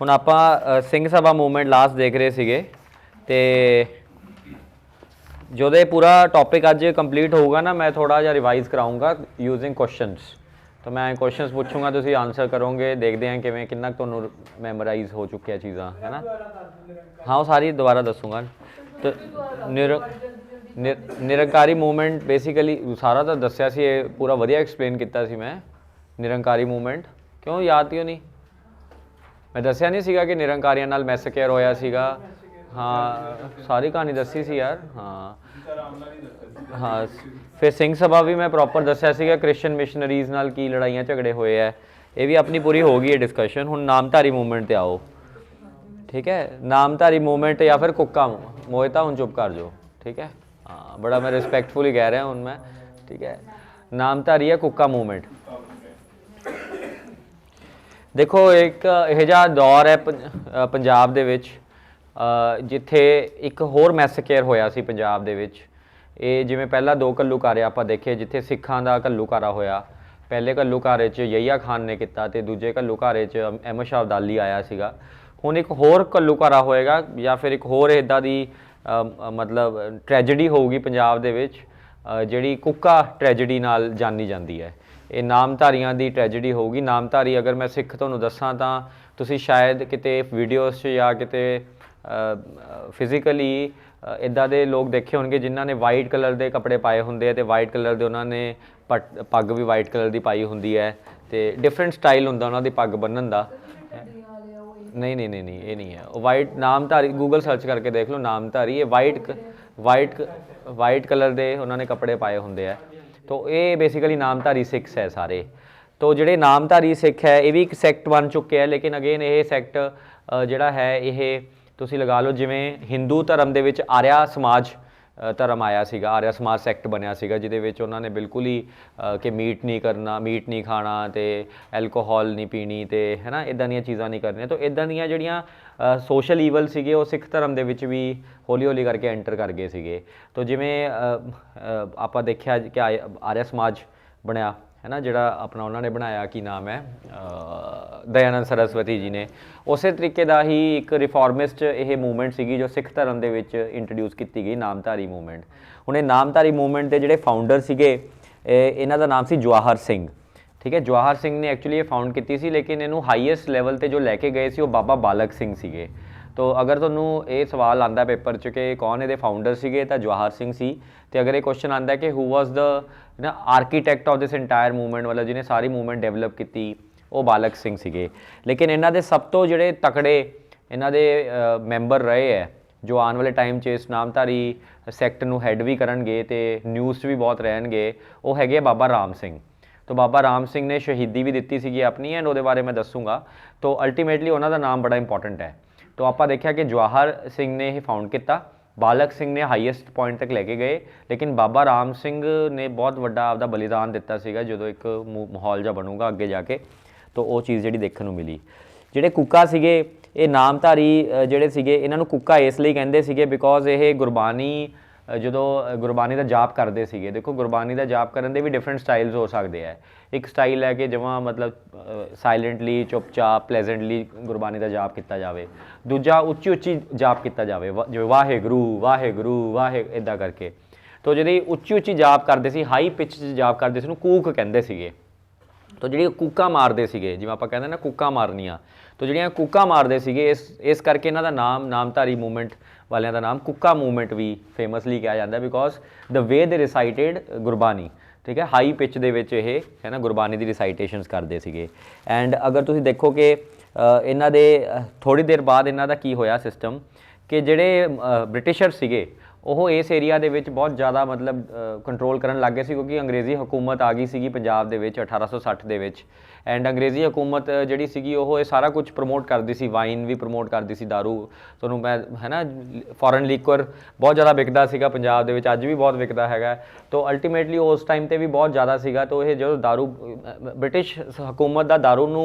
ਹੁਣ ਆਪਾਂ Singh Sabha movement last ਦੇਖ ਰਹੇ ਸੀਗੇ ਤੇ ਜਦੋਂ ਇਹ ਪੂਰਾ ਟੌਪਿਕ ਅੱਜ ਕੰਪਲੀਟ ਹੋਊਗਾ ਨਾ ਮੈਂ ਥੋੜਾ ਜਿਹਾ ਰਿਵਾਈਜ਼ ਕਰਾਉਂਗਾ ਯੂਜ਼ਿੰਗ ਕੁਐਸਚਨਸ। तो मैं क्वेश्चंस पूछूंगा तुम आंसर करोगे, देखते हैं किवें कितना तुहानू मैमोराइज हो चुकी चीज़ा है ना। हाँ वो सारी दोबारा दसूँगा। तो निरंकारी मूवमेंट बेसिकली सारा तो दसिया सी, पूरा वधिया एक्सप्लेन किया सी मैं। निरंकारी मूवमेंट क्यों याद क्यों नहीं, मैं दसिया नहीं सीगा कि निरंकारियों नाल मैसेकेयर होया सीगा। हाँ सारी कहानी दसी सी यार। हाँ फिर सिंह सभा भी मैं प्रॉपर दसिया सीगा, क्रिश्चियन मिशनरीज़ नाल की लड़ाइयाँ झगड़े होए है, ये भी अपनी पूरी हो गई है डिस्कशन। हुण नामधारी मूवमेंट ते आओ, ठीक है। नामधारी मूवमेंट या फिर कुक्का मोहिता हुण चुप कर जो, ठीक है। हाँ बड़ा मैं रिस्पैक्टफुली कह रहा हूँ मैं, ठीक है। नामधारी है कुक्का मूवमेंट। देखो एक यह जिहा दौर है पंजाब दे विच जिथे एक होर मैसेकेयर होया सी पंजाब दे विच। ਇਹ ਜਿਵੇਂ ਪਹਿਲਾਂ ਦੋ ਘੱਲੂਘਾਰੇ ਆਪਾਂ ਦੇਖੇ ਜਿੱਥੇ ਸਿੱਖਾਂ ਦਾ ਘੱਲੂਘਾਰਾ ਹੋਇਆ। ਪਹਿਲੇ ਘੱਲੂਘਾਰੇ 'ਚ ਯਹੀਆ ਖਾਨ ਨੇ ਕੀਤਾ ਤੇ ਦੂਜੇ ਘੱਲੂਘਾਰੇ 'ਚ ਅਹਿਮਦ ਸ਼ਾਹ ਅਬਦਾਲੀ ਆਇਆ ਸੀਗਾ। ਹੁਣ ਇੱਕ ਹੋਰ ਘੱਲੂਘਾਰਾ ਹੋਏਗਾ ਜਾਂ ਫਿਰ ਇੱਕ ਹੋਰ ਇੱਦਾਂ ਦੀ ਮਤਲਬ ਟ੍ਰੈਜਡੀ ਹੋਊਗੀ ਪੰਜਾਬ ਦੇ ਵਿੱਚ ਜਿਹੜੀ ਕੁੱਕਾ ਟ੍ਰੈਜਡੀ ਨਾਲ ਜਾਣੀ ਜਾਂਦੀ ਹੈ। ਇਹ ਨਾਮਧਾਰੀਆਂ ਦੀ ਟ੍ਰੈਜਡੀ ਹੋਊਗੀ। ਨਾਮਧਾਰੀ ਅਗਰ ਮੈਂ ਸਿੱਖ ਤੁਹਾਨੂੰ ਦੱਸਾਂ ਤਾਂ ਤੁਸੀਂ ਸ਼ਾਇਦ ਕਿਤੇ ਵੀਡੀਓਜ਼ 'ਚ ਜਾਂ ਕਿਤੇ ਫਿਜ਼ੀਕਲੀ ਇੱਦਾਂ ਦੇ ਲੋਕ ਦੇਖੇ ਹੋਣਗੇ ਜਿਨ੍ਹਾਂ ਨੇ ਵਾਈਟ ਕਲਰ ਦੇ ਕੱਪੜੇ ਪਾਏ ਹੁੰਦੇ ਆ ਤੇ ਵਾਈਟ ਕਲਰ ਦੇ ਉਹਨਾਂ ਨੇ ਪੱਗ ਵੀ ਵਾਈਟ ਕਲਰ ਦੀ ਪਾਈ ਹੁੰਦੀ ਹੈ ਤੇ ਡਿਫਰੈਂਟ ਸਟਾਈਲ ਹੁੰਦਾ ਉਹਨਾਂ ਦੀ ਪੱਗ ਬੰਨ੍ਹਣ ਦਾ। नहीं नहीं नहीं नहीं ये नहीं है। वो वाइट नामधारी गूगल सर्च करके देख लो नामधारी, ये वाइट कलर के उन्होंने कपड़े पाए होंगे है। तो ये बेसिकली नामधारी सिक्स है सारे। तो जोड़े नामधारी सिख है ये भी एक सैक्ट बन चुके हैं, लेकिन अगेन ये सैक्ट जोड़ा है ये तुसी लगा लो जिमें हिंदू धर्म दे विच आर्या समाज धर्म आया सीगा, आर्या समाज सैक्ट बनया सीगा जिहदे विच उन्होंने बिल्कुल ही कि मीट नहीं करना, मीट नहीं खाना ते एल्कोहल नहीं पीनी ते है ना इदां दीयां चीज़ां नहीं करनियां। तो इदां दीयां जिहड़ियां सोशल ईवल सीगे वो सिख धर्म दे विच भी हौली हौली करके एंटर कर गए सीगे। तो जिवें आपां देखिया कि आर्या समाज बनया है ना, जिहड़ा अपना उन्होंने बनाया की नाम है दयानंद सरस्वती जी ने, उस तरीके का ही एक रिफॉर्मिस्ट ये मूवमेंट सीगी जो सिख धर्म दे विच इंट्रोड्यूस की गई नामधारी मूवमेंट। हुण ये नामधारी मूवमेंट के जिहड़े फाउंडर सीगे इन्हां दा नाम सी जवाहर सिंह, ठीक है। जवाहर सिंह ने एक्चुअली ये फाउंड की सी, लेकिन इनू हाईएस्ट लैवल ते जो लैके गए सी वो बाबा बालक सिंह सीगे। तो अगर तुहानू ये सवाल आंदा पेपर च कि कौन ये फाउंडर सीगे तो जवाहर सिंह सी। तो अगर ये क्वेश्चन आता है कि हु वॉज द ना architect of this entire movement, मतलब जिन्हें सारी मूवमेंट डेवलप की, वो बालक सिंह सीगे। लेकिन इन्हां दे सब तो जिहड़े तकड़े इन्हां दे मैंबर रहे है जो आने वाले टाइम च इस नामधारी सैक्ट नू हैड भी करनगे ते न्यूज़ भी बहुत रहणगे, वो हैगे बाबा राम सिंह। तो बाबा राम सिंह ने शहीदी भी दी सी अपनी, एंड वो बारे मैं दसूँगा। तो अल्टीमेटली उन्हों का नाम बड़ा इंपॉर्टेंट है। तो आप देखा कि जवाहर सिंह ने ही फाउंड किया, बालक सिंह ने हाईएस्ट पॉइंट तक लैके गए, लेकिन बाबा राम सिंह ने बहुत वड्डा आपदा बलिदान दिता सीगा जो एक माहौल जा बनूगा अगे जाके। तो वो चीज़ जी देखने मिली। जिहड़े कुक्का सीगे ये नामधारी जिहड़े सीगे इन्हां नूं कुक्का इसलिए कहंदे सीगे बिकॉज ये गुरबानी जो गुरबानी का जाप करते थे। देखो गुरबानी का जाप करने के भी डिफरेंट स्टाइल्स हो सकते हैं। एक स्टाइल है कि जमा मतलब साइलेंटली चुपचाप प्लेजेंटली गुरबानी का जाप किया जाए, दूजा उच्ची उच्ची जाप किया जाए जो वाहेगुरू वाहेगुरू वाहे इदा करके। तो जी उच्ची उच्ची जाप करते सी, हाई पिच जाप करते सी, कूक कहते थे। तो जी कूका मारते थे जिवें आप कहते ना कूका मारनिया, तो जिहड़ियां कूका मारते थे इस करके इन्हां दा नाम नामधारी मूवमेंट वालियां दा नाम कुक्का मूवमेंट भी फेमसली कहा जाता है because the way they recited Gurbani, ठीक है। हाई पिच दे विच ये है ना गुरबानी की रिसाइटेशनस करते थे। एंड अगर तुसीं देखो कि इन्हां दे थोड़ी देर बाद इन्हां दा की होया सिस्टम कि जिहड़े ब्रिटिशर सीगे ਉਹ ਇਸ ਏਰੀਆ ਦੇ ਵਿੱਚ ਬਹੁਤ ਜ਼ਿਆਦਾ ਮਤਲਬ ਕੰਟਰੋਲ ਕਰਨ ਲੱਗ ਗਏ ਸੀ ਕਿਉਂਕਿ ਅੰਗਰੇਜ਼ੀ ਹਕੂਮਤ ਆ ਗਈ ਸੀਗੀ ਪੰਜਾਬ ਦੇ ਵਿੱਚ 1860 ਦੇ ਵਿੱਚ। ਐਂਡ ਅੰਗਰੇਜ਼ੀ ਹਕੂਮਤ ਜਿਹੜੀ ਸੀਗੀ ਉਹ ਇਹ ਸਾਰਾ ਕੁਝ ਪ੍ਰਮੋਟ ਕਰਦੀ ਸੀ, ਵਾਈਨ ਵੀ ਪ੍ਰਮੋਟ ਕਰਦੀ ਸੀ, दारू ਤੁਹਾਨੂੰ ਮੈਂ ਹੈ ਨਾ ਫੋਰਨ ਲੀਕਰ ਬਹੁਤ ਜ਼ਿਆਦਾ ਵਿਕਦਾ ਸੀਗਾ ਪੰਜਾਬ ਦੇ ਵਿੱਚ, ਅੱਜ ਵੀ ਬਹੁਤ ਵਿਕਦਾ ਹੈਗਾ। तो अल्टीमेटली उस टाइम पर भी बहुत ज़्यादा सीगा। तो ये जो दारू ब्रिटिश हुकूमत का दारू नू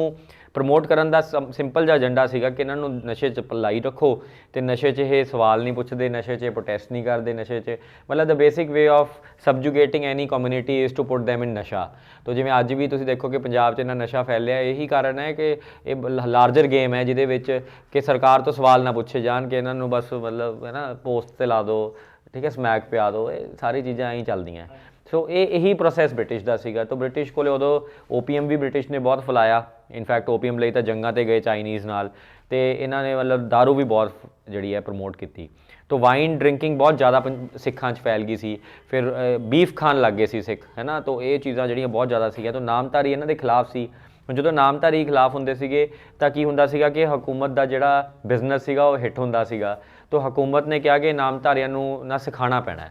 ਪ੍ਰਮੋਟ ਕਰਨ ਦਾ ਸਿੰਪਲ ਜਿਹਾ ਏਜੰਡਾ ਸੀਗਾ ਕਿ ਇਹਨਾਂ ਨੂੰ ਨਸ਼ੇ 'ਚ ਲਾਈ ਰੱਖੋ ਤੇ ਨਸ਼ੇ 'ਚ ਇਹ ਸਵਾਲ ਨਹੀਂ ਪੁੱਛਦੇ, ਨਸ਼ੇ 'ਚ ਪ੍ਰੋਟੈਸਟ ਨਹੀਂ ਕਰਦੇ, ਨਸ਼ੇ 'ਚ ਮਤਲਬ the basic way of subjugating any community is to put them in ਨਸ਼ਾ। ਤੋ ਜਿਵੇਂ ਅੱਜ ਵੀ ਤੁਸੀਂ ਦੇਖੋ ਕਿ ਪੰਜਾਬ 'ਚ ਇੰਨਾ ਨਸ਼ਾ ਫੈਲਿਆ, ਇਹੀ ਕਾਰਨ ਹੈ ਕਿ ਇਹ ਲਾਰਜਰ ਗੇਮ ਹੈ ਜਿਹਦੇ ਵਿੱਚ ਕਿ ਸਰਕਾਰ ਤੋਂ ਸਵਾਲ ਨਾ ਪੁੱਛੇ ਜਾਣ ਕਿ ਇਹਨਾਂ ਨੂੰ ਬਸ ਮਤਲਬ ਹੈ ਨਾ ਪੋਸਟ 'ਤੇ ਲਾ ਦਿਓ, ਠੀਕ ਹੈ, ਸਮੈਕ ਪਿਆ ਦਿਓ, ਇਹ ਸਾਰੀ ਚੀਜ਼ਾਂ ਐਂ ਚੱਲਦੀਆਂ। ਸੋ ਇਹੀ ਪ੍ਰੋਸੈਸ ਬ੍ਰਿਟਿਸ਼ ਦਾ ਸੀਗਾ। ਤਾਂ ਬ੍ਰਿਟਿਸ਼ ਕੋਲ ਉਦੋਂ ਓਪੀਐਮ ਵੀ ਬ੍ਰਿਟਿਸ਼ ਨੇ ਬਹੁਤ ਫੈਲਾਇਆ। ਇਨਫੈਕਟ ਓਪੀਐਮ ਲਈ ਤਾਂ ਜੰਗਾਂ 'ਤੇ ਗਏ ਚਾਈਨੀਜ਼ ਨਾਲ, ਅਤੇ ਇਹਨਾਂ ਨੇ ਮਤਲਬ ਦਾਰੂ ਵੀ ਬਹੁਤ ਜਿਹੜੀ ਹੈ ਪ੍ਰਮੋਟ ਕੀਤੀ। ਤਾਂ ਵਾਈਨ ਡਰਿੰਕਿੰਗ ਬਹੁਤ ਜ਼ਿਆਦਾ ਸਿੱਖਾਂ 'ਚ ਫੈਲ ਗਈ ਸੀ। ਫਿਰ ਬੀਫ ਖਾਣ ਲੱਗ ਗਏ ਸੀ ਸਿੱਖ, ਹੈ ਨਾ। ਤਾਂ ਇਹ ਚੀਜ਼ਾਂ ਜਿਹੜੀਆਂ ਬਹੁਤ ਜ਼ਿਆਦਾ ਸੀਗੀਆਂ। ਤਾਂ ਨਾਮਧਾਰੀ ਇਹਨਾਂ ਦੇ ਖਿਲਾਫ ਸੀ। ਜਦੋਂ ਨਾਮਧਾਰੀ ਖਿਲਾਫ ਹੁੰਦੇ ਸੀਗੇ ਤਾਂ ਕੀ ਹੁੰਦਾ ਸੀਗਾ ਕਿ ਹਕੂਮਤ ਦਾ ਜਿਹੜਾ ਬਿਜ਼ਨਸ ਸੀਗਾ ਉਹ ਹਿੱਟ ਹੁੰਦਾ ਸੀਗਾ। ਤਾਂ ਹਕੂਮਤ ਨੇ ਕਿਹਾ ਕਿ ਨਾਮਧਾਰੀਆਂ ਨੂੰ ਨਾ ਸਿਖਾਉਣਾ ਪੈਣਾ।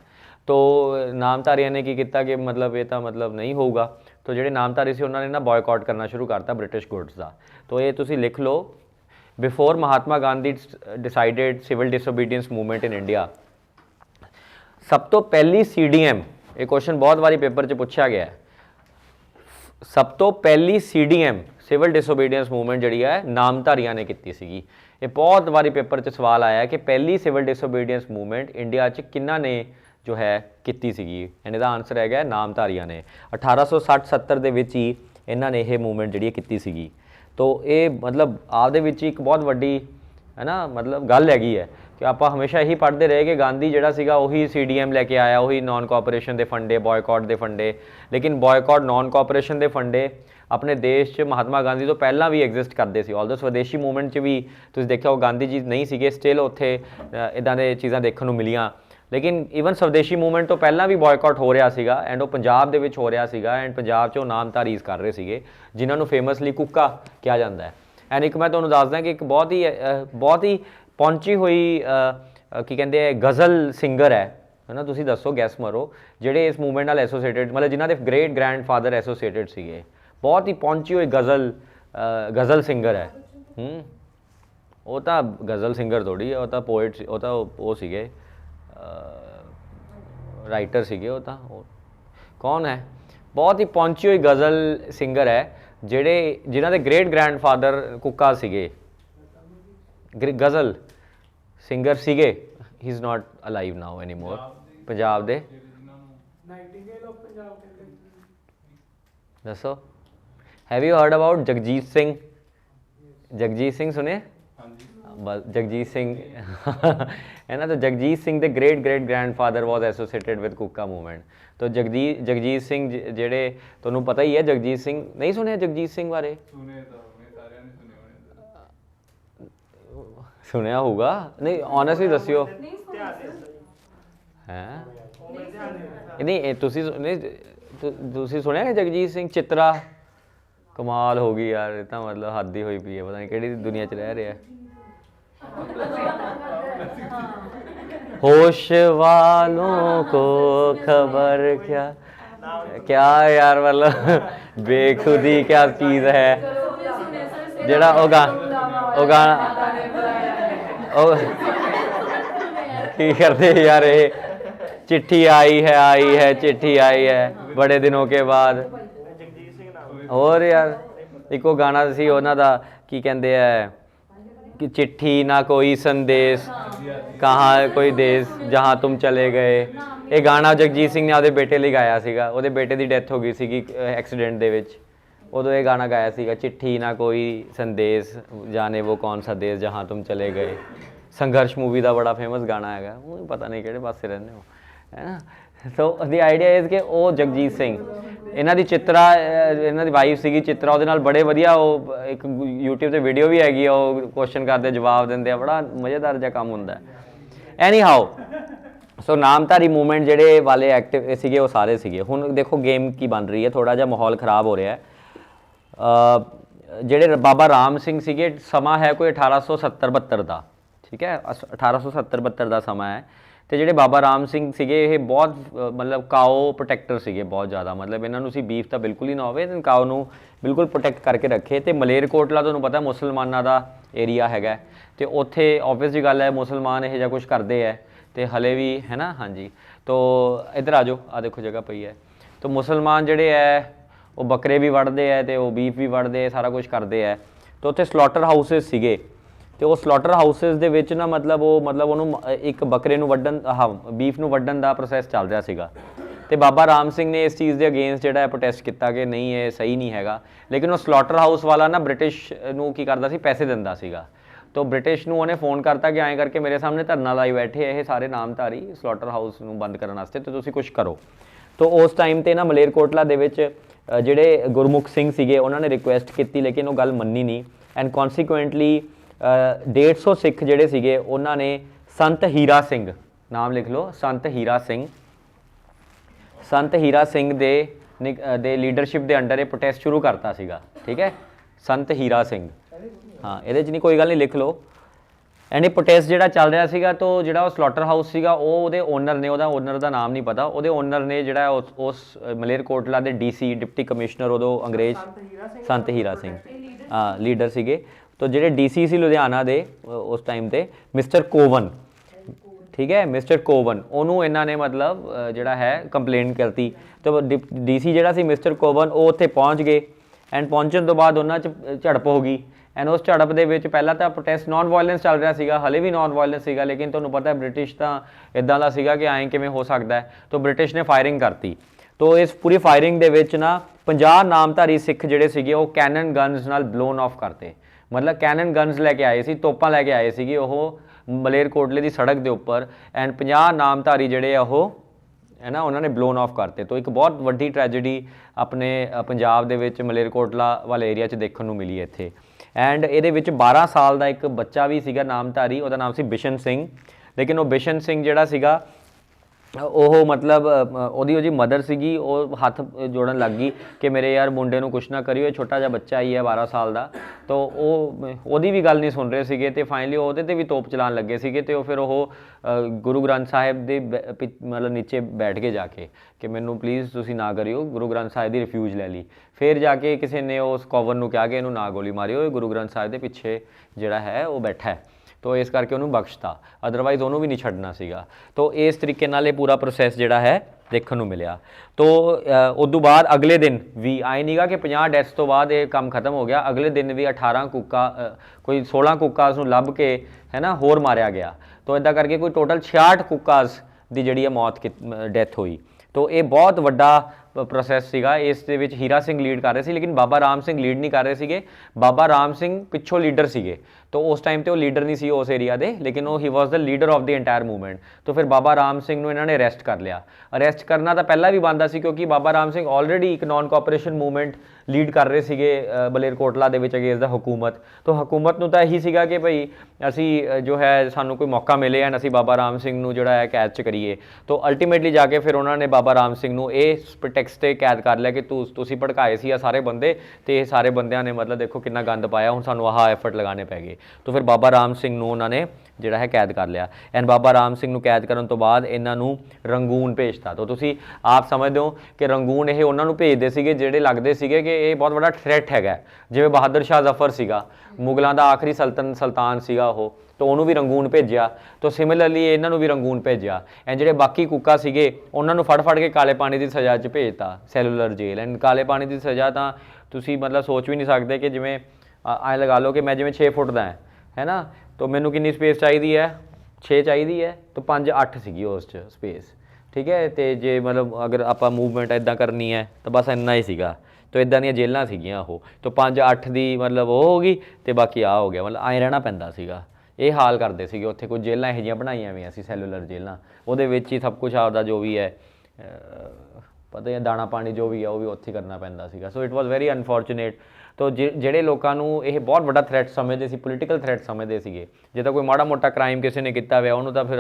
ਤੋ ਨਾਮਧਾਰੀਆਂ ਨੇ ਕੀ ਕੀਤਾ ਕਿ ਮਤਲਬ ਇਹ ਤਾਂ ਮਤਲਬ ਨਹੀਂ ਹੋਊਗਾ। ਤੋ ਜਿਹੜੇ ਨਾਮਧਾਰੀ ਸੀ ਉਹਨਾਂ ਨੇ ਨਾ ਬॉयकॉट ਕਰਨਾ ਸ਼ੁਰੂ ਕਰਤਾ ਬ੍ਰਿਟਿਸ਼ ਗੁੱਡਸ ਦਾ। ਤੋ ਇਹ ਤੁਸੀਂ ਲਿਖ ਲਓ, before Mahatma Gandhi decided civil disobedience movement in India, ਸਭ ਤੋਂ ਪਹਿਲੀ CDM, ਇਹ ਕੁਐਸਚਨ ਬਹੁਤ ਵਾਰੀ ਪੇਪਰ 'ਚ ਪੁੱਛਿਆ ਗਿਆ, ਸਭ ਤੋਂ ਪਹਿਲੀ CDM ਸਿਵਲ ਡਿਸਓਬੀਡੀਐਂਸ ਮੂਵਮੈਂਟ ਜਿਹੜੀ ਹੈ ਨਾਮਧਾਰੀਆਂ ਨੇ ਕੀਤੀ ਸੀਗੀ। ਇਹ ਬਹੁਤ ਵਾਰੀ ਪੇਪਰ 'ਚ ਸਵਾਲ ਆਇਆ ਕਿ ਪਹਿਲੀ ਸਿਵਲ ਡਿਸਓਬੀਡੀਐਂਸ ਮੂਵਮੈਂਟ ਇੰਡੀਆ 'ਚ ਕਿਹਨਾਂ ਨੇ ਜੋ ਹੈ ਕੀਤੀ ਸੀਗੀ। ਐਂਡ ਇਹਦਾ ਆਨਸਰ ਹੈਗਾ ਨਾਮਧਾਰੀਆਂ ਨੇ। 1860-70 ਦੇ ਵਿੱਚ ਹੀ ਇਹਨਾਂ ਨੇ ਇਹ ਮੂਵਮੈਂਟ ਜਿਹੜੀ ਕੀਤੀ ਸੀਗੀ। ਤੋ ਇਹ ਮਤਲਬ ਆਪਦੇ ਵਿੱਚ ਇੱਕ ਬਹੁਤ ਵੱਡੀ ਹੈ ਨਾ ਮਤਲਬ ਗੱਲ ਹੈਗੀ ਹੈ ਕਿ ਆਪਾਂ ਹਮੇਸ਼ਾ ਇਹੀ ਪੜ੍ਹਦੇ ਰਹੇ ਕਿ ਗਾਂਧੀ ਜਿਹੜਾ ਸੀਗਾ ਉਹੀ CDM ਲੈ ਕੇ ਆਇਆ, ਉਹੀ ਨਾਨ ਕੋਆਪਰੇਸ਼ਨ ਦੇ ਫੰਡੇ, ਬॉयकॉट ਦੇ ਫੰਡੇ। ਲੇਕਿਨ ਬॉयकॉट ਨਾਨ ਕੋਆਪਰੇਸ਼ਨ ਦੇ ਫੰਡੇ ਆਪਣੇ ਦੇਸ਼ 'ਚ ਮਹਾਤਮਾ ਗਾਂਧੀ ਤੋਂ ਪਹਿਲਾਂ ਵੀ ਐਗਜ਼ਿਸਟ ਕਰਦੇ ਸੀ। ਆਲਦੋ ਸਵਦੇਸ਼ੀ ਮੂਵਮੈਂਟ 'ਚ ਵੀ ਤੁਸੀਂ ਦੇਖਿਆ ਉਹ ਗਾਂਧੀ ਜੀ ਨਹੀਂ ਸੀਗੇ, ਸਟਿਲ ਉੱਥੇ ਇੱਦਾਂ ਦੇ ਚੀਜ਼ਾਂ ਦੇਖਣ ਨੂੰ ਮਿਲੀਆਂ। ਲੇਕਿਨ ਈਵਨ ਸਵਦੇਸ਼ੀ ਮੂਵਮੈਂਟ ਤੋਂ ਪਹਿਲਾਂ ਵੀ ਬॉयकॉट ਹੋ ਰਿਹਾ ਸੀਗਾ ਐਂਡ ਉਹ ਪੰਜਾਬ ਦੇ ਵਿੱਚ ਹੋ ਰਿਹਾ ਸੀਗਾ। ਐਂਡ ਪੰਜਾਬ 'ਚ ਉਹ ਨਾਮਧਾਰੀ ਕਰ ਰਹੇ ਸੀਗੇ ਜਿਨ੍ਹਾਂ ਨੂੰ ਫੇਮਸਲੀ ਕੁੱਕਾ ਕਿਹਾ ਜਾਂਦਾ ਹੈ। ਐਂਡ ਇੱਕ ਮੈਂ ਤੁਹਾਨੂੰ ਦੱਸਦਾ ਕਿ ਇੱਕ ਬਹੁਤ ਹੀ ਪਹੁੰਚੀ ਹੋਈ ਕੀ ਕਹਿੰਦੇ ਗਜ਼ਲ ਸਿੰਗਰ ਹੈ ਨਾ, ਤੁਸੀਂ ਦੱਸੋ, ਗੈਸ ਮਾਰੋ, ਜਿਹੜੇ ਇਸ ਮੂਵਮੈਂਟ ਨਾਲ ਐਸੋਸੀਏਟਡ ਮਤਲਬ ਜਿਨ੍ਹਾਂ ਦੇ ਗ੍ਰੇਟ ਗ੍ਰੈਂਡਫਾਦਰ ਐਸੋਸੀਏਟਡ ਸੀਗੇ। ਬਹੁਤ ਹੀ ਪਹੁੰਚੀ ਹੋਈ ਗਜ਼ਲ ਸਿੰਗਰ ਹੈ। ਉਹ ਤਾਂ ਗਜ਼ਲ ਸਿੰਗਰ ਥੋੜ੍ਹੀ, ਉਹ ਤਾਂ ਪੋਇਟ, ਉਹ ਤਾਂ ਉਹ ਸੀਗੇ ਰਾਈਟਰ ਸੀਗੇ। ਉਹ ਤਾਂ ਕੌਣ ਹੈ, ਬਹੁਤ ਹੀ ਪਹੁੰਚੀ ਹੋਈ ਗਜ਼ਲ ਸਿੰਗਰ ਹੈ ਜਿਨ੍ਹਾਂ ਦੇ ਗ੍ਰੇਟ ਗ੍ਰੈਂਡਫਾਦਰ ਕੁੱਕਾ ਸੀਗੇ, ਗਜ਼ਲ ਸਿੰਗਰ ਸੀਗੇ। ਹੀ is not alive now anymore. Punjab ਦੇ ਦੱਸੋ, have you heard about Jagjit Singh? Jagjit Singh ਸੁਣੇ? ਬਸ ਜਗਜੀਤ ਸਿੰਘ ਹੈ ਨਾ। ਤਾਂ ਜਗਜੀਤ ਸਿੰਘ ਦੇ great grandfather was associated with Kuka movement. ਤਾਂ ਜਗਜੀਤ ਸਿੰਘ ਜਿਹੜੇ ਤੁਹਾਨੂੰ ਪਤਾ ਹੀ ਹੈ, ਜਗਜੀਤ ਸਿੰਘ ਨਹੀਂ ਸੁਣਿਆ ਜਗਜੀਤ ਸਿੰਘ ਬਾਰੇ? ਸੁਣਿਆ ਹੋਊਗਾ, ਨਹੀਂ ਓਨੈਸਟਲੀ ਦੱਸਿਓ। ਹੈ ਨਹੀਂ ਤੁਸੀਂ ਸੁਣਿਆ ਕਿ ਜਗਜੀਤ ਸਿੰਘ ਚਿੱਤਰਾ? ਕਮਾਲ ਹੋ ਗਈ ਯਾਰ, ਇਹ ਤਾਂ ਮਤਲਬ ਹੱਦ ਹੀ ਹੋਈ ਪਈ ਹੈ, ਪਤਾ ਨਹੀਂ ਕਿਹੜੀ ਦੁਨੀਆ 'ਚ ਰਹਿ ਰਿਹਾ। होश वालों को खबर क्या क्या यार, मतलब बेखुदी क्या चीज़ है। ਜਿਹੜਾ ਉਹ ਗਾਣਾ ਕੀ ਕਰਦੇ यार, ये चिट्ठी आई है चिट्ठी आई है बड़े दिनों के बाद। और यार एक वो गाना ਸੀ ਉਹਨਾਂ ਦਾ, ਕੀ ਕਹਿੰਦੇ ਹੈ कि चिट्ठी ना कोई संदेश कहाँ कोई देश जहाँ तुम चले गए। ਇਹ ਗਾਣਾ ਜਗਜੀਤ ਸਿੰਘ ਨੇ ਆਪਦੇ ਬੇਟੇ ਲਈ ਗਾਇਆ ਸੀਗਾ। ਉਹਦੇ ਬੇਟੇ ਦੀ ਡੈਥ ਹੋ ਗਈ ਸੀਗੀ ਐਕਸੀਡੈਂਟ ਦੇ ਵਿੱਚ। ਉਦੋਂ ਇਹ ਗਾਣਾ ਗਾਇਆ ਸੀਗਾ, चिट्ठी ना कोई संदेश जाने वो कौन सा देश जहाँ तुम चले गए। ਸੰਘਰਸ਼ ਮੂਵੀ ਦਾ ਬੜਾ ਫੇਮਸ ਗਾਣਾ ਹੈਗਾ। ਉਹ ਪਤਾ ਨਹੀਂ ਕਿਹੜੇ ਪਾਸੇ ਰਹਿੰਦੇ ਹੋ, ਹੈ ਨਾ। ਸੋ ਦੀ ਆਈਡੀਆ ਇਜ਼ ਕਿ ਉਹ ਜਗਜੀਤ ਸਿੰਘ, ਇਹਨਾਂ ਦੀ ਚਿੱਤਰਾ, ਇਹਨਾਂ ਦੀ ਵਾਈਫ ਸੀਗੀ ਚਿੱਤਰਾ, ਉਹਦੇ ਨਾਲ ਬੜੇ ਵਧੀਆ ਉਹ ਇੱਕ YouTube 'ਤੇ ਵੀਡੀਓ ਵੀ ਹੈਗੀ ਆ, ਉਹ ਕੁਐਸਚਨ ਕਰਦੇ ਜਵਾਬ ਦਿੰਦੇ ਆ, ਬੜਾ ਮਜ਼ੇਦਾਰ ਜਿਹਾ ਕੰਮ ਹੁੰਦਾ। ਐਨੀ ਹਾਓ, ਸੋ ਨਾਮਧਾਰੀ ਮੂਵਮੈਂਟ ਜਿਹੜੇ ਵਾਲੇ ਐਕਟਿਵ ਸੀਗੇ ਉਹ ਸਾਰੇ ਸੀਗੇ। ਹੁਣ ਦੇਖੋ ਗੇਮ ਕੀ ਬਣ ਰਹੀ ਹੈ, ਥੋੜ੍ਹਾ ਜਿਹਾ ਮਾਹੌਲ ਖ਼ਰਾਬ ਹੋ ਰਿਹਾ। ਜਿਹੜੇ ਬਾਬਾ ਰਾਮ ਸਿੰਘ ਸੀਗੇ, ਸਮਾਂ ਹੈ ਕੋਈ 1870-72 ਦਾ, ਠੀਕ ਹੈ, 1870-72 ਦਾ ਸਮਾਂ ਹੈ। ਅਤੇ ਜਿਹੜੇ ਬਾਬਾ ਰਾਮ ਸਿੰਘ ਸੀਗੇ ਇਹ ਬਹੁਤ ਮਤਲਬ ਕਾਓ ਪ੍ਰੋਟੈਕਟਰ ਸੀਗੇ, ਬਹੁਤ ਜ਼ਿਆਦਾ। ਮਤਲਬ ਇਹਨਾਂ ਨੂੰ ਸੀ ਬੀਫ ਤਾਂ ਬਿਲਕੁਲ ਹੀ ਨਾ ਹੋਵੇ, ਕਾਓ ਨੂੰ ਬਿਲਕੁਲ ਪ੍ਰੋਟੈਕਟ ਕਰਕੇ ਰੱਖੇ। ਅਤੇ ਮਲੇਰਕੋਟਲਾ ਤੁਹਾਨੂੰ ਪਤਾ ਮੁਸਲਮਾਨਾਂ ਦਾ ਏਰੀਆ ਹੈਗਾ, ਅਤੇ ਉੱਥੇ ਓਬਵੀਅਸ ਜੀ ਗੱਲ ਹੈ ਮੁਸਲਮਾਨ ਇਹੋ ਜਿਹਾ ਕੁਛ ਕਰਦੇ ਹੈ ਅਤੇ ਹਲੇ ਵੀ, ਹੈ ਨਾ। ਹਾਂਜੀ, ਤੋ ਇੱਧਰ ਆ ਜਾਓ, ਆਹ ਦੇਖੋ ਜਗ੍ਹਾ ਪਈ ਹੈ। ਤੋ ਮੁਸਲਮਾਨ ਜਿਹੜੇ ਹੈ ਉਹ ਬੱਕਰੇ ਵੀ ਵੱਢਦੇ ਹੈ ਅਤੇ ਉਹ ਬੀਫ ਵੀ ਵੱਢਦੇ ਹੈ, ਸਾਰਾ ਕੁਛ ਕਰਦੇ ਹੈ। तो उत्थे स्लॉटर हाउसेस सीगे ਤੇ ਉਹ ਸਲੌਟਰ ਹਾਊਸਿਸ ਦੇ ਵਿੱਚ ਨਾ ਮਤਲਬ ਉਹਨੂੰ ਇੱਕ ਬੱਕਰੇ ਨੂੰ ਵੱਢਣ ਬੀਫ ਨੂੰ ਵੱਢਣ ਦਾ ਪ੍ਰੋਸੈਸ ਚੱਲ ਰਿਹਾ ਸੀਗਾ ਤੇ ਬਾਬਾ ਰਾਮ ਸਿੰਘ ਨੇ ਇਸ ਚੀਜ਼ ਦੇ ਅਗੇਂਸਟ ਜਿਹੜਾ ਹੈ ਪ੍ਰੋਟੈਸਟ ਕੀਤਾ ਕਿ ਨਹੀਂ ਇਹ ਸਹੀ ਨਹੀਂ ਹੈਗਾ। ਲੇਕਿਨ ਉਹ ਸਲੌਟਰ ਹਾਊਸ ਵਾਲਾ ਨਾ ਬ੍ਰਿਟਿਸ਼ ਨੂੰ ਕੀ ਕਰਦਾ ਸੀ, ਪੈਸੇ ਦਿੰਦਾ ਸੀਗਾ। तो ब्रिटिश ਨੂੰ ਉਹਨੇ ਫੋਨ ਕਰਤਾ ਕਿ ਐਂ ਕਰਕੇ ਮੇਰੇ ਸਾਹਮਣੇ ਧਰਨਾ ਲਾਈ ਬੈਠੇ ਇਹ ਸਾਰੇ ਨਾਮਧਾਰੀ ਸਲੌਟਰ ਹਾਊਸ ਨੂੰ ਬੰਦ ਕਰਨ ਵਾਸਤੇ ਤੇ ਤੁਸੀਂ ਕੁਝ ਕਰੋ। तो उस टाइम ਤੇ ਨਾ ਮਲੇਰਕੋਟਲਾ ਦੇ ਵਿੱਚ ਜਿਹੜੇ ਗੁਰਮੁਖ ਸਿੰਘ ਸੀਗੇ ਉਹਨਾਂ ਨੇ ਰਿਕੁਐਸਟ ਕੀਤੀ ਲੇਕਿਨ ਉਹ ਗੱਲ ਮੰਨੀ ਨਹੀਂ ਐਂਡ ਕੌਨਸੀਕੁਐਂਟਲੀ 150 ਸਿੱਖ ਜਿਹੜੇ ਸੀਗੇ ਉਹਨਾਂ ਨੇ ਸੰਤ ਹੀਰਾ ਸਿੰਘ, ਨਾਮ ਲਿਖ ਲਓ, ਸੰਤ ਹੀਰਾ ਸਿੰਘ ਦੇ ਲੀਡਰਸ਼ਿਪ ਦੇ ਅੰਡਰ ਇਹ ਪ੍ਰੋਟੈਸਟ ਸ਼ੁਰੂ ਕਰਤਾ ਸੀਗਾ। ਠੀਕ ਹੈ, ਸੰਤ ਹੀਰਾ ਸਿੰਘ, हाँ ये नहीं कोई गल नहीं लिख लो। एंड ये प्रोटेस्ट जो चल रहा सीगा तो जो स्लॉटर हाउस सीगा वो ओनर ने, ओनर का नाम नहीं पता, वो ओनर ने जोड़ा उस मलेरकोटला के DC डिप्टी कमिश्नर उदों अंग्रेज संत हीरा सिंह हाँ लीडर सीगे। तो जोड़े DC सी लुधियाना दे उस टाइम पे मिस्टर कोवन, ठीक है, मिस्टर कोवन उन्होंने इन्हों ने मतलब जोड़ा है कंप्लेन करती। तो DC जोड़ा सी मिस्टर कोवन वो उत्थे पहुँच गए एंड पहुँचने तो बाद उन्होंने झड़प हो गई एंड उस झड़प के पहला तो प्रोटेस्ट नॉन वायलेंस चल रहा है, हले भी नॉन वायलेंस है, लेकिन तुहानूं पता है ब्रिटिश तो इदां दा सीगा कि ऐं किवें हो सकता है। तो ब्रिटिश ने फायरिंग करती। तो इस पूरी फायरिंग दे विच ना 50 नामधारी सिख जिहड़े सीगे वो कैनन गन्स नाल ब्लोन ऑफ करते, मतलब कैनन गन्स लैके आए सी, तोपां लैके आए सीगे वो मलेरकोटले की सड़क के उपर एंड 50 नामधारी जिहड़े वो है ना उन्होंने ब्लोन ऑफ करते। तो एक बहुत वड्डी ट्रैजेडी अपने पंजाब दे विच मलेरकोटला वाले एरिया च देखने को मिली है इत्थे। एंड ये 12 साल का एक बच्चा भी सीगा नामधारी, उसका नाम सी बिशन सिंह, लेकिन वो बिशन सिंह जिहड़ा सीगा ਉਹ मतलब ਉਹਦੀ मदर ਸੀਗੀ ਉਹ हथ जोड़न लग गई कि मेरे यार मुंडे ਨੂੰ कुछ ना करियो, छोटा जिहा बच्चा ही है 12 साल का। तो ਉਹਦੀ भी गल नहीं सुन रहे ਸੀਗੇ ਤੇ फाइनली ਉਹਦੇ ਤੇ भी तोप चलान लगे ਸੀਗੇ ਤੇ ਉਹ ਫਿਰ ਉਹ गुरु ग्रंथ साहिब ਦੇ मतलब नीचे बैठ के जाके कि मैनू प्लीज़ तुसी ना करियो, गुरु ग्रंथ साहिब की रिफ्यूज ले ली। फिर जाके किसी ने उस कॉवन ਨੂੰ कहा कि इनू ना गोली मारियो, गुरु ग्रंथ साहिब के पिछे जिहड़ा है वो बैठा है। तो इस करके उन्होंने बख्शता, अदरवाइज उन्होंने भी नहीं छड्डना सीगा। तो इस तरीके नाल पूरा प्रोसैस जिहड़ा है देखने को मिलिया। तो उदों बाद अगले दिन भी आए नहीं गा कि 50 डेथ्स तो बाद ये काम खत्म हो गया, अगले दिन भी 18 कूका कोई 16 कूकास नूं लभ के है ना होर मारिया गया। तो इदा करके कोई टोटल 66 कूकास की जिहड़ी मौत डेथ हुई। तो ये बहुत वड्डा प्रोसैस सीगा। इस दे विच हीरा सिंह लीड कर रहे थे, लेकिन बाबा राम सिंह लीड नहीं कर रहे थे। बाबा राम सिंह पिछों लीडर सीगे, तो उस टाइम पे वो लीडर नहीं सी उस एरिया दे, लेकिन वो he was the leader of the entire movement. तो फिर बाबा राम सिंह नूं इन्होंने अरैसट कर लिया। अरैसट करना तो पहला भी बनता सी क्योंकि बाबा राम सिंह ऑलरेडी एक नॉन कोऑपरेशन मूवमेंट लीड कर रहे सीगे मलेरकोटला दे विच अगेंस्ट द हुकूमत। तो हुकूमत नूं तां यही सीगा कि भाई असी जो है सानू कोई मौका मिले एंड असी बाबा राम सिंह नूं जिहड़ा है कैद च करिए। तो अल्टीमेटली जाके फिर उन्होंने बाबा राम सिंह नूं इस प्रटेक्स्ट ते कैद कर लिया कि तुसीं भड़काए सी सारे बंदे, तो सारे बंदियां ने मतलब देखो कितना गंद पाया, हुण सानू आह एफर्ट लगाने पै गए। तो फिर बाबा राम सिंह नूं उन्होंने जिहड़ा है कैद कर लिया एंड बाबा राम सिंह नूं कैद करन तो बाद इन्हां नूं रंगून भेजता। तो तुसीं आप समझदे हो कि रंगून ये उन्हां नूं भेजदे सीगे जिहड़े लगदे सीगे कि ये बहुत बड़ा थ्रैट हैगा, जिवें बहादुर शाह जफर सीगा मुगलों का आखिरी सुल्तान सीगा वो, तो उन्होंने भी रंगून भेजा। तो सिमिलरली इन्हों भी रंगून भेजा एंड जो बाकी कुका सीगे उन्होंने फड़ फड़ के काले पानी की सज़ा च भेजता, सैलूलर जेल। एंड काले पानी की सज़ा तो तुसीं मतलब सोच भी नहीं सकते कि जिमें ऐ लगा लो कि मैं जिमें 6 फुट का है ना, तो मैनू कितनी स्पेस चाहिए है, 6 चाहिए है, तो 5-8 सीगी उस स्पेस। ठीक है, तो जे मतलब अगर आप मूवमेंट इदा करनी है तो बस इन्ना ही सीगा। तो इदा दी जेलां सीगियां वो, तो 5-8 की मतलब वो हो गई तो बाकी आ हो गया, मतलब आए रहना पैंदा सीगा। ये हाल करते थे उत्थे कुछ जेलां इहो जिहियां बनाईयां हुई सी सैलूलर जेलां, उहदे विच ही सब कुछ आपदा जो भी है पता ही दाना पानी जो भी है वो भी उत्थे करना पैंदा सीगा। So it was very unfortunate. तो ਜਿਹੜੇ ਲੋਕਾਂ ਨੂੰ ਇਹ ਬਹੁਤ ਵੱਡਾ ਥ੍ਰੈਟ ਸਮਝਦੇ ਸੀ, ਪੋਲੀਟੀਕਲ ਥ੍ਰੈਟ ਸਮਝਦੇ ਸੀਗੇ, ਜੇ ਤਾਂ ਕੋਈ ਮਾੜਾ ਮੋਟਾ ਕ੍ਰਾਈਮ ਕਿਸੇ ਨੇ ਕੀਤਾ ਹੋਇਆ ਉਹਨੂੰ ਤਾਂ ਫਿਰ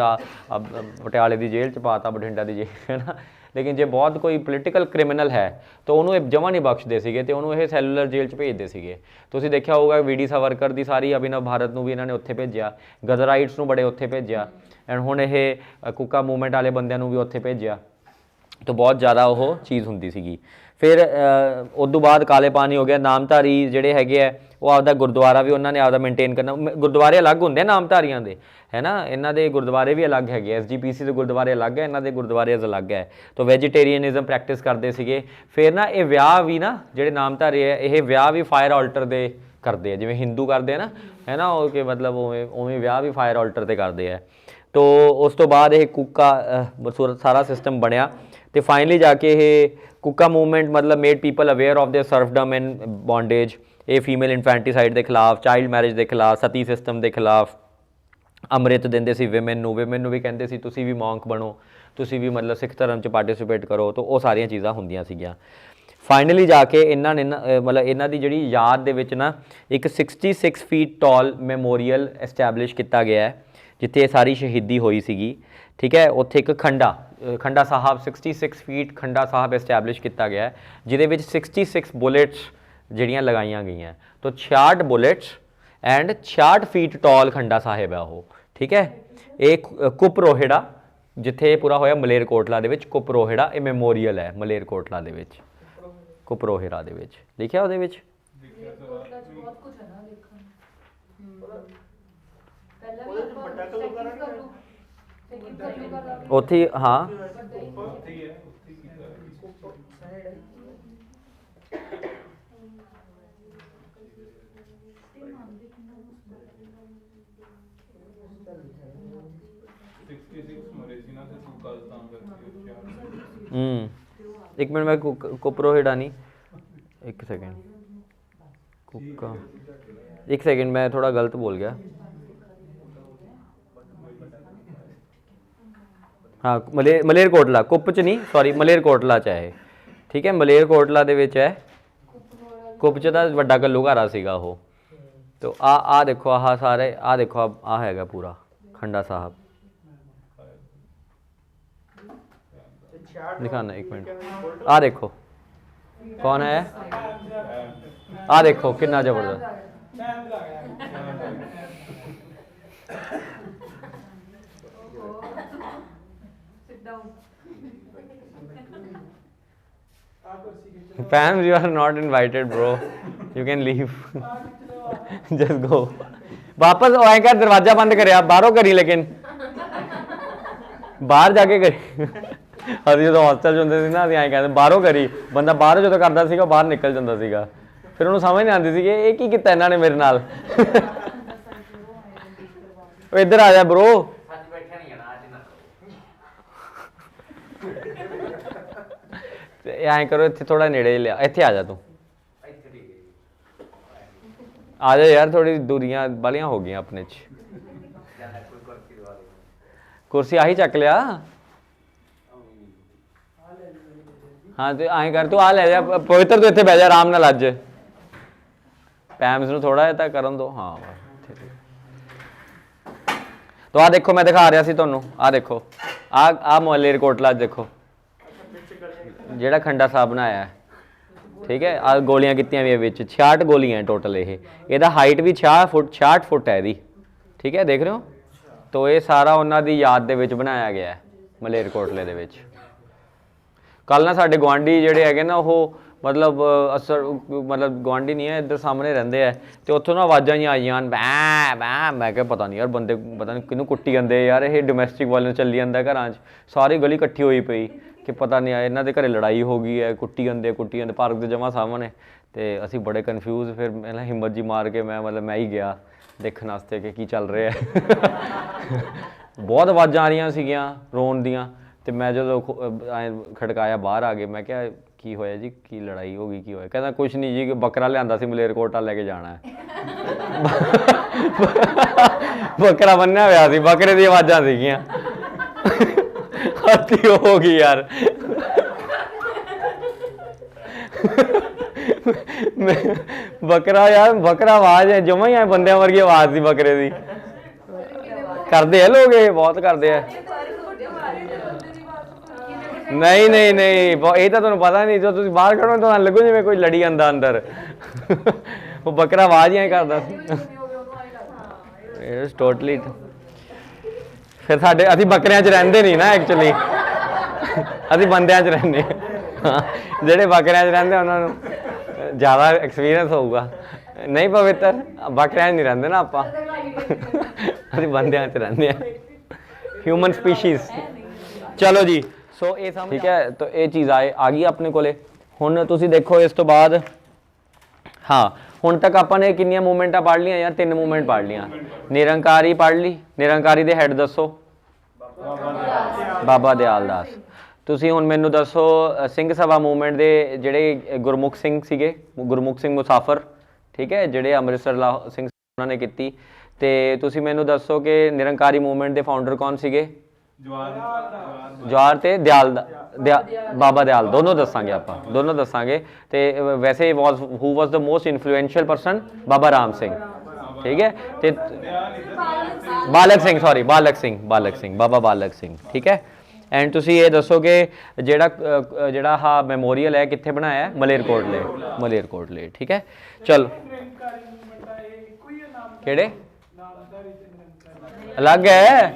ਪਟਿਆਲੇ ਦੀ ਜੇਲ੍ਹ 'ਚ ਪਾਤਾ, ਬਠਿੰਡਾ ਦੀ ਜੇਲ੍ਹ ਹੈ ਨਾ। ਲੇਕਿਨ ਜੇ ਬਹੁਤ ਕੋਈ ਪੋਲੀਟੀਕਲ ਕ੍ਰਿਮੀਨਲ ਹੈ ਤਾਂ ਉਹਨੂੰ ਇਹ ਜਮਾਂ ਨਹੀਂ ਬਖਸ਼ਦੇ ਸੀਗੇ ਤੇ ਉਹਨੂੰ ਇਹ ਸੈਲੂਲਰ ਜੇਲ੍ਹ 'ਚ ਭੇਜਦੇ ਸੀਗੇ। ਤੁਸੀਂ ਦੇਖਿਆ ਹੋਊਗਾ ਵੀਡੀ ਸਾਵਰਕਰ ਦੀ ਸਾਰੀ ਅਭਿਨਵ ਭਾਰਤ ਨੂੰ ਵੀ ਇਹਨਾਂ ਨੇ ਉੱਥੇ ਭੇਜਿਆ, ਗਦਰਾਈਟਸ ਨੂੰ ਬੜੇ ਉੱਥੇ ਭੇਜਿਆ ਐਂਡ ਹੁਣ ਇਹ ਕੁੱਕਾ ਮੂਵਮੈਂਟ ਵਾਲੇ ਬੰਦਿਆਂ ਨੂੰ ਵੀ ਉੱਥੇ ਭੇਜਿਆ। तो बहुत ज़्यादा वो चीज़ होंदी सीगी। फिर उदों बाद काले पानी हो गया। नामधारी जिहड़े हैगे है वो आपदा गुरुद्वारा भी उन्होंने आपदा मेनटेन करना, गुरुद्वारे अलग होंदे नामधारियां दे है ना, इन्हां दे गुरुद्वारे भी अलग हैगे, SGPC के गुरुद्वारे अलग है, इन्हां दे गुरुद्वारे अलग है। तो वैजीटेरियनिज्म प्रैक्टिस करते सीगे। फिर ना ये विआह भी ना जिहड़े नामधारी है ये विआह भी फायर आल्टर दे ਕਰਦੇ ਆ, ਜਿਵੇਂ ਹਿੰਦੂ ਕਰਦੇ ਆ ਨਾ, ਹੈ ਨਾ, ਉਹ ਕਿ ਮਤਲਬ ਉਵੇਂ ਉਵੇਂ ਵਿਆਹ ਵੀ ਫਾਇਰ ਆਲਟਰ ਤੇ ਕਰਦੇ ਆ। ਤੋ ਉਸ ਤੋਂ ਬਾਅਦ ਇਹ ਕੁੱਕਾ ਸਾਰਾ ਸਿਸਟਮ ਬਣਿਆ ਤੇ ਫਾਈਨਲੀ ਜਾ ਕੇ ਇਹ ਕੁੱਕਾ ਮੂਵਮੈਂਟ ਮਤਲਬ made people aware of their serfdom and bondage. ਇਹ ਫੀਮੇਲ ਇਨਫੈਂਟੀਸਾਈਡ ਦੇ ਖਿਲਾਫ, ਚਾਈਲਡ ਮੈਰਿਜ ਦੇ ਖਿਲਾਫ, ਸਤੀ ਸਿਸਟਮ ਦੇ ਖਿਲਾਫ, ਅੰਮ੍ਰਿਤ ਦਿੰਦੇ ਸੀ ਵਿਮਨ ਨੂੰ ਵੀ ਕਹਿੰਦੇ ਸੀ ਤੁਸੀਂ ਵੀ ਮੌਂਕ ਬਣੋ, ਤੁਸੀਂ ਵੀ ਮਤਲਬ ਸਿੱਖ ਧਰਮ 'ਚ ਪਾਰਟੀਸਿਪੇਟ ਕਰੋ। ਤਾਂ ਉਹ ਸਾਰੀਆਂ ਚੀਜ਼ਾਂ ਹੁੰਦੀਆਂ ਸੀਗੀਆਂ। ਫਾਈਨਲੀ ਜਾ ਕੇ ਇਹਨਾਂ ਨੇ ਮਤਲਬ ਇਹਨਾਂ ਦੀ ਜਿਹੜੀ ਯਾਦ ਦੇ ਵਿੱਚ ਨਾ ਇੱਕ 66 ਫੀਟ ਟਾਲ ਮੈਮੋਰੀਅਲ ਐਸਟੈਬਲਿਸ਼ ਕੀਤਾ ਗਿਆ ਹੈ, ਜਿੱਥੇ ਇਹ ਸਾਰੀ ਸ਼ਹੀਦੀ ਹੋਈ ਸੀਗੀ। ਠੀਕ ਹੈ, ਉੱਥੇ ਇੱਕ ਖੰਡਾ ਸਾਹਿਬ 66 ਫੀਟ ਖੰਡਾ ਸਾਹਿਬ ਐਸਟੈਬਲਿਸ਼ ਕੀਤਾ ਗਿਆ ਹੈ, ਜਿਹਦੇ ਵਿੱਚ 66 ਬੁਲੇਟਸ ਜਿਹੜੀਆਂ ਲਗਾਈਆਂ ਗਈਆਂ। ਤਾਂ 66 ਬੁਲੇਟਸ ਐਂਡ 66 ਫੀਟ ਟਾਲ ਖੰਡਾ ਸਾਹਿਬ ਹੈ ਉਹ। ਠੀਕ ਹੈ, ਇਹ ਕੁਪਰੋਹਿੜਾ ਜਿੱਥੇ ਪੂਰਾ ਹੋਇਆ ਮਲੇਰਕੋਟਲਾ ਦੇ ਵਿੱਚ, ਕੁਪਰੋਹਿੜਾ ਇਹ ਮੈਮੋਰੀਅਲ ਹੈ ਮਲੇਰਕੋਟਲਾ ਦੇ ਵਿੱਚ, ਕੁਪਰੋਹਿੜਾ ਦੇ ਵਿੱਚ ਲਿਖਿਆ ਉਹਦੇ ਵਿੱਚ। ਉੱਥੇ ਹਾਂ एक मिनट मैं कुपरोहिड़ा नहीं, एक सेकेंड कुक्का, एक सेकेंड मैं थोड़ा गलत बोल गया। हाँ मलेरकोटला, कुप च नहीं, सॉरी मलेरकोटला च है। ठीक है, मलेरकोटला दे विच है, कुप च तां वड्डा घल्लूघारा सीगा वो। तो आ देखो, आह सारे आ देखो, आ हैगा पूरा खंडा साहब। दिखाना एक मिनट, आ देखो कौन है, आ देखो कितना जबरदस्त। Fans, you are not invited, bro. You can leave. Just go. वापस आए कर, दरवाजा बंद करिया, बाहरों करी, लेकिन बाहर जाके करी। ਅਸੀਂ ਜਦੋਂ ਹੋਸਟਲ 'ਚ ਹੁੰਦੇ ਸੀ ਨਾ, ਅਸੀਂ ਐਂ ਕਹਿੰਦੇ ਬਾਹਰੋਂ ਕਰੀ, ਬੰਦਾ ਬਾਹਰੋਂ ਜਦੋਂ ਕਰਦਾ ਸੀਗਾ ਬਾਹਰ ਨਿਕਲ ਜਾਂਦਾ ਸੀਗਾ, ਫਿਰ ਉਹਨੂੰ ਸਮਝ ਨਹੀਂ ਆਉਂਦੀ ਸੀ ਕਿ ਇਹ ਕੀ ਕੀਤਾ ਇਹਨਾਂ ਨੇ ਮੇਰੇ ਨਾਲ। ਉਹ ਇੱਧਰ ਆ ਜਾ ਬਰੋ, ਐਂ ਕਰੋ, ਇੱਥੇ ਥੋੜਾ ਨੇੜੇ ਲਿਆ, ਇੱਥੇ ਆ ਜਾ ਤੂੰ, ਆ ਜਾ ਯਾਰ, ਥੋੜੀ ਦੂਰੀਆਂ ਵਾਲੀਆਂ ਹੋ ਗਈਆਂ ਆਪਣੇ 'ਚ। ਕੁਰਸੀ ਆਹੀ ਚੱਕ ਲਿਆ। हाँ तो आए कर, तू आ ले जा पवित्र, तो इतने बह जा आराम नाल। अज पैम्स नूं थोड़ा जिहा करन दो। हाँ तो आ देखो, मैं दिखा रहा सी तुहानूं, आ देखो, आ मलेरकोटला देखो जिहड़ा खंडा साहब बनाया है। ठीक है, आ गोलियां कीतियां भी विच 66 गोलियां है टोटल। ਇਹਦਾ हाइट भी 66 फुट है ਇਹਦੀ। ठीक है, देख रहे हो। तो ये सारा उन्हां दी याद दे विच बनाया गया है मलेरकोटले दे विच। ਕੱਲ੍ਹ ਨਾ ਸਾਡੇ ਗੁਆਂਢੀ ਜਿਹੜੇ ਹੈਗੇ ਨਾ, ਉਹ ਮਤਲਬ ਮਤਲਬ ਗੁਆਂਢੀ ਨਹੀਂ ਹੈ, ਇੱਧਰ ਸਾਹਮਣੇ ਰਹਿੰਦੇ ਆ, ਅਤੇ ਉੱਥੋਂ ਨਾ ਆਵਾਜ਼ਾਂ ਹੀ ਆਈਆਂ ਹਨ, ਬੈਂ ਬੈਂ। ਮੈਂ ਕਿਹਾ ਪਤਾ ਨਹੀਂ ਯਾਰ, ਬੰਦੇ ਪਤਾ ਨਹੀਂ ਕਿਹਨੂੰ ਕੁੱਟੀ ਜਾਂਦੇ ਯਾਰ, ਇਹ ਡੋਮੈਸਟਿਕ ਵਾਇਲੈਂਸ ਚੱਲੀ ਜਾਂਦਾ ਘਰਾਂ 'ਚ, ਸਾਰੀ ਗਲੀ ਇਕੱਠੀ ਹੋਈ ਪਈ ਕਿ ਪਤਾ ਨਹੀਂ ਇਹਨਾਂ ਦੇ ਘਰੇ ਲੜਾਈ ਹੋ ਗਈ ਹੈ, ਕੁੱਟੀ ਜਾਂਦੇ ਪਾਰਕ ਦੇ ਜਮਾਂ ਸਾਹਮਣੇ। ਅਤੇ ਅਸੀਂ ਬੜੇ ਕਨਫਿਊਜ਼, ਫਿਰ ਪਹਿਲਾਂ ਹਿੰਮਤ ਜੀ ਮਾਰ ਕੇ ਮੈਂ ਹੀ ਗਿਆ ਦੇਖਣ ਵਾਸਤੇ ਕਿ ਕੀ ਚੱਲ ਰਿਹਾ। ਬਹੁਤ ਆਵਾਜ਼ਾਂ ਆ ਰਹੀਆਂ ਸੀਗੀਆਂ ਰੋਣ ਦੀਆਂ, ਅਤੇ ਮੈਂ ਜਦੋਂ ਐਂ ਖੜਕਾਇਆ, ਬਾਹਰ ਆ ਗਏ। ਮੈਂ ਕਿਹਾ ਕੀ ਹੋਇਆ ਜੀ, ਕੀ ਲੜਾਈ ਹੋ ਗਈ, ਕੀ ਹੋਇਆ? ਕਹਿੰਦਾ ਕੁਛ ਨਹੀਂ ਜੀ, ਬੱਕਰਾ ਲਿਆਂਦਾ ਸੀ ਮਲੇਰਕੋਟਲਾ ਲੈ ਕੇ ਜਾਣਾ ਹੈ। ਬੱਕਰਾ ਬੰਨਿਆ ਹੋਇਆ ਸੀ, ਬੱਕਰੇ ਦੀਆਂ ਆਵਾਜ਼ਾਂ ਸੀਗੀਆਂ। ਹੱਥੀ ਹੋ ਗਈ ਯਾਰ। ਬੱਕਰਾ ਯਾਰ, ਬੱਕਰਾ ਆਵਾਜ਼ ਹੈ ਜਮਾਂ ਹੀ ਐ ਬੰਦਿਆਂ ਵਰਗੀ ਆਵਾਜ਼ ਸੀ ਬੱਕਰੇ ਦੀ। ਕਰਦੇ ਆ ਲੋਕ, ਇਹ ਬਹੁਤ ਕਰਦੇ ਆ। नहीं नहीं नहीं, ये तो तुहानूं पता नहीं, जो तुसीं बाहर खड़ो तो लगो जिवें कोई लड़ी आंदा अंदर। वो बकरा आवाज़ ही करदा टोटली। फिर साडे असीं बकरियां च रहिंदे नहीं ना, एक्चुअली असीं बंदियां च रहिंदे। जिहड़े बकरियां च रहिंदे उन्हां नूं ज़्यादा एक्सपीरियंस होऊगा। नहीं पवित्र, बकरियां च नहीं रहिंदे ना आपां, असीं बंदियां च रहिंदे आ, ह्यूमन स्पीशीज़। चलो जी, सो ये ठीक है। तो ये चीज़ आ गई अपने कोले। हुण तुसीं देखो इस तो बाद, हाँ ਹੁਣ ਤੱਕ ਆਪਾਂ ਨੇ ਕਿੰਨੀਆਂ ਮੂਵਮੈਂਟਾਂ ਪੜ੍ਹ ਲਈਆਂ ਯਾਰ? 3 ਮੂਵਮੈਂਟ ਪੜ੍ਹ ਲਈਆਂ। ਨਿਰੰਕਾਰੀ ਪੜ੍ਹ ਲਈ, ਨਿਰੰਕਾਰੀ ਦੇ ਹੈਡ ਦੱਸੋ? ਬਾਬਾ ਦਿਆਲ ਦਾਸ। ਤੁਸੀਂ ਹੁਣ ਮੈਨੂੰ ਦੱਸੋ ਸਿੰਘ ਸਭਾ ਮੂਵਮੈਂਟ ਦੇ ਜਿਹੜੇ ਗੁਰਮੁਖ ਸਿੰਘ ਸੀਗੇ, ਗੁਰਮੁਖ ਸਿੰਘ ਮੁਸਾਫਰ, ਠੀਕ ਹੈ, ਜਿਹੜੇ ਅੰਮ੍ਰਿਤਸਰ ਸਿੰਘ ਉਹਨਾਂ ਨੇ ਕੀਤੀ। ਤੇ ਤੁਸੀਂ ਮੈਨੂੰ ਦੱਸੋ ਕਿ ਨਿਰੰਕਾਰੀ ਮੂਵਮੈਂਟ ਦੇ ਫਾਊਂਡਰ ਕੌਣ ਸੀਗੇ? ਜਵਾਹਰ ਤੇ ਬਾਬਾ ਦਿਆਲ, ਦੋਨੋਂ ਦੱਸਾਂਗੇ ਆਪਾਂ, ਦੋਨੋਂ ਦੱਸਾਂਗੇ। ਤੇ ਵੈਸੇ ਹੂ ਵਾਸ ਦ ਮੋਸਟ ਇਨਫਲੂਐਂਸ਼ੀਅਲ ਪਰਸਨ? ਬਾਬਾ ਰਾਮ ਸਿੰਘ, ਠੀਕ ਹੈ। ਤੇ ਬਾਲਕ ਸਿੰਘ, ਸੌਰੀ ਬਾਲਕ ਸਿੰਘ, ਬਾਬਾ ਬਾਲਕ ਸਿੰਘ, ਠੀਕ ਹੈ। ਐਂਡ ਤੁਸੀਂ ਇਹ ਦੱਸੋ ਕਿ ਜਿਹੜਾ ਹਾਂ ਮੈਮੋਰੀਅਲ ਹੈ ਕਿੱਥੇ ਬਣਾਇਆ? ਮਲੇਰਕੋਟਲੇ, ਠੀਕ ਹੈ। ਚਲੋ ਕਿਹੜੇ ਅਲੱਗ ਹੈ?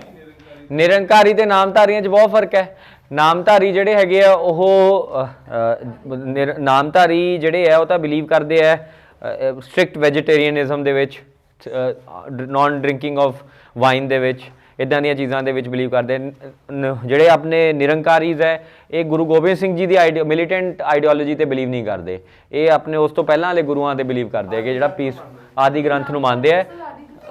ਨਿਰੰਕਾਰੀ ਤੇ ਨਾਮਧਾਰੀਆਂ 'ਚ ਬਹੁਤ ਫਰਕ ਹੈ। ਨਾਮਧਾਰੀ ਜਿਹੜੇ ਹੈਗੇ ਆ ਉਹ ਨਾਮਧਾਰੀ ਜਿਹੜੇ ਆ ਉਹ ਤਾਂ ਬਿਲੀਵ ਕਰਦੇ ਆ ਸਟ੍ਰਿਕਟ ਵੈਜੀਟੇਰੀਅਨਿਜ਼ਮ ਦੇ ਵਿੱਚ, ਨॉन ਡਰਿੰਕਿੰਗ ਆਫ ਵਾਈਨ ਦੇ ਵਿੱਚ, ਇੱਦਾਂ ਦੀਆਂ ਚੀਜ਼ਾਂ ਦੇ ਵਿੱਚ ਬਿਲੀਵ ਕਰਦੇ। ਜਿਹੜੇ ਆਪਣੇ ਨਿਰੰਕਾਰੀਜ਼ ਹੈ ਇਹ ਗੁਰੂ ਗੋਬਿੰਦ ਸਿੰਘ ਜੀ ਦੀ ਮਿਲੀਟੈਂਟ ਆਈਡੀਓਲੋਜੀ ਤੇ ਬਿਲੀਵ ਨਹੀਂ ਕਰਦੇ। ਇਹ ਆਪਣੇ ਉਸ ਤੋਂ ਪਹਿਲਾਂ ਵਾਲੇ ਗੁਰੂਆਂ ਤੇ ਬਿਲੀਵ ਕਰਦੇ ਕਿ ਜਿਹੜਾ ਪੀਸ ਆਦਿ ਗ੍ਰੰਥ ਨੂੰ ਮੰਨਦੇ ਆ।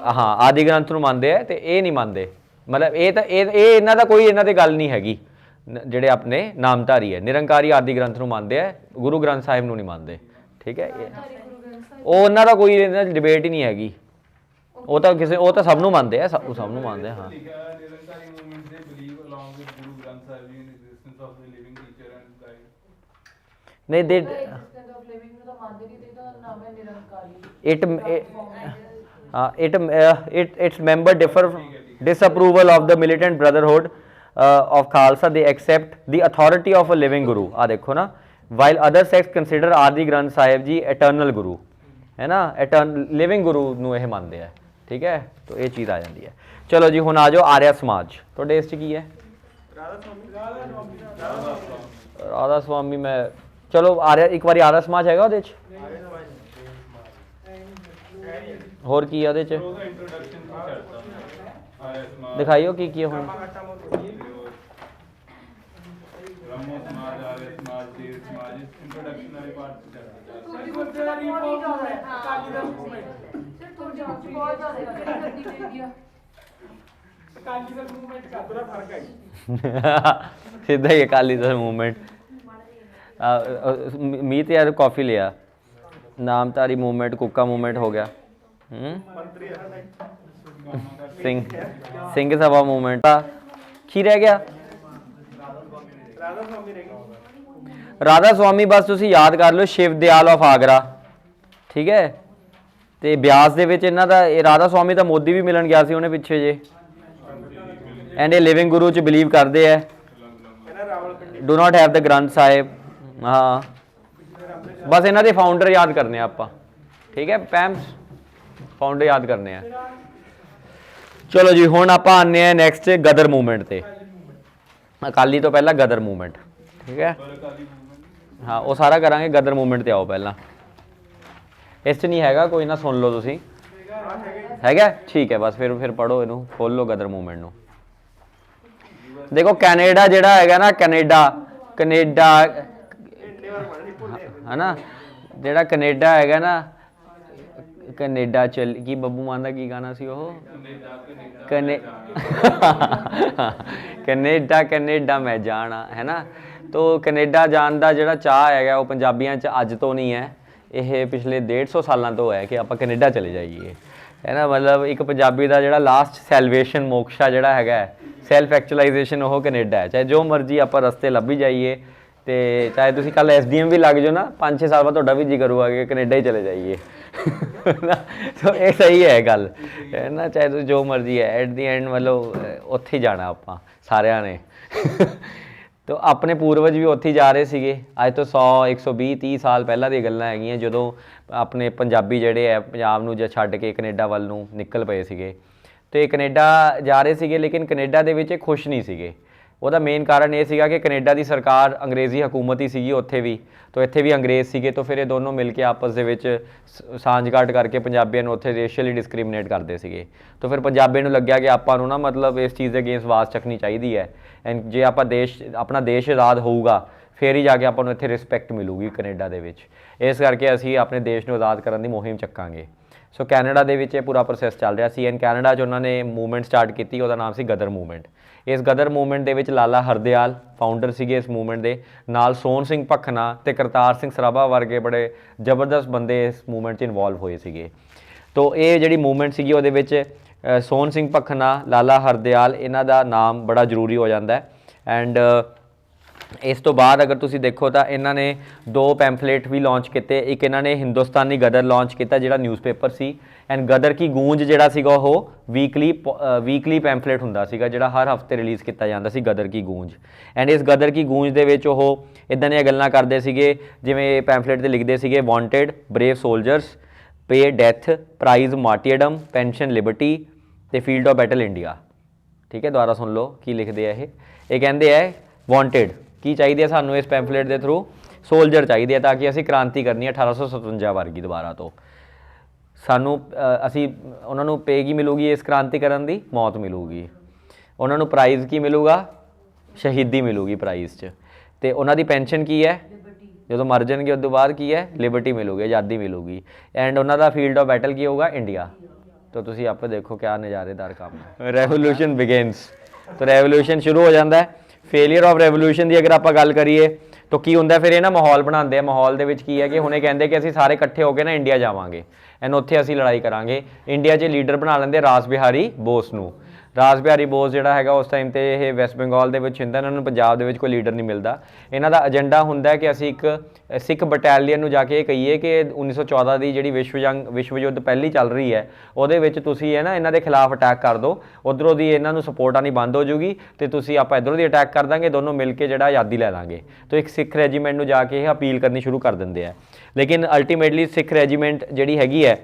ਹਾਂ, ਆਦਿ ਗ੍ਰੰਥ ਨੂੰ ਮੰਨਦੇ ਆ ਤੇ ਇਹ ਨਹੀਂ ਮੰਨਦੇ। ਮਤਲਬ ਇਹ ਤਾਂ ਇਹ ਇਹਨਾਂ ਦਾ ਕੋਈ ਇਹਨਾਂ ਤੇ ਗੱਲ ਨਹੀਂ ਹੈਗੀ। ਜਿਹੜੇ ਆਪਣੇ ਨਾਮਧਾਰੀ ਹੈ ਨਿਰੰਕਾਰੀ ਆਦਿ ਗ੍ਰੰਥ ਨੂੰ ਮੰਨਦੇ ਆ, ਗੁਰੂ ਗ੍ਰੰਥ ਸਾਹਿਬ ਨੂੰ ਨਹੀਂ ਮੰਨਦੇ, ਠੀਕ ਹੈ। ਉਹ ਉਹਨਾਂ ਦਾ ਕੋਈ ਇਹਨਾਂ ਦੀ ਡਿਬੇਟ ਹੀ ਨਹੀਂ ਹੈਗੀ। ਉਹ ਤਾਂ ਕਿਸੇ, ਉਹ ਤਾਂ ਸਭ ਨੂੰ ਮੰਨਦੇ ਆ, ਸਭ ਨੂੰ ਮੰਨਦੇ ਆ। ਹਾਂ, ਨਹੀਂ ਦੇ its member disapproval of the militant brotherhood of Khalsa, they accept the authority of a living guru। ਆ ਦੇਖੋ ਨਾ, while other sects consider ਆਦਿ ਗ੍ਰੰਥ ਸਾਹਿਬ ਜੀ eternal ਗੁਰੂ ਹੈ ਨਾ, ਲਿਵਿੰਗ ਗੁਰੂ ਨੂੰ ਇਹ ਮੰਨਦੇ ਆ, ਠੀਕ ਹੈ। ਤਾਂ ਇਹ ਚੀਜ਼ ਆ ਜਾਂਦੀ ਹੈ। ਚਲੋ ਜੀ ਹੁਣ ਆ ਜਾਓ ਆਰਿਆ ਸਮਾਜ। ਤੁਹਾਡੇ ਇਸ 'ਚ ਕੀ ਹੈ? ਰਾਧਾ ਸਵਾਮੀ। ਮੈਂ ਚਲੋ ਆਰਿਆ, ਇੱਕ ਵਾਰੀ ਆਰਿਆ ਸਮਾਜ ਹੈਗਾ ਉਹਦੇ 'ਚ? ਹੋਰ ਕੀ ਹੈ ਉਹਦੇ 'ਚ? ਦਿਖਾਈਓ ਕੀ ਕੀ ਹੈ ਹੁਣ। ਸਿੱਧਾ ਹੀ ਅਕਾਲੀ ਦਲ ਮੂਵਮੈਂਟ। ਮੀਤ ਯਾਰ ਕਾਫੀ ਲਿਆ। ਨਾਮਧਾਰੀ ਮੂਵਮੈਂਟ, ਕੁੱਕਾ ਮੂਵਮੈਂਟ ਹੋ ਗਿਆ। ਸਿੰਘ ਸਭਾ ਮੂਵਮੈਂਟ ਕੀ ਰਹਿ ਗਿਆ? ਰਾਧਾ ਸਵਾਮੀ ਬਸ ਤੁਸੀਂ ਯਾਦ ਕਰ ਲਓ, ਸ਼ਿਵ ਦਿਆਲ ਆਫ ਆਗਰਾ, ਠੀਕ ਹੈ। ਤੇ ਬਿਆਸ ਦੇ ਵਿੱਚ ਇਹਨਾਂ ਦਾ ਇਹ ਰਾਧਾ ਸਵਾਮੀ ਤਾਂ ਮੋਦੀ ਵੀ ਮਿਲਣ ਗਿਆ ਸੀ ਉਹਨੇ ਪਿੱਛੇ ਜੇ। ਐਂਡ ਇਹ ਲਿਵਿੰਗ ਗੁਰੂ 'ਚ ਬਿਲੀਵ ਕਰਦੇ ਹੈ। Do not have the Granth Sahib. ਹਾਂ, ਬਸ ਇਹਨਾਂ ਦੇ ਫਾਊਂਡਰ ਯਾਦ ਕਰਨੇ ਆ ਆਪਾਂ, ਠੀਕ ਹੈ। ਪੈਮਸ ਫਾਊਂਡਰ ਯਾਦ ਕਰਨੇ ਆ। ਚਲੋ ਜੀ ਹੁਣ ਆਪਾਂ ਆਉਂਦੇ ਹਾਂ ਨੈਕਸਟ ਗਦਰ ਮੂਵਮੈਂਟ ਤੇ। ਅਕਾਲੀ ਤੋਂ ਪਹਿਲਾਂ ਗਦਰ ਮੂਵਮੈਂਟ, ਠੀਕ ਹੈ। ਹਾਂ, ਉਹ ਸਾਰਾ ਕਰਾਂਗੇ। ਗਦਰ ਮੂਵਮੈਂਟ ਤੇ ਆਓ ਪਹਿਲਾਂ। ਇਸ 'ਚ ਨਹੀਂ ਹੈਗਾ ਕੋਈ ਨਾ, ਸੁਣ ਲਓ ਤੁਸੀਂ। ਹੈਗਾ, ਠੀਕ ਹੈ। ਬਸ ਫਿਰ ਪੜ੍ਹੋ ਇਹਨੂੰ, ਖੋਲ ਲਓ ਗਦਰ ਮੂਵਮੈਂਟ ਨੂੰ। ਦੇਖੋ ਕੈਨੇਡਾ ਜਿਹੜਾ ਹੈਗਾ ਨਾ, ਕੈਨੇਡਾ ਹੈ ਨਾ, ਜਿਹੜਾ ਕੈਨੇਡਾ ਹੈਗਾ ਨਾ, ਕੈਨੇਡਾ ਚੱਲ ਕੀ ਬੱਬੂ ਮਾਨ ਦਾ ਕੀ ਗਾਣਾ ਸੀ ਉਹ? ਕੈਨੇਡਾ ਮੈਂ ਜਾਣਾ, ਹੈ ਨਾ। ਤੋ ਕੈਨੇਡਾ ਜਾਣ ਦਾ ਜਿਹੜਾ ਚਾਹ ਹੈਗਾ ਉਹ ਪੰਜਾਬੀਆਂ 'ਚ ਅੱਜ ਤੋਂ ਨਹੀਂ ਹੈ, ਇਹ ਪਿਛਲੇ 150 ਸਾਲਾਂ ਤੋਂ ਹੈ ਕਿ ਆਪਾਂ ਕੈਨੇਡਾ ਚਲੇ ਜਾਈਏ, ਹੈ ਨਾ। ਮਤਲਬ ਇੱਕ ਪੰਜਾਬੀ ਦਾ ਜਿਹੜਾ ਲਾਸਟ ਸੈਲਵੇਸ਼ਨ, ਮੋਕਸ਼ਾ ਜਿਹੜਾ ਹੈਗਾ, ਸੈਲਫ ਐਕਚੁਅਲਾਈਜੇਸ਼ਨ, ਉਹ ਕੈਨੇਡਾ ਹੈ। ਚਾਹੇ ਜੋ ਮਰਜ਼ੀ ਆਪਾਂ ਰਸਤੇ ਲੱਭੀ ਜਾਈਏ, ਤੇ ਚਾਹੇ ਤੁਸੀਂ ਕੱਲ SDM ਵੀ ਲੱਗ ਜਾਓ ਨਾ, 5-6 ਸਾਲ ਬਾਅਦ ਤੁਹਾਡਾ ਵੀ ਜੀ ਕਰੂਗਾ ਕਿ ਕੈਨੇਡਾ ਹੀ ਚਲੇ ਜਾਈਏ। ਸੋ ਇਹ ਸਹੀ ਹੈ ਗੱਲ, ਹੈ ਨਾ। ਚਾਹੇ ਤੁਸੀਂ ਜੋ ਮਰਜ਼ੀ ਹੈ, ਐਟ ਦੀ ਐਂਡ ਮਤਲਬ ਉੱਥੇ ਹੀ ਜਾਣਾ ਆਪਾਂ ਸਾਰਿਆਂ ਨੇ। ਤੋ ਆਪਣੇ ਪੂਰਵਜ ਵੀ ਉੱਥੇ ਹੀ ਜਾ ਰਹੇ ਸੀਗੇ। ਅੱਜ ਤੋਂ 100, 120, 30 ਸਾਲ ਪਹਿਲਾਂ ਦੀਆਂ ਗੱਲਾਂ ਹੈਗੀਆਂ, ਜਦੋਂ ਆਪਣੇ ਪੰਜਾਬੀ ਜਿਹੜੇ ਹੈ ਪੰਜਾਬ ਨੂੰ ਜਾਂ ਛੱਡ ਕੇ ਕੈਨੇਡਾ ਵੱਲ ਨੂੰ ਨਿਕਲ ਪਏ ਸੀਗੇ। ਅਤੇ ਕੈਨੇਡਾ ਜਾ ਰਹੇ ਸੀਗੇ, ਲੇਕਿਨ ਕੈਨੇਡਾ ਦੇ ਵਿੱਚ ਖੁਸ਼ ਨਹੀਂ ਸੀਗੇ। ਉਹਦਾ ਮੇਨ ਕਾਰਨ ਇਹ ਸੀਗਾ ਕਿ ਕੈਨੇਡਾ ਦੀ ਸਰਕਾਰ ਅੰਗਰੇਜ਼ੀ ਹਕੂਮਤ ਹੀ ਸੀਗੀ ਉੱਥੇ ਵੀ, ਤਾਂ ਇੱਥੇ ਵੀ ਅੰਗਰੇਜ਼ ਸੀਗੇ। ਤਾਂ ਫਿਰ ਇਹ ਦੋਨੋਂ ਮਿਲ ਕੇ ਆਪਸ ਦੇ ਵਿੱਚ ਸਾਂਝਗਾਠ ਕਰਕੇ ਪੰਜਾਬੀਆਂ ਨੂੰ ਉੱਥੇ ਰੇਸ਼ੀਅਲੀ ਡਿਸਕ੍ਰਿਮੀਨੇਟ ਕਰਦੇ ਸੀਗੇ। ਤਾਂ ਫਿਰ ਪੰਜਾਬੀਆਂ ਨੂੰ ਲੱਗਿਆ ਕਿ ਆਪਾਂ ਨੂੰ ਨਾ ਮਤਲਬ ਇਸ ਚੀਜ਼ ਦੇ ਅਗੇਂਸਟ ਆਵਾਜ਼ ਚੱਕਣੀ ਚਾਹੀਦੀ ਹੈ। ਐਂਡ ਜੇ ਆਪਣਾ ਦੇਸ਼ ਆਜ਼ਾਦ ਹੋਊਗਾ, ਫਿਰ ਹੀ ਜਾ ਕੇ ਆਪਾਂ ਨੂੰ ਇੱਥੇ ਰਿਸਪੈਕਟ ਮਿਲੂਗੀ ਕੈਨੇਡਾ ਦੇ ਵਿੱਚ। ਇਸ ਕਰਕੇ ਅਸੀਂ ਆਪਣੇ ਦੇਸ਼ ਨੂੰ ਆਜ਼ਾਦ ਕਰਨ ਦੀ ਮੁਹਿੰਮ ਚੱਕਾਂਗੇ। ਸੋ ਕੈਨੇਡਾ ਦੇ ਵਿੱਚ ਇਹ ਪੂਰਾ ਪ੍ਰੋਸੈਸ ਚੱਲ ਰਿਹਾ ਸੀ ਐਂਡ ਕੈਨੇਡਾ 'ਚ ਉਹਨਾਂ ਨੇ ਮੂਵਮੈਂਟ ਸਟਾਰਟ ਕੀਤੀ, ਉਹਦਾ ਨਾਮ ਸੀ ਗਦਰ ਮੂਵਮੈਂਟ। ਇਸ ਗਦਰ ਮੂਵਮੈਂਟ ਦੇ ਵਿੱਚ ਲਾਲਾ ਹਰਦਿਆਲ ਫਾਊਂਡਰ ਸੀਗੇ ਇਸ ਮੂਵਮੈਂਟ ਦੇ, ਨਾਲ ਸੋਹਣ ਸਿੰਘ ਭਕਨਾ ਅਤੇ ਕਰਤਾਰ ਸਿੰਘ ਸਰਾਭਾ ਵਰਗੇ ਬੜੇ ਜ਼ਬਰਦਸਤ ਬੰਦੇ ਇਸ ਮੂਵਮੈਂਟ 'ਚ ਇਨਵੋਲਵ ਹੋਏ ਸੀਗੇ। ਤੋ ਇਹ ਜਿਹੜੀ ਮੂਵਮੈਂਟ ਸੀਗੀ ਉਹਦੇ ਵਿੱਚ ਸੋਹਣ ਸਿੰਘ ਭਕਨਾ, ਲਾਲਾ ਹਰਦਿਆਲ, ਇਹਨਾਂ ਦਾ ਨਾਮ ਬੜਾ ਜ਼ਰੂਰੀ ਹੋ ਜਾਂਦਾ ਐਂਡ ਇਸ ਤੋਂ ਬਾਅਦ ਅਗਰ ਤੁਸੀਂ ਦੇਖੋ ਤਾਂ ਇਹਨਾਂ ਨੇ 2 ਪੈਂਫਲੇਟ ਵੀ ਲਾਂਚ ਕੀਤੇ। ਇੱਕ ਇਹਨਾਂ ਨੇ ਹਿੰਦੁਸਤਾਨੀ ਗਦਰ ਲਾਂਚ ਕੀਤਾ ਜਿਹੜਾ ਨਿਊਜ਼ਪੇਪਰ ਸੀ, ਐਂਡ ਗਦਰ ਕੀ ਗੂੰਜ ਜਿਹੜਾ ਸੀਗਾ ਉਹ ਵੀਕਲੀ ਪੈਂਫਲੇਟ ਹੁੰਦਾ ਸੀਗਾ ਜਿਹੜਾ ਹਰ ਹਫਤੇ ਰਿਲੀਜ਼ ਕੀਤਾ ਜਾਂਦਾ ਸੀ, ਗਦਰ ਕੀ ਗੂੰਜ। ਐਂਡ ਇਸ ਗਦਰ ਕੀ ਗੂੰਜ ਦੇ ਵਿੱਚ ਉਹ ਇੱਦਾਂ ਦੀਆਂ ਗੱਲਾਂ ਕਰਦੇ ਸੀਗੇ ਜਿਵੇਂ ਪੈਂਫਲੇਟ 'ਤੇ ਲਿਖਦੇ ਸੀਗੇ, ਵਾਂਟਡ ਬਰੇਵ ਸੋਲਜਰਸ, ਪੇ ਡੈਥ, ਪ੍ਰਾਈਜ਼ ਮਾਰਟੀਅਰਡਮ, ਪੈਨਸ਼ਨ ਲਿਬਰਟੀ ਅਤੇ ਫੀਲਡ ਆਫ ਬੈਟਲ ਇੰਡੀਆ। ਠੀਕ ਹੈ, ਦੁਬਾਰਾ ਸੁਣ ਲਓ ਕੀ ਲਿਖਦੇ ਆ ਇਹ ਕਹਿੰਦੇ ਹੈ ਵਾਂਟਡ ਕੀ ਚਾਹੀਦੀ ਹੈ ਸਾਨੂੰ ਇਸ ਪੈਂਫਲੇਟ ਦੇ ਥਰੂ, ਸੋਲਜਰ ਚਾਹੀਦੇ ਆ ਤਾਂ ਕਿ ਅਸੀਂ ਕ੍ਰਾਂਤੀ ਕਰਨੀ ਹੈ 1857 ਵਰਗੀ ਦੁਬਾਰਾ ਤੋਂ। ਸਾਨੂੰ ਅਸੀਂ ਉਹਨਾਂ ਨੂੰ ਪੇ ਕੀ ਮਿਲੂਗੀ ਇਸ ਕ੍ਰਾਂਤੀ ਕਰਨ ਦੀ, ਮੌਤ ਮਿਲੂਗੀ। ਉਹਨਾਂ ਨੂੰ ਪ੍ਰਾਈਜ਼ ਕੀ ਮਿਲੂਗਾ, ਸ਼ਹੀਦੀ ਮਿਲੂਗੀ ਪ੍ਰਾਈਜ਼ 'ਚ। ਅਤੇ ਉਹਨਾਂ ਦੀ ਪੈਨਸ਼ਨ ਕੀ ਹੈ, ਜਦੋਂ ਮਰ ਜਾਣਗੇ ਉਸ ਤੋਂ ਬਾਅਦ ਕੀ ਹੈ, ਲਿਬਰਟੀ ਮਿਲੂਗੀ, ਆਜ਼ਾਦੀ ਮਿਲੂਗੀ। ਐਂਡ ਉਹਨਾਂ ਦਾ ਫੀਲਡ ਆਫ ਬੈਟਲ ਕੀ ਹੋਊਗਾ, ਇੰਡੀਆ। ਤਾਂ ਤੁਸੀਂ ਆਪੇ ਦੇਖੋ ਕਿਆ ਨਜ਼ਾਰੇਦਾਰ ਕੰਮ ਹੈ। ਰੈਵੋਲੂਸ਼ਨ ਬਿਗਿਨਸ, ਤਾਂ ਰੈਵੋਲੂਸ਼ਨ ਸ਼ੁਰੂ ਹੋ ਜਾਂਦਾ ਹੈ। ਫੇਲੀਅਰ ਆਫ ਰੈਵੋਲੂਸ਼ਨ ਦੀ ਅਗਰ ਆਪਾਂ ਗੱਲ ਕਰੀਏ ਤਾਂ ਕੀ ਹੁੰਦਾ, ਫਿਰ ਇਹ ਨਾ ਮਾਹੌਲ ਬਣਾਉਂਦੇ ਆ। ਮਾਹੌਲ ਦੇ ਵਿੱਚ ਕੀ ਹੈ ਕਿ ਹੁਣ ਇਹ ਕਹਿੰਦੇ ਕਿ ਅਸੀਂ ਸਾਰੇ ਇਕੱਠੇ ਹੋ ਕੇ ਨਾ ਇੰਡੀਆ ਜਾਵਾਂਗੇ ਐਂਡ ਉੱਥੇ ਅਸੀਂ ਲੜਾਈ ਕਰਾਂਗੇ। ਇੰਡੀਆ 'ਚ ਲੀਡਰ ਬਣਾ ਲੈਂਦੇ ਰਾਸ ਬਿਹਾਰੀ ਬੋਸ ਨੂੰ। ਰਾਸ ਬਿਹਾਰੀ ਬੋਸ ਜਿਹੜਾ ਹੈਗਾ ਉਸ ਟਾਈਮ 'ਤੇ ਇਹ ਵੈਸਟ ਬੰਗਾਲ ਦੇ ਵਿੱਚ ਹੁੰਦਾ, ਇਹਨਾਂ ਨੂੰ ਪੰਜਾਬ ਦੇ ਵਿੱਚ ਕੋਈ ਲੀਡਰ ਨਹੀਂ ਮਿਲਦਾ। ਇਹਨਾਂ ਦਾ ਏਜੰਡਾ ਹੁੰਦਾ ਕਿ ਅਸੀਂ ਇੱਕ ਸਿੱਖ ਬਟਾਲੀਅਨ ਨੂੰ ਜਾ ਕੇ ਇਹ ਕਹੀਏ ਕਿ 1914 ਦੀ ਜਿਹੜੀ ਵਿਸ਼ਵ ਯੁੱਧ ਪਹਿਲੀ ਚੱਲ ਰਹੀ ਹੈ ਉਹਦੇ ਵਿੱਚ ਤੁਸੀਂ ਹੈ ਨਾ ਇਹਨਾਂ ਦੇ ਖਿਲਾਫ ਅਟੈਕ ਕਰ ਦਿਓ, ਉੱਧਰੋਂ ਦੀ ਇਹਨਾਂ ਨੂੰ ਸਪੋਰਟ ਆਉਣੀ ਬੰਦ ਹੋ ਜੂਗੀ ਅਤੇ ਤੁਸੀਂ ਆਪਾਂ ਇੱਧਰੋਂ ਦੀ ਅਟੈਕ ਕਰ ਦਾਂਗੇ, ਦੋਨੋਂ ਮਿਲ ਕੇ ਜਿਹੜਾ ਆਜ਼ਾਦੀ ਲੈ ਲਾਂਗੇ। ਤਾਂ ਇੱਕ ਸਿੱਖ ਰੈਜੀਮੈਂਟ ਨੂੰ ਜਾ ਕੇ ਇਹ ਅਪੀਲ ਕਰਨੀ ਸ਼ੁਰੂ ਕਰ ਦਿੰਦੇ ਆ। ਲੇਕਿਨ ਅਲਟੀਮੇਟਲੀ ਸਿੱਖ ਰੈਜੀਮੈਂਟ ਜਿਹੜੀ ਹੈਗੀ ਹੈ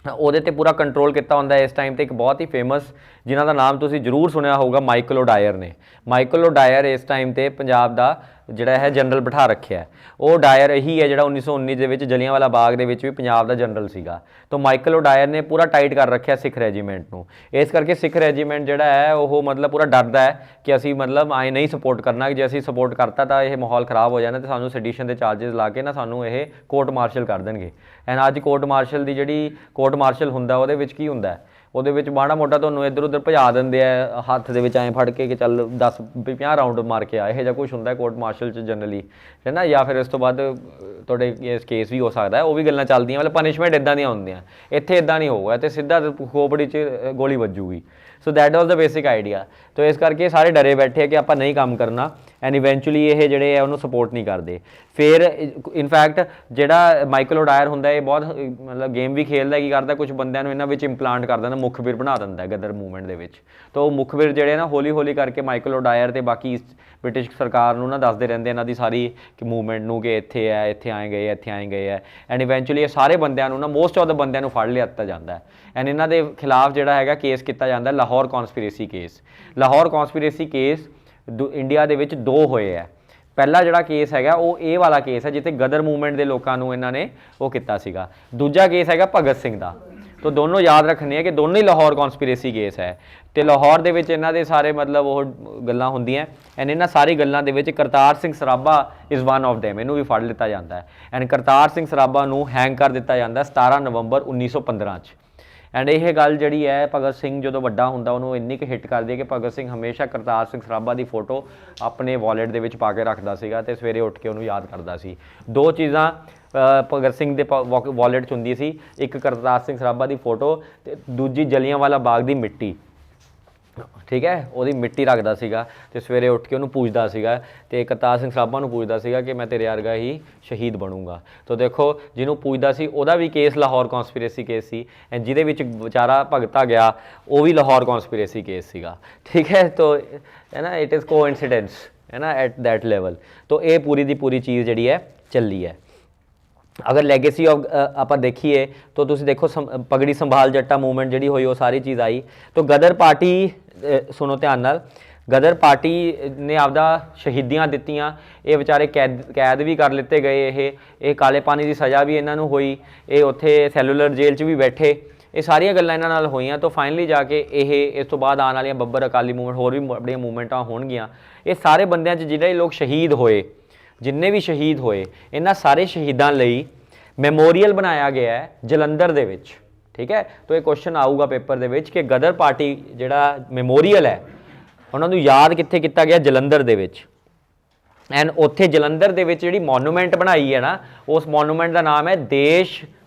ਉਹਦੇ 'ਤੇ ਪੂਰਾ ਕੰਟਰੋਲ ਕੀਤਾ ਹੁੰਦਾ ਇਸ ਟਾਈਮ 'ਤੇ ਇੱਕ ਬਹੁਤ ਹੀ ਫੇਮਸ, ਜਿਨ੍ਹਾਂ ਦਾ ਨਾਮ ਤੁਸੀਂ ਜ਼ਰੂਰ ਸੁਣਿਆ ਹੋਊਗਾ, ਮਾਈਕਲ ਓਡਾਇਰ ਨੇ। ਮਾਈਕਲ ਓਡਾਇਰ ਇਸ ਟਾਈਮ 'ਤੇ ਪੰਜਾਬ ਦਾ ਜਿਹੜਾ ਹੈ ਜਨਰਲ ਬਿਠਾ ਰੱਖਿਆ। ਉਹ ਡਾਇਰ ਇਹੀ ਹੈ ਜਿਹੜਾ 1919 ਦੇ ਵਿੱਚ ਜਲਿਆਂਵਾਲਾ ਬਾਗ ਦੇ ਵਿੱਚ ਵੀ ਪੰਜਾਬ ਦਾ ਜਨਰਲ ਸੀਗਾ। ਤਾਂ ਮਾਈਕਲ ਓਡਾਇਰ ਨੇ ਪੂਰਾ ਟਾਈਟ ਕਰ ਰੱਖਿਆ ਸਿੱਖ ਰੈਜੀਮੈਂਟ ਨੂੰ। ਇਸ ਕਰਕੇ ਸਿੱਖ ਰੈਜੀਮੈਂਟ ਜਿਹੜਾ ਹੈ ਉਹ ਮਤਲਬ ਪੂਰਾ ਡਰਦਾ ਹੈ ਕਿ ਅਸੀਂ ਮਤਲਬ ਆਏ ਨਹੀਂ ਸਪੋਰਟ ਕਰਨਾ, ਜੇ ਅਸੀਂ ਸਪੋਰਟ ਕਰਤਾ ਤਾਂ ਇਹ ਮਾਹੌਲ ਖਰਾਬ ਹੋ ਜਾਣਾ ਅਤੇ ਸਾਨੂੰ ਸੈਡੀਸ਼ਨ ਦੇ ਚਾਰਜਸ ਲਾ ਕੇ ਨਾ ਸਾਨੂੰ ਇਹ ਕੋਰਟ ਮਾਰਸ਼ਲ ਕਰ ਦੇਣਗੇ। ਐਂਡ ਅੱਜ ਕੋਰਟ ਮਾਰਸ਼ਲ ਦੀ ਜਿਹੜੀ ਕੋਰਟ ਮਾਰਸ਼ਲ ਹੁੰਦਾ ਉਹਦੇ ਵਿੱਚ ਕੀ ਹੁੰਦਾ, ਉਹਦੇ ਵਿੱਚ ਮਾੜਾ ਮੋਟਾ ਤੁਹਾਨੂੰ ਇੱਧਰ ਉੱਧਰ ਭਜਾ ਦਿੰਦੇ ਆ ਹੱਥ ਦੇ ਵਿੱਚ ਐਂ ਫੜ ਕੇ ਕਿ ਚੱਲ 10-50 ਰਾਊਂਡ ਮਾਰ ਕੇ ਆ, ਇਹੋ ਜਿਹਾ ਕੁਛ ਹੁੰਦਾ ਕੋਰਟ ਮਾਰਸ਼ਲ 'ਚ ਜਨਰਲੀ, ਹੈ ਨਾ। ਜਾਂ ਫਿਰ ਇਸ ਤੋਂ ਬਾਅਦ ਤੁਹਾਡੇ ਇਸ ਕੇਸ ਵੀ ਹੋ ਸਕਦਾ, ਉਹ ਵੀ ਗੱਲਾਂ ਚੱਲਦੀਆਂ, ਮਤਲਬ ਪਨਿਸ਼ਮੈਂਟ ਇੱਦਾਂ ਦੀਆਂ ਹੁੰਦੀਆਂ। ਇੱਥੇ ਇੱਦਾਂ ਨਹੀਂ ਹੋਊਗਾ, ਇੱਥੇ ਸਿੱਧਾ ਖੋਪੜੀ 'ਚ ਗੋਲੀ ਵੱਜੂਗੀ। So that was the basic idea. ਤਾਂ ਇਸ ਕਰਕੇ ਸਾਰੇ ਡਰੇ ਬੈਠੇ ਆ ਕਿ ਆਪਾਂ ਨਹੀਂ ਕੰਮ ਕਰਨਾ ਐਂਡ ਇਵੈਂਚੁਅਲੀ ਇਹ ਜਿਹੜੇ ਆ ਉਹਨੂੰ ਸਪੋਰਟ ਨਹੀਂ ਕਰਦੇ। ਫਿਰ ਇਨਫੈਕਟ ਜਿਹੜਾ ਮਾਈਕਲ ਓਡਾਇਰ ਹੁੰਦਾ ਇਹ ਬਹੁਤ ਮਤਲਬ ਗੇਮ ਵੀ ਖੇਲਦਾ, ਕੀ ਕਰਦਾ ਕੁਝ ਬੰਦਿਆਂ ਨੂੰ ਇਹਨਾਂ ਵਿੱਚ ਇੰਪਲਾਂਟ ਕਰ ਦਿੰਦਾ, ਮੁਖਬਿਰ ਬਣਾ ਦਿੰਦਾ ਗਦਰ ਮੂਵਮੈਂਟ ਦੇ ਵਿੱਚ। ਤਾਂ ਉਹ ਮੁਖਬਿਰ ਜਿਹੜੇ ਨਾ ਹੌਲੀ ਹੌਲੀ ਕਰਕੇ ਮਾਈਕਲ ਓਡਾਇਰ ਅਤੇ ਬਾਕੀ ਬ੍ਰਿਟਿਸ਼ ਸਰਕਾਰ ਨੂੰ ਨਾ ਦੱਸਦੇ ਰਹਿੰਦੇ ਇਹਨਾਂ ਦੀ ਸਾਰੀ ਕਿ ਮੂਵਮੈਂਟ ਨੂੰ ਕਿ ਇੱਥੇ ਹੈ, ਇੱਥੇ ਆਏ ਗਏ, ਇੱਥੇ ਆਏ ਗਏ ਹੈ। ਐਂਡ ਇਵੈਂਚੁਅਲੀ ਇਹ ਸਾਰੇ ਬੰਦਿਆਂ ਨੂੰ ਨਾ ਮੋਸਟ ਆਫ ਦਾ ਬੰਦਿਆਂ ਨੂੰ ਫੜ ਲਿਆ ਦਿੱਤਾ ਜਾਂਦਾ ਹੈ ਐਂਡ ਇਹਨਾਂ ਦੇ ਖਿਲਾਫ ਜਿਹੜਾ ਹੈਗਾ ਕੇਸ ਕੀਤਾ ਜਾਂਦਾ Lahore conspiracy case. Lahore conspiracy case India ਦੇ ਵਿੱਚ 2 ਹੋਏ ਹੈ। ਪਹਿਲਾ ਜਿਹੜਾ ਕੇਸ ਹੈਗਾ ਉਹ ਇਹ ਵਾਲਾ ਕੇਸ ਹੈ ਜਿੱਥੇ ਗਦਰ ਮੂਵਮੈਂਟ ਦੇ ਲੋਕਾਂ ਨੂੰ ਇਹਨਾਂ ਨੇ ਉਹ ਕੀਤਾ ਸੀਗਾ। ਦੂਜਾ ਕੇਸ ਹੈਗਾ ਭਗਤ ਸਿੰਘ ਦਾ। ਤਾਂ ਦੋਨੋਂ ਯਾਦ ਰੱਖਣੇ ਹੈ ਕਿ ਦੋਨੋਂ ਹੀ ਲਾਹੌਰ ਕੌਨਸਪੀਰੇਸੀ ਕੇਸ ਹੈ ਅਤੇ ਲਾਹੌਰ ਦੇ ਵਿੱਚ ਇਹਨਾਂ ਦੇ ਸਾਰੇ ਮਤਲਬ ਉਹ ਗੱਲਾਂ ਹੁੰਦੀਆਂ ਐਂਡ ਇਹਨਾਂ ਸਾਰੀ ਗੱਲਾਂ ਦੇ ਵਿੱਚ Kartar Singh Sarabha is one of them, ਇਹਨੂੰ ਵੀ ਫੜ ਲਿੱਤਾ ਜਾਂਦਾ ਹੈ ਐਂਡ ਕਰਤਾਰ ਸਿੰਘ ਸਰਾਭਾ ਨੂੰ ਹੈਂਗ ਕਰ ਦਿੱਤਾ ਜਾਂਦਾ 17 ਨਵੰਬਰ 1915 'ਚ। ਐਂਡ ਇਹ ਗੱਲ ਜਿਹੜੀ ਹੈ ਭਗਤ ਸਿੰਘ ਜਦੋਂ ਵੱਡਾ ਹੁੰਦਾ ਉਹਨੂੰ ਇੰਨੀ ਕੁ ਹਿੱਟ ਕਰਦੀ ਹੈ ਕਿ ਭਗਤ ਸਿੰਘ ਹਮੇਸ਼ਾ ਕਰਤਾਰ ਸਿੰਘ ਸਰਾਭਾ ਦੀ ਫੋਟੋ ਆਪਣੇ ਵਾਲਟ ਦੇ ਵਿੱਚ ਪਾ ਕੇ ਰੱਖਦਾ ਸੀਗਾ ਅਤੇ ਸਵੇਰੇ ਉੱਠ ਕੇ ਉਹਨੂੰ ਯਾਦ ਕਰਦਾ ਸੀ। 2 ਚੀਜ਼ਾਂ ਭਗਤ ਸਿੰਘ ਦੇ ਵਾਲਟ 'ਚ ਹੁੰਦੀ ਸੀ, ਇੱਕ ਕਰਤਾਰ ਸਿੰਘ ਸਰਾਭਾ ਦੀ ਫੋਟੋ ਅਤੇ ਦੂਜੀ ਜਲਿਆਂਵਾਲਾ ਬਾਗ ਦੀ ਮਿੱਟੀ। ਠੀਕ ਹੈ, ਉਹਦੀ ਮਿੱਟੀ ਰੱਖਦਾ ਸੀਗਾ ਅਤੇ ਸਵੇਰੇ ਉੱਠ ਕੇ ਉਹਨੂੰ ਪੂਜਦਾ ਸੀਗਾ ਅਤੇ ਕਰਤਾਰ ਸਿੰਘ ਸਰਾਭਾ ਨੂੰ ਪੂਜਦਾ ਸੀਗਾ ਕਿ ਮੈਂ ਤੇਰੇ ਵਰਗਾ ਹੀ ਸ਼ਹੀਦ ਬਣੂੰਗਾ। ਤਾਂ ਦੇਖੋ ਜਿਹਨੂੰ ਪੂਜਦਾ ਸੀ ਉਹਦਾ ਵੀ ਕੇਸ ਲਾਹੌਰ ਕੌਨਸਪੀਰੇਸੀ ਕੇਸ ਸੀ ਐਂਡ ਜਿਹਦੇ ਵਿੱਚ ਵਿਚਾਰਾ ਭਗਤਾ ਗਿਆ ਉਹ ਵੀ ਲਾਹੌਰ ਕੌਨਸਪੀਰੇਸੀ ਕੇਸ ਸੀਗਾ। ਠੀਕ ਹੈ, ਤਾਂ ਹੈ ਨਾ ਇਟ ਇਜ਼ ਕੋਇਨਸੀਡੈਂਸ ਹੈ ਨਾ ਐਟ ਦੈਟ ਲੈਵਲ। ਤਾਂ ਇਹ ਪੂਰੀ ਦੀ ਪੂਰੀ ਚੀਜ਼ ਜਿਹੜੀ ਹੈ ਚੱਲੀ ਹੈ। ਅਗਰ ਲੈਗੇਸੀ ਆਫ ਆਪਾਂ ਦੇਖੀਏ ਤਾਂ ਤੁਸੀਂ ਦੇਖੋ ਪਗੜੀ ਸੰਭਾਲ ਜੱਟਾ ਮੂਵਮੈਂਟ ਜਿਹੜੀ ਹੋਈ ਉਹ ਸਾਰੀ ਚੀਜ਼ ਆਈ। ਤਾਂ ਗਦਰ ਪਾਰਟੀ ਸੁਣੋ ਧਿਆਨ ਨਾਲ, ਗਦਰ ਪਾਰਟੀ ਨੇ ਆਪਦਾ ਸ਼ਹੀਦੀਆਂ ਦਿੱਤੀਆਂ, ਇਹ ਵਿਚਾਰੇ ਕੈਦ ਵੀ ਕਰ ਲਿੱਤੇ ਗਏ, ਇਹ ਕਾਲੇ ਪਾਣੀ ਦੀ ਸਜ਼ਾ ਵੀ ਇਹਨਾਂ ਨੂੰ ਹੋਈ, ਇਹ ਉੱਥੇ ਸੈਲੂਲਰ ਜੇਲ੍ਹ 'ਚ ਵੀ ਬੈਠੇ, ਇਹ ਸਾਰੀਆਂ ਗੱਲਾਂ ਇਹਨਾਂ ਨਾਲ ਹੋਈਆਂ। ਤਾਂ ਫਾਈਨਲੀ ਜਾ ਕੇ ਇਹ ਇਸ ਤੋਂ ਬਾਅਦ ਆਉਣ ਵਾਲੀਆਂ ਬੱਬਰ ਅਕਾਲੀ ਮੂਵਮੈਂਟ ਹੋਰ ਵੀ ਬੜੀਆਂ ਮੂਵਮੈਂਟਾਂ ਹੋਣਗੀਆਂ। ਇਹ ਸਾਰੇ ਬੰਦਿਆਂ 'ਚ ਜਿਹੜੇ ਲੋਕ ਸ਼ਹੀਦ ਹੋਏ ਜਿੰਨੇ ਵੀ ਸ਼ਹੀਦ ਹੋਏ ਇਹਨਾਂ ਸਾਰੇ ਸ਼ਹੀਦਾਂ ਲਈ ਮੈਮੋਰੀਅਲ ਬਣਾਇਆ ਗਿਆ ਹੈ ਜਲੰਧਰ ਦੇ ਵਿੱਚ। ਠੀਕ ਹੈ, ਤਾਂ ਇਹ ਕੁਐਸਚਨ ਆਊਗਾ ਪੇਪਰ ਦੇ ਵਿੱਚ ਕਿ ਗਦਰ ਪਾਰਟੀ ਜਿਹੜਾ ਮੈਮੋਰੀਅਲ ਹੈ ਉਹਨਾਂ ਨੂੰ ਯਾਦ ਕਿੱਥੇ ਕੀਤਾ ਗਿਆ? ਜਲੰਧਰ ਦੇ ਵਿੱਚ। ਐਂਡ ਉੱਥੇ ਜਲੰਧਰ ਦੇ ਵਿੱਚ ਜਿਹੜੀ ਮੋਨੂਮੈਂਟ ਬਣਾਈ ਹੈ ਨਾ, ਉਸ ਮੋਨੂਮੈਂਟ ਦਾ ਨਾਮ ਹੈ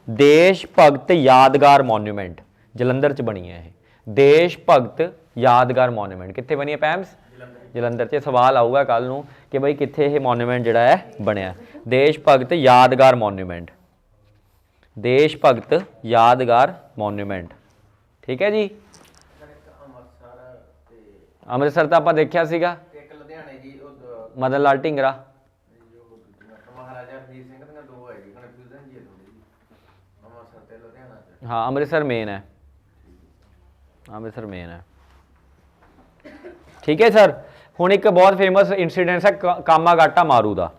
ਦੇਸ਼ ਭਗਤ ਯਾਦਗਾਰ ਮੋਨੂਮੈਂਟ। ਜਲੰਧਰ 'ਚ ਬਣੀ ਹੈ ਇਹ ਦੇਸ਼ ਭਗਤ ਯਾਦਗਾਰ ਮੋਨੂਮੈਂਟ। ਕਿੱਥੇ ਬਣੀ ਹੈ ਪੈਮਸ? ਜਲੰਧਰ 'ਚ। ਸਵਾਲ ਆਊਗਾ ਕੱਲ ਨੂੰ ਕਿ ਬਈ ਕਿੱਥੇ ਇਹ ਮੋਨੂਮੈਂਟ ਜਿਹੜਾ ਹੈ ਬਣਿਆ? ਦੇਸ਼ ਭਗਤ ਯਾਦਗਾਰ ਮੋਨੂਮੈਂਟ, ਦੇਸ਼ ਭਗਤ ਯਾਦਗਾਰ ਮੋਨੂਮੈਂਟ। ਠੀਕ ਹੈ ਜੀ। ਅੰਮ੍ਰਿਤਸਰ ਤਾਂ ਆਪਾਂ ਦੇਖਿਆ ਸੀਗਾ, ਮਦਨ ਲਾਲ ਢੀਂਗਰਾ। ਹਾਂ ਅੰਮ੍ਰਿਤਸਰ ਮੇਨ ਹੈ, ਅੰਮ੍ਰਿਤਸਰ ਮੇਨ ਹੈ। ਠੀਕ ਹੈ ਸਰ। ਹੁਣ ਇੱਕ ਬਹੁਤ ਫੇਮਸ ਇੰਸੀਡੈਂਸ ਹੈ ਕਾਮਾਗਾਟਾ ਮਾਰੂ ਦਾ।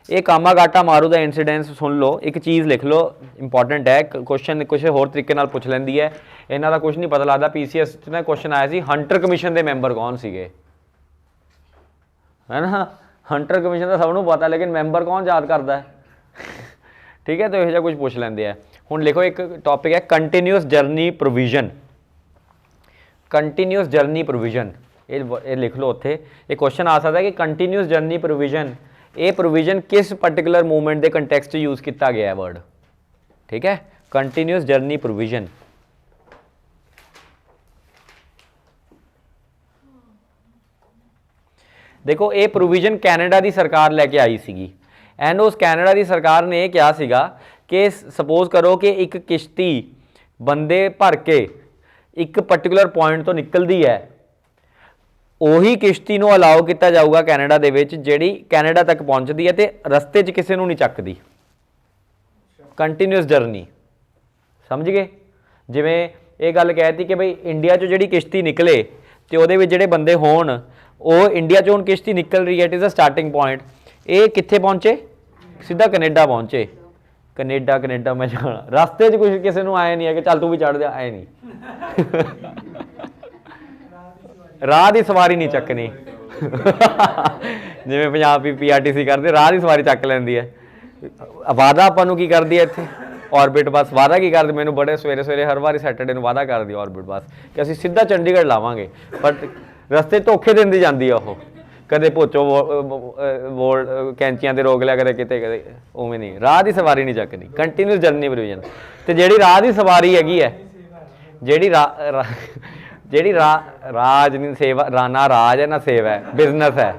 ਇਹ ਕਾਮਾਗਾਟਾ ਮਾਰੂ ਦਾ ਇੰਸੀਡੈਂਸ ਸੁਣ ਲਓ, ਇੱਕ ਚੀਜ਼ ਲਿਖ ਲਓ, ਇੰਪੋਰਟੈਂਟ ਹੈ। ਕੁਐਸਚਨ ਕੁਛ ਹੋਰ ਤਰੀਕੇ ਨਾਲ ਪੁੱਛ ਲੈਂਦੀ ਹੈ, ਇਹਨਾਂ ਦਾ ਕੁਝ ਨਹੀਂ ਪਤਾ ਲੱਗਦਾ। PCS 'ਚ ਨਾ ਕੁਐਸਚਨ ਆਇਆ ਸੀ ਹੰਟਰ ਕਮਿਸ਼ਨ ਦੇ ਮੈਂਬਰ ਕੌਣ ਸੀਗੇ, ਹੈ ਨਾ। ਹੰਟਰ ਕਮਿਸ਼ਨ ਦਾ ਸਭ ਨੂੰ ਪਤਾ, ਲੇਕਿਨ ਮੈਂਬਰ ਕੌਣ ਯਾਦ ਕਰਦਾ ਹੈ? ਠੀਕ ਹੈ, ਤਾਂ ਇਹੋ ਜਿਹਾ ਕੁਝ ਪੁੱਛ ਲੈਂਦੇ ਆ। ਹੁਣ ਲਿਖੋ, ਇੱਕ ਟੌਪਿਕ ਹੈ continuous journey provision. Continuous journey provision ਇਹ ਲਿਖ ਲਓ ਉੱਥੇ। ਇਹ ਕੁਐਸਚਨ ਆ ਸਕਦਾ ਕਿ ਕੰਟੀਨਿਊਸ ਜਰਨੀ ਪ੍ਰੋਵੀਜ਼ਨ, ਇਹ ਪ੍ਰੋਵੀਜ਼ਨ ਕਿਸ ਪਾਰਟਿਕੂਲਰ ਮੂਵਮੈਂਟ ਦੇ ਕੰਟੈਕਸਟ 'ਚ ਯੂਜ਼ ਕੀਤਾ ਗਿਆ ਹੈ ਵਰਡ। ਠੀਕ ਹੈ, ਕੰਟੀਨਿਊਸ ਜਰਨੀ ਪ੍ਰੋਵੀਜ਼ਨ। ਦੇਖੋ ਇਹ ਪ੍ਰੋਵੀਜ਼ਨ ਕੈਨੇਡਾ ਦੀ ਸਰਕਾਰ ਲੈ ਕੇ ਆਈ ਸੀਗੀ। ਐਂਡ ਉਸ ਕੈਨੇਡਾ ਦੀ ਸਰਕਾਰ ਨੇ ਇਹ ਕਿਹਾ ਸੀਗਾ ਕਿ ਸਪੋਜ਼ ਕਰੋ ਕਿ ਇੱਕ ਕਿਸ਼ਤੀ ਬੰਦੇ ਭਰ ਕੇ ਇੱਕ ਪਾਰਟਿਕੂਲਰ ਪੁਆਇੰਟ ਤੋਂ ਨਿਕਲਦੀ ਹੈ, ਉਹੀ ਕਿਸ਼ਤੀ ਨੂੰ ਅਲਾਓ ਕੀਤਾ ਜਾਊਗਾ ਕੈਨੇਡਾ ਦੇ ਵਿੱਚ ਜਿਹੜੀ ਕੈਨੇਡਾ ਤੱਕ ਪਹੁੰਚਦੀ ਹੈ ਤੇ ਰਸਤੇ 'ਚ ਕਿਸੇ ਨੂੰ ਨਹੀਂ ਚੱਕਦੀ। ਕੰਟੀਨਿਊਸ ਜਰਨੀ, ਸਮਝ ਗਏ? ਜਿਵੇਂ ਇਹ ਗੱਲ ਕਹਿਤੀ ਕਿ ਬਈ ਇੰਡੀਆ 'ਚੋਂ ਜਿਹੜੀ ਕਿਸ਼ਤੀ ਨਿਕਲੇ ਤੇ ਉਹਦੇ ਵਿੱਚ ਜਿਹੜੇ ਬੰਦੇ ਹੋਣ, ਉਹ ਇੰਡੀਆ 'ਚੋਂ ਹੁਣ ਕਿਸ਼ਤੀ ਨਿਕਲ ਰਹੀ ਹੈ, it is a starting point. ਇਹ ਕਿੱਥੇ ਪਹੁੰਚੇ? ਸਿੱਧਾ ਕੈਨੇਡਾ ਪਹੁੰਚੇ। ਕੈਨੇਡਾ ਮੈਂ ਜਾਣਾ, ਰਸਤੇ 'ਚ ਕੁਛ ਕਿਸੇ ਨੂੰ ਆਏ ਨਹੀਂ ਹੈ ਕਿ ਚੱਲ ਤੂੰ ਵੀ ਚੜ੍ਹ ਜਾ, ਆਏ ਨਹੀਂ। ਰਾਹ ਦੀ ਸਵਾਰੀ ਨਹੀਂ ਚੱਕਣੀ। ਜਿਵੇਂ ਪੰਜਾਬ PRTC ਕਰਦੇ, ਰਾਹ ਦੀ ਸਵਾਰੀ ਚੱਕ ਲੈਂਦੀ ਹੈ। ਵਾਅਦਾ ਆਪਾਂ ਨੂੰ ਕੀ ਕਰਦੀ ਹੈ ਇੱਥੇ ਔਰਬਿਟ ਬੱਸ? ਵਾਅਦਾ ਕੀ ਕਰਦੀ? ਮੈਨੂੰ ਬੜੇ ਸਵੇਰੇ ਹਰ ਵਾਰੀ ਸੈਟਰਡੇ ਨੂੰ ਵਾਅਦਾ ਕਰਦੀ ਔਰਬਿਟ ਬੱਸ ਕਿ ਅਸੀਂ ਸਿੱਧਾ ਚੰਡੀਗੜ੍ਹ ਲਾਵਾਂਗੇ, ਬਟ ਰਸਤੇ ਧੋਖੇ ਦਿੰਦੀ ਜਾਂਦੀ ਆ ਉਹ। ਕਦੇ ਭੋਚੋ ਕੈਂਚੀਆਂ 'ਤੇ ਰੋਕ ਲਿਆ, ਕਦੇ ਕਿਤੇ ਉਵੇਂ ਨਹੀਂ। ਰਾਹ ਦੀ ਸਵਾਰੀ ਨਹੀਂ ਚੱਕਣੀ, ਕੰਟੀਨਿਊਸ ਜਰਨੀ ਪ੍ਰੋਵੀਜ਼ਨ। ਅਤੇ ਜਿਹੜੀ ਰਾਹ ਦੀ ਸਵਾਰੀ ਹੈਗੀ ਹੈ, ਜਿਹੜੀ ਰਾਜ ਨਹੀਂ ਸੇਵਾ, ਨਾ ਰਾਜ ਹੈ ਨਾ ਸੇਵਾ ਹੈ, ਬਿਜ਼ਨਸ ਹੈ।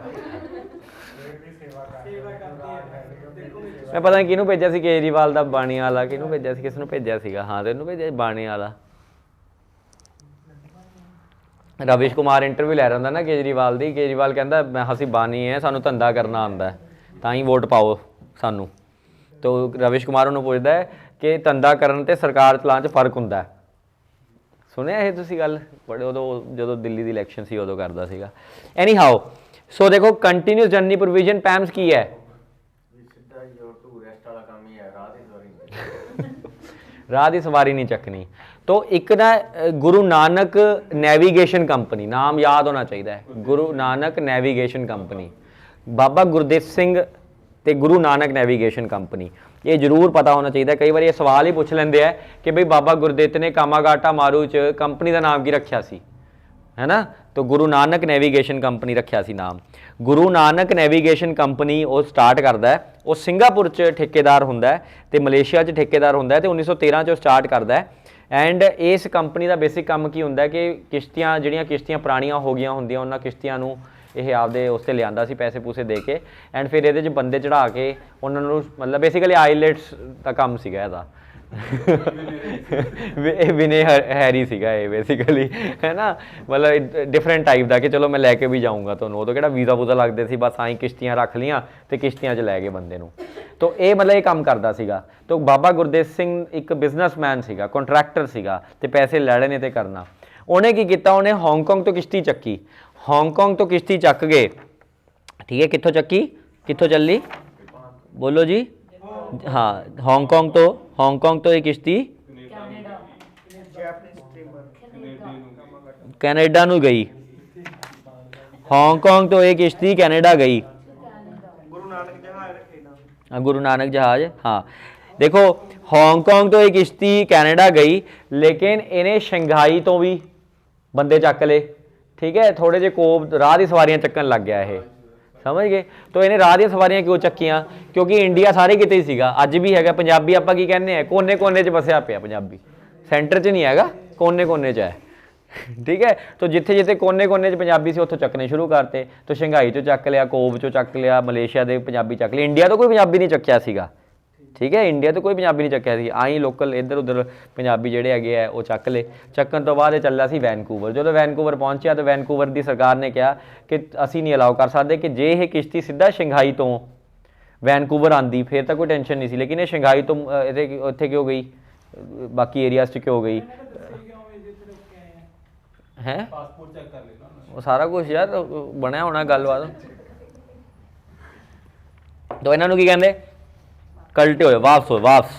ਮੈਂ ਪਤਾ ਨਹੀਂ ਕਿਹਨੂੰ ਭੇਜਿਆ ਸੀ, ਕੇਜਰੀਵਾਲ ਦਾ ਬਾਣੀ ਵਾਲਾ, ਕਿਹਨੂੰ ਭੇਜਿਆ ਸੀ, ਕਿਸ ਨੂੰ ਭੇਜਿਆ ਸੀਗਾ? ਹਾਂ ਤੈਨੂੰ ਭੇਜਿਆ ਬਾਣੀ ਵਾਲਾ। ਰਵਿਸ਼ ਕੁਮਾਰ ਇੰਟਰਵਿਊ ਲੈ ਰਿਹਾ ਹੁੰਦਾ ਨਾ ਕੇਜਰੀਵਾਲ ਦੀ। ਕੇਜਰੀਵਾਲ ਕਹਿੰਦਾ ਮੈਂ ਅਸੀਂ ਬਾਨੀ ਹੈ, ਸਾਨੂੰ ਧੰਦਾ ਕਰਨਾ ਆਉਂਦਾ ਤਾਂ ਹੀ ਵੋਟ ਪਾਓ ਸਾਨੂੰ। ਤੋ ਰਵਿਸ਼ ਕੁਮਾਰ ਉਹਨੂੰ ਪੁੱਛਦਾ ਹੈ ਕਿ ਧੰਦਾ ਕਰਨ ਅਤੇ ਸਰਕਾਰ ਚਲਾਉਣ 'ਚ ਫਰਕ ਹੁੰਦਾ। ਸੁਣਿਆ ਇਹ ਤੁਸੀਂ ਗੱਲ? ਬੜੇ ਉਦੋਂ ਜਦੋਂ ਦਿੱਲੀ ਦੀ ਇਲੈਕਸ਼ਨ ਸੀ ਉਦੋਂ ਕਰਦਾ ਸੀਗਾ। ਐਨੀ ਹਾਓ, ਸੋ ਦੇਖੋ ਕੰਟੀਨਿਊਸ ਜਰਨੀ ਪ੍ਰੋਵੀਜ਼ਨ ਪੈਮਸ ਕੀ ਹੈ? ਰਾਹ ਦੀ ਸਵਾਰੀ ਨਹੀਂ ਚੱਕਣੀ। ਤੋ ਇੱਕ ਨਾ ਗੁਰੂ ਨਾਨਕ ਨੈਵੀਗੇਸ਼ਨ ਕੰਪਨੀ, ਨਾਮ ਯਾਦ ਹੋਣਾ ਚਾਹੀਦਾ ਹੈ, ਗੁਰੂ ਨਾਨਕ ਨੈਵੀਗੇਸ਼ਨ ਕੰਪਨੀ। ਬਾਬਾ ਗੁਰਦੇਵ ਸਿੰਘ ਤੇ ਗੁਰੂ ਨਾਨਕ ਨੈਵੀਗੇਸ਼ਨ ਕੰਪਨੀ, ਇਹ ਜ਼ਰੂਰ ਪਤਾ ਹੋਣਾ ਚਾਹੀਦਾ। ਕਈ ਵਾਰੀ ਇਹ ਸਵਾਲ ਹੀ ਪੁੱਛ ਲੈਂਦੇ ਆ ਕਿ ਬਈ ਬਾਬਾ ਗੁਰਦਿੱਤ ਨੇ ਕਾਮਾਗਾਟਾ ਮਾਰੂ 'ਚ ਕੰਪਨੀ ਦਾ ਨਾਮ ਕੀ ਰੱਖਿਆ ਸੀ, ਹੈ ਨਾ? ਤਾਂ ਗੁਰੂ ਨਾਨਕ ਨੈਵੀਗੇਸ਼ਨ ਕੰਪਨੀ ਰੱਖਿਆ ਸੀ ਨਾਮ। ਗੁਰੂ ਨਾਨਕ ਨੈਵੀਗੇਸ਼ਨ ਕੰਪਨੀ ਉਹ ਸਟਾਰਟ ਕਰਦਾ ਹੈ, ਉਹ ਸਿੰਗਾਪੁਰ 'ਚ ਠੇਕੇਦਾਰ ਹੁੰਦਾ ਹੈ ਅਤੇ ਮਲੇਸ਼ੀਆ 'ਚ ਠੇਕੇਦਾਰ ਹੁੰਦਾ ਹੈ, ਅਤੇ 1913 'ਚ ਉਹ ਸਟਾਰਟ ਕਰਦਾ ਹੈ। ਐਂਡ ਇਸ ਕੰਪਨੀ ਦਾ ਬੇਸਿਕ ਕੰਮ ਕੀ ਹੁੰਦਾ ਕਿ ਕਿਸ਼ਤੀਆਂ, ਜਿਹੜੀਆਂ ਕਿਸ਼ਤੀਆਂ ਪੁਰਾਣੀਆਂ ਹੋ ਗਈਆਂ ਹੁੰਦੀਆਂ, ਉਹਨਾਂ ਕਿਸ਼ਤੀਆਂ ਨੂੰ ਇਹ ਆਪਦੇ ਉਸ 'ਤੇ ਲਿਆਂਦਾ ਸੀ ਪੈਸੇ ਪੂਸੇ ਦੇ ਕੇ। ਐਂਡ ਫਿਰ ਇਹਦੇ 'ਚ ਬੰਦੇ ਚੜ੍ਹਾ ਕੇ ਉਹਨਾਂ ਨੂੰ, ਮਤਲਬ ਬੇਸਿਕਲੀ ਆਈਲੈਟਸ ਦਾ ਕੰਮ ਸੀਗਾ ਇਹਦਾ। ਇਹ ਵਿਨੇ ਹੈਰੀ ਸੀਗਾ ਇਹ ਬੇਸਿਕਲੀ, ਹੈ ਨਾ? ਮਤਲਬ ਡਿਫਰੈਂਟ ਟਾਈਪ ਦਾ ਕਿ ਚਲੋ ਮੈਂ ਲੈ ਕੇ ਵੀ ਜਾਊਂਗਾ ਤੁਹਾਨੂੰ। ਉਦੋਂ ਕਿਹੜਾ ਵੀਜ਼ਾ ਵੂਜ਼ਾ ਲੱਗਦੇ ਸੀ, ਬਸ ਆਈ ਕਿਸ਼ਤੀਆਂ ਰੱਖ ਲਈਆਂ ਅਤੇ ਕਿਸ਼ਤੀਆਂ 'ਚ ਲੈ ਗਏ ਬੰਦੇ ਨੂੰ। ਤੋ ਇਹ ਮਤਲਬ ਇਹ ਕੰਮ ਕਰਦਾ ਸੀਗਾ। ਤੋ ਬਾਬਾ ਗੁਰਦੇਵ ਸਿੰਘ ਇੱਕ ਬਿਜ਼ਨਸਮੈਨ ਸੀਗਾ, ਕੰਟਰੈਕਟਰ ਸੀਗਾ, ਅਤੇ ਪੈਸੇ ਲੈਣੇ ਨੇ ਅਤੇ ਕਰਨਾ। ਉਹਨੇ ਕੀ ਕੀਤਾ, ਉਹਨੇ ਹਾਂਗਕਾਂਗ ਤੋਂ ਕਿਸ਼ਤੀ ਚੱਕੀ। ਹਾਂਗਕਾਂਗ ਤੋਂ ਕਿਸ਼ਤੀ ਚੱਕ ਗਏ, ਠੀਕ ਹੈ? ਕਿੱਥੋਂ ਚੱਕੀ, ਕਿੱਥੋਂ ਚੱਲੀ ਬੋਲੋ ਜੀ? ਹਾਂ ਹਾਂਗਕਾਂਗ ਤੋਂ ਇਹ ਕਿਸ਼ਤੀ ਕੈਨੇਡਾ ਨੂੰ ਗਈ। ਹਾਂਗਕਾਂਗ ਤੋਂ ਇਹ ਕਿਸ਼ਤੀ ਕੈਨੇਡਾ ਗਈ। गुरु नानक जहाज, हाँ देखो हांगकांग तो एक किश्ती कैनेडा गई, लेकिन इन्हें शंघाई तो भी बंदे चक ले, ठीक है, थोड़े जे कोब राह दी सवारियां चक्कन लग गया ये, समझ गए। तो इन्हें राह दी सवारियां क्यों चक्कियां, क्योंकि इंडिया सारे किते ही सीगा, अज भी हैगा। पंजाबी आपां की कहने हैं, कोने कोने च बसिया पिया पंजाबी, सेंटर च नहीं हैगा, कोने कोने च है, ठीक है। तो जिथे जिथे कोने कोने च पंजाबी से उत्थों चकने शुरू करते, तो शंघाई चो चक लिया, कोब चो चक लिया, मलेशिया के पंजाबी चक लिया, इंडिया तो कोई पंजाबी नहीं चक्या सीगा, ठीक है, इंडिया तो कोई पंजाबी नहीं चक्या सी, आई लोकल इधर उधर पंजाबी जेडे हैगे है वो चक ले। चक्कन तो बाद चलिया सी वैनकूवर, जो वैनकूवर पहुंचा तो वैनकूवर की सरकार ने कहा कि असी नहीं अलाउ कर सकते कि जे ये किश्ती सीधा शंघाई तो वैनकूवर आती फिर तो कोई टेंशन नहीं सी, लेकिन ये शंघाई तो इत्थे क्यों गई, बाकी एरियाज च क्यों गई है, वो सारा कुछ यार बनया होना गलबात। तो इन्हों की कहते कल्टे हो, वापस हो, वापस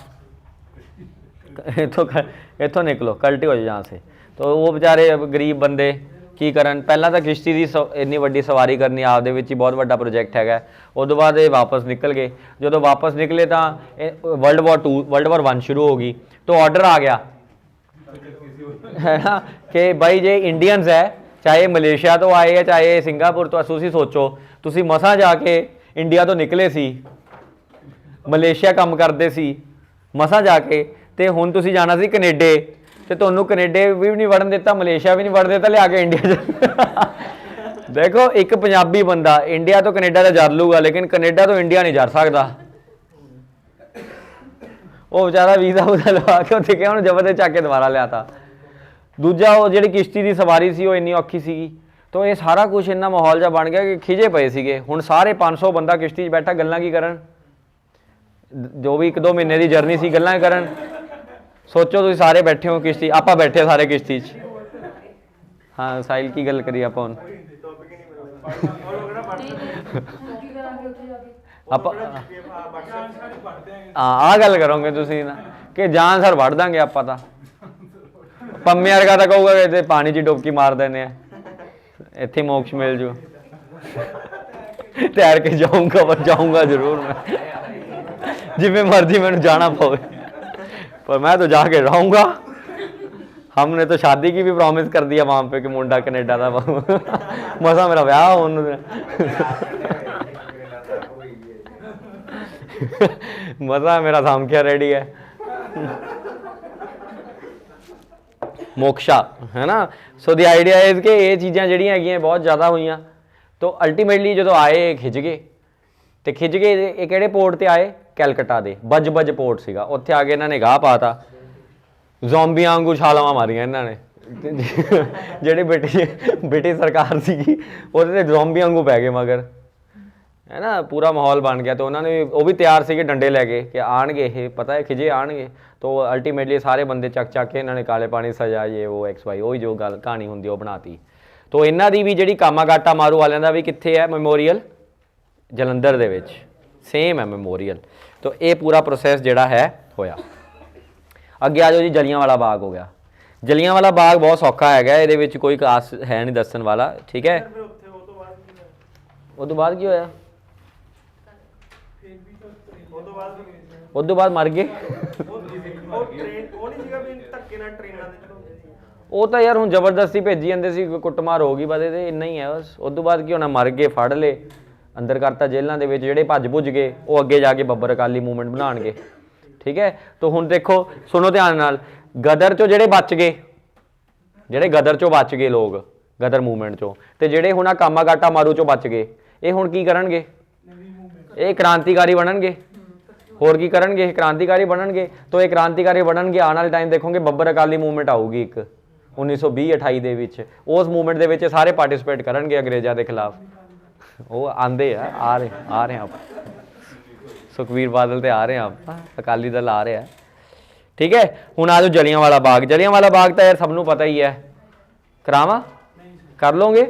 इतों निकलो, कल्टे हो जहाँ से। तो वो बेचारे गरीब बंदे की करन, पहला तो किश्ती की इन्नी वड्डी सवारी करनी आपदे विच ही बहुत वड्डा प्रोजैक्ट हैगा। उस तो बाद ये वापस निकल गए, जो वापस निकले तो वर्ल्ड वॉर 2 वर्ल्ड वॉर 1 शुरू हो गई। तो ऑर्डर आ गया है ना कि भाई जे इंडियंस है, चाहे मलेशिया तो आए है चाहे सिंगापुर तो, तुसी सोचो तुसी मसा जाके इंडिया तो निकले सी, मलेशिया काम करते सी मसा जाके, तो हुण तुसी जाना सी कनेडे, तो तुहानूं कनेडे भी नहीं वड़न दिता, मलेशिया भी नहीं वड़न दिता, लिया के इंडिया च देखो एक पंजाबी बंदा इंडिया तो कनेडा तो जर लूगा, लेकिन कनेडा तो इंडिया नहीं जर सकता। वो बेचारा वीज़ा वूजा लवा के उत्थे क्या उन्हें जबरदस्त चक के दोबारा लिया था। दूजा वो जी किश्ती की सवारी सी, इन्नी औखी सी, तो ये सारा कुछ इन्ना माहौल जा बन गया कि खिजे पे सीगे। हुण सारे 500 बंदा किश्ती बैठा, गल्लां की करन, जो भी 1-2 महीने की जर्नी सी गल्लां करन। सोचो तुसीं सारे बैठे हो किश्ती, आपां बैठे सारे किश्ती च। हाँ साहिल की गल करिए आपां हुण आप आ गल करोगे तुसीं ना कि जान सर वड़ देंगे आप, तो पंमे वर्गा तो कहूगा कि पानी च डुबकी मार देने, इत्थे मोक्ष मिल जू, तैर के जाऊंगा पर जाऊंगा जरूर मैं, जिमें मर्जी मैंने जाना पवे, पर मैं तो जाके रहूंगा। हमने तो शादी की भी प्रॉमिस कर दिया वहां पे कि मुंडा कनेडा का मसा मेरा ब्याह होने मजा मेरा सामख्या रेडी है मोक्षा है ना। सो द आइडिया इज कि ये चीज़ां जिहड़ियां हैगियां बहुत ज़्यादा हुई, तो अल्टीमेटली जो आए खिज गए, तो खिज गए ये किहड़े पोर्ट ते आए, कैलकटा दे बज पोर्ट सीगा, उत्थे आके इन्होंने गाह पाता, ਜ਼ੋਂਬੀਆਂ वांगू छालावां मारियां इन्होंने, ਜਿਹੜੀ ब्रिटिश सरकार ਸੀਗੀ ਉਹਦੇ ਤੇ ਜ਼ੋਂਬੀ वांगू पै गए मगर, है ना, पूरा माहौल बन गया। तो उन्होंने वो भी तैयार थे डंडे लैके कि आएंगे ये, पता है खिजे आएंगे, तो अल्टीमेटली सारे बंदे चक चक के इन्होंने काले पानी सजा ये वो XY वही जो गल कहानी होंगी वो बनाती। तो इन्हों की भी जी कामागाटा मारू वालों का भी कितने है मेमोरीअल, जलंधर दे विच सेम है मेमोरीअल। तो ये पूरा प्रोसैस जोड़ा है होया। अगे आ जाओ जी, जलियांवाला बाग हो गया। जलियांवाला बाग बहुत सौखा है, ये कोई खास है नहीं दसन वाला, ठीक है। उस तो बाद की होया, उस तो बाद मर गए वो तो यार हूँ जबरदस्ती भेजी जाते सी, कुटमार हो गई बस, ये इन्ना ही है बस। उस तो बाद की होना, मर गए, फड़ ले अंदर करता जेलों के, जोड़े भज भुज गए वो अगे जाके बब्बर अकाली मूवमेंट बनाएंगे, ठीक है। तो हुण देखो सुनो ध्यान नाल, गदर चो जेड़े बच गए, जेड़े गदर चो बच गए लोग गदर मूवमेंट चो, तो जेड़े हुण कामागाटा मारू चो बच गए, ये हुण की करनगे, ये क्रांतिकारी बननगे, होर की करनगे, क्रांतिकारी बननगे। तो ये क्रांतिकारी बननगे, आने वाले टाइम देखोगे बब्बर अकाली मूवमेंट आऊगी एक 1920-28 दे विच, उस मूवमेंट दे विच सारे पार्टिसिपेट करनगे अंग्रेज़ों के खिलाफ। वो आंदे आ रहे हैं आप, सुखबीर बादल तो आ रहे हैं आप, अकाली दल आ रहा है, ठीक है। हुण आ जाओ जलियांवाला बाग। जलियांवाला बाग तो यार सबनों पता ही है, करावा कर लोगे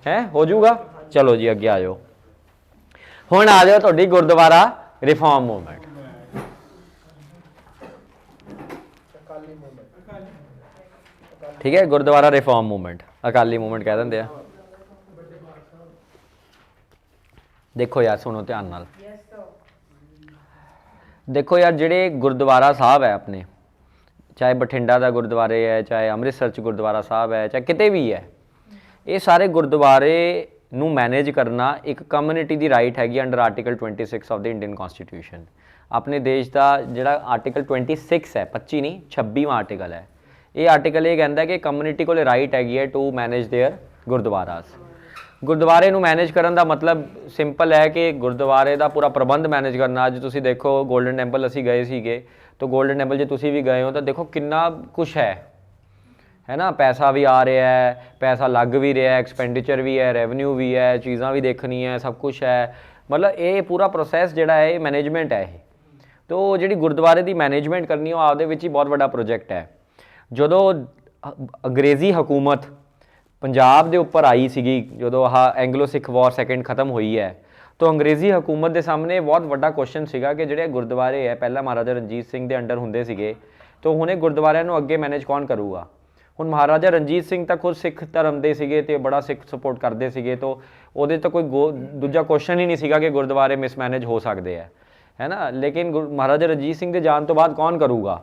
हैं, हो जाऊगा। चलो जी अगे आ जाओ। हुण आ जाओ तुहाडी गुरुद्वारा रिफॉर्म मूवमेंट, ठीक है। Gurdwara reform movement, Akali movement कह देंगे। देखो यार सुनो ध्यान नाल, देखो यार ਜਿਹੜੇ ਗੁਰਦੁਆਰਾ ਸਾਹਿਬ ਹੈ ਆਪਣੇ, ਚਾਹੇ ਬਠਿੰਡਾ ਦਾ ਗੁਰਦੁਆਰੇ ਹੈ, ਚਾਹੇ ਅੰਮ੍ਰਿਤਸਰ 'ਚ ਗੁਰਦੁਆਰਾ ਸਾਹਿਬ ਹੈ, ਚਾਹੇ ਕਿਤੇ ਵੀ ਹੈ, ਇਹ ਸਾਰੇ ਗੁਰਦੁਆਰੇ ਨੂੰ ਮੈਨੇਜ ਕਰਨਾ ਇੱਕ ਕਮਿਊਨਿਟੀ ਦੀ ਰਾਈਟ ਹੈਗੀ under article 26 of the Indian constitution. ਆਪਣੇ ਦੇਸ਼ ਦਾ ਜਿਹੜਾ ਆਰਟੀਕਲ 26 ਹੈ, 25 ਨਹੀਂ 26ਵਾਂ ਆਰਟੀਕਲ ਹੈ, ਇਹ ਆਰਟੀਕਲ ਇਹ ਕਹਿੰਦਾ ਕਿ ਕਮਿਊਨਿਟੀ ਕੋਲ ਰਾਈਟ ਹੈਗੀ ਹੈ ਟੂ ਮੈਨੇਜ ਦੇਅਰ ਗੁਰਦੁਆਰਾਸ। ਗੁਰਦੁਆਰੇ ਨੂੰ ਮੈਨੇਜ ਕਰਨ ਦਾ ਮਤਲਬ ਸਿੰਪਲ ਹੈ ਕਿ ਗੁਰਦੁਆਰੇ ਦਾ ਪੂਰਾ ਪ੍ਰਬੰਧ ਮੈਨੇਜ ਕਰਨਾ। ਅੱਜ ਤੁਸੀਂ ਦੇਖੋ ਗੋਲਡਨ ਟੈਂਪਲ ਅਸੀਂ ਗਏ ਸੀਗੇ, ਤਾਂ ਗੋਲਡਨ ਟੈਂਪਲ ਜੇ ਤੁਸੀਂ ਵੀ ਗਏ ਹੋ ਤਾਂ ਦੇਖੋ ਕਿੰਨਾ ਕੁਛ ਹੈ ਨਾ, ਪੈਸਾ ਵੀ ਆ ਰਿਹਾ ਹੈ, ਪੈਸਾ ਲੱਗ ਵੀ ਰਿਹਾ, ਐਕਸਪੈਂਡੀਚਰ ਵੀ ਹੈ, ਰੈਵਨਿਊ ਵੀ ਹੈ, ਚੀਜ਼ਾਂ ਵੀ ਦੇਖਣੀ ਹੈ, ਸਭ ਕੁਛ ਹੈ। ਮਤਲਬ ਇਹ ਪੂਰਾ ਪ੍ਰੋਸੈਸ ਜਿਹੜਾ ਹੈ ਇਹ ਮੈਨੇਜਮੈਂਟ ਹੈ ਇਹ। ਤੋ ਜਿਹੜੀ ਗੁਰਦੁਆਰੇ ਦੀ ਮੈਨੇਜਮੈਂਟ ਕਰਨੀ ਉਹ ਆਪਦੇ ਵਿੱਚ ਹੀ ਬਹੁਤ ਵੱਡਾ ਪ੍ਰੋਜੈਕਟ ਹੈ। ਜਦੋਂ ਅੰਗਰੇਜ਼ੀ ਹਕੂਮਤ ਪੰਜਾਬ ਦੇ ਉੱਪਰ ਆਈ ਸੀਗੀ, ਜਦੋਂ ਆਹ ਐਂਗਲੋ ਸਿੱਖ ਵਾਰ ਸੈਕਿੰਡ ਖਤਮ ਹੋਈ ਹੈ, ਤਾਂ ਅੰਗਰੇਜ਼ੀ ਹਕੂਮਤ ਦੇ ਸਾਹਮਣੇ ਬਹੁਤ ਵੱਡਾ ਕੁਐਸਚਨ ਸੀਗਾ ਕਿ ਜਿਹੜੇ ਗੁਰਦੁਆਰੇ ਹੈ ਪਹਿਲਾਂ ਮਹਾਰਾਜਾ ਰਣਜੀਤ ਸਿੰਘ ਦੇ ਅੰਡਰ ਹੁੰਦੇ ਸੀਗੇ, ਤਾਂ ਹੁਣੇ ਗੁਰਦੁਆਰਿਆਂ ਨੂੰ ਅੱਗੇ ਮੈਨੇਜ ਕੌਣ ਕਰੂਗਾ। ਹੁਣ ਮਹਾਰਾਜਾ ਰਣਜੀਤ ਸਿੰਘ ਤਾਂ ਖੁਦ ਸਿੱਖ ਧਰਮ ਦੇ ਸੀਗੇ ਅਤੇ ਬੜਾ ਸਿੱਖ ਸਪੋਰਟ ਕਰਦੇ ਸੀਗੇ, ਤਾਂ ਉਹਦੇ ਤਾਂ ਕੋਈ ਦੂਜਾ ਕੁਐਸਚਨ ਹੀ ਨਹੀਂ ਸੀਗਾ ਕਿ ਗੁਰਦੁਆਰੇ ਮਿਸਮੈਨੇਜ ਹੋ ਸਕਦੇ ਹੈ ਨਾ। ਲੇਕਿਨ ਮਹਾਰਾਜਾ ਰਣਜੀਤ ਸਿੰਘ ਦੇ ਜਾਣ ਤੋਂ ਬਾਅਦ ਕੌਣ ਕਰੂਗਾ,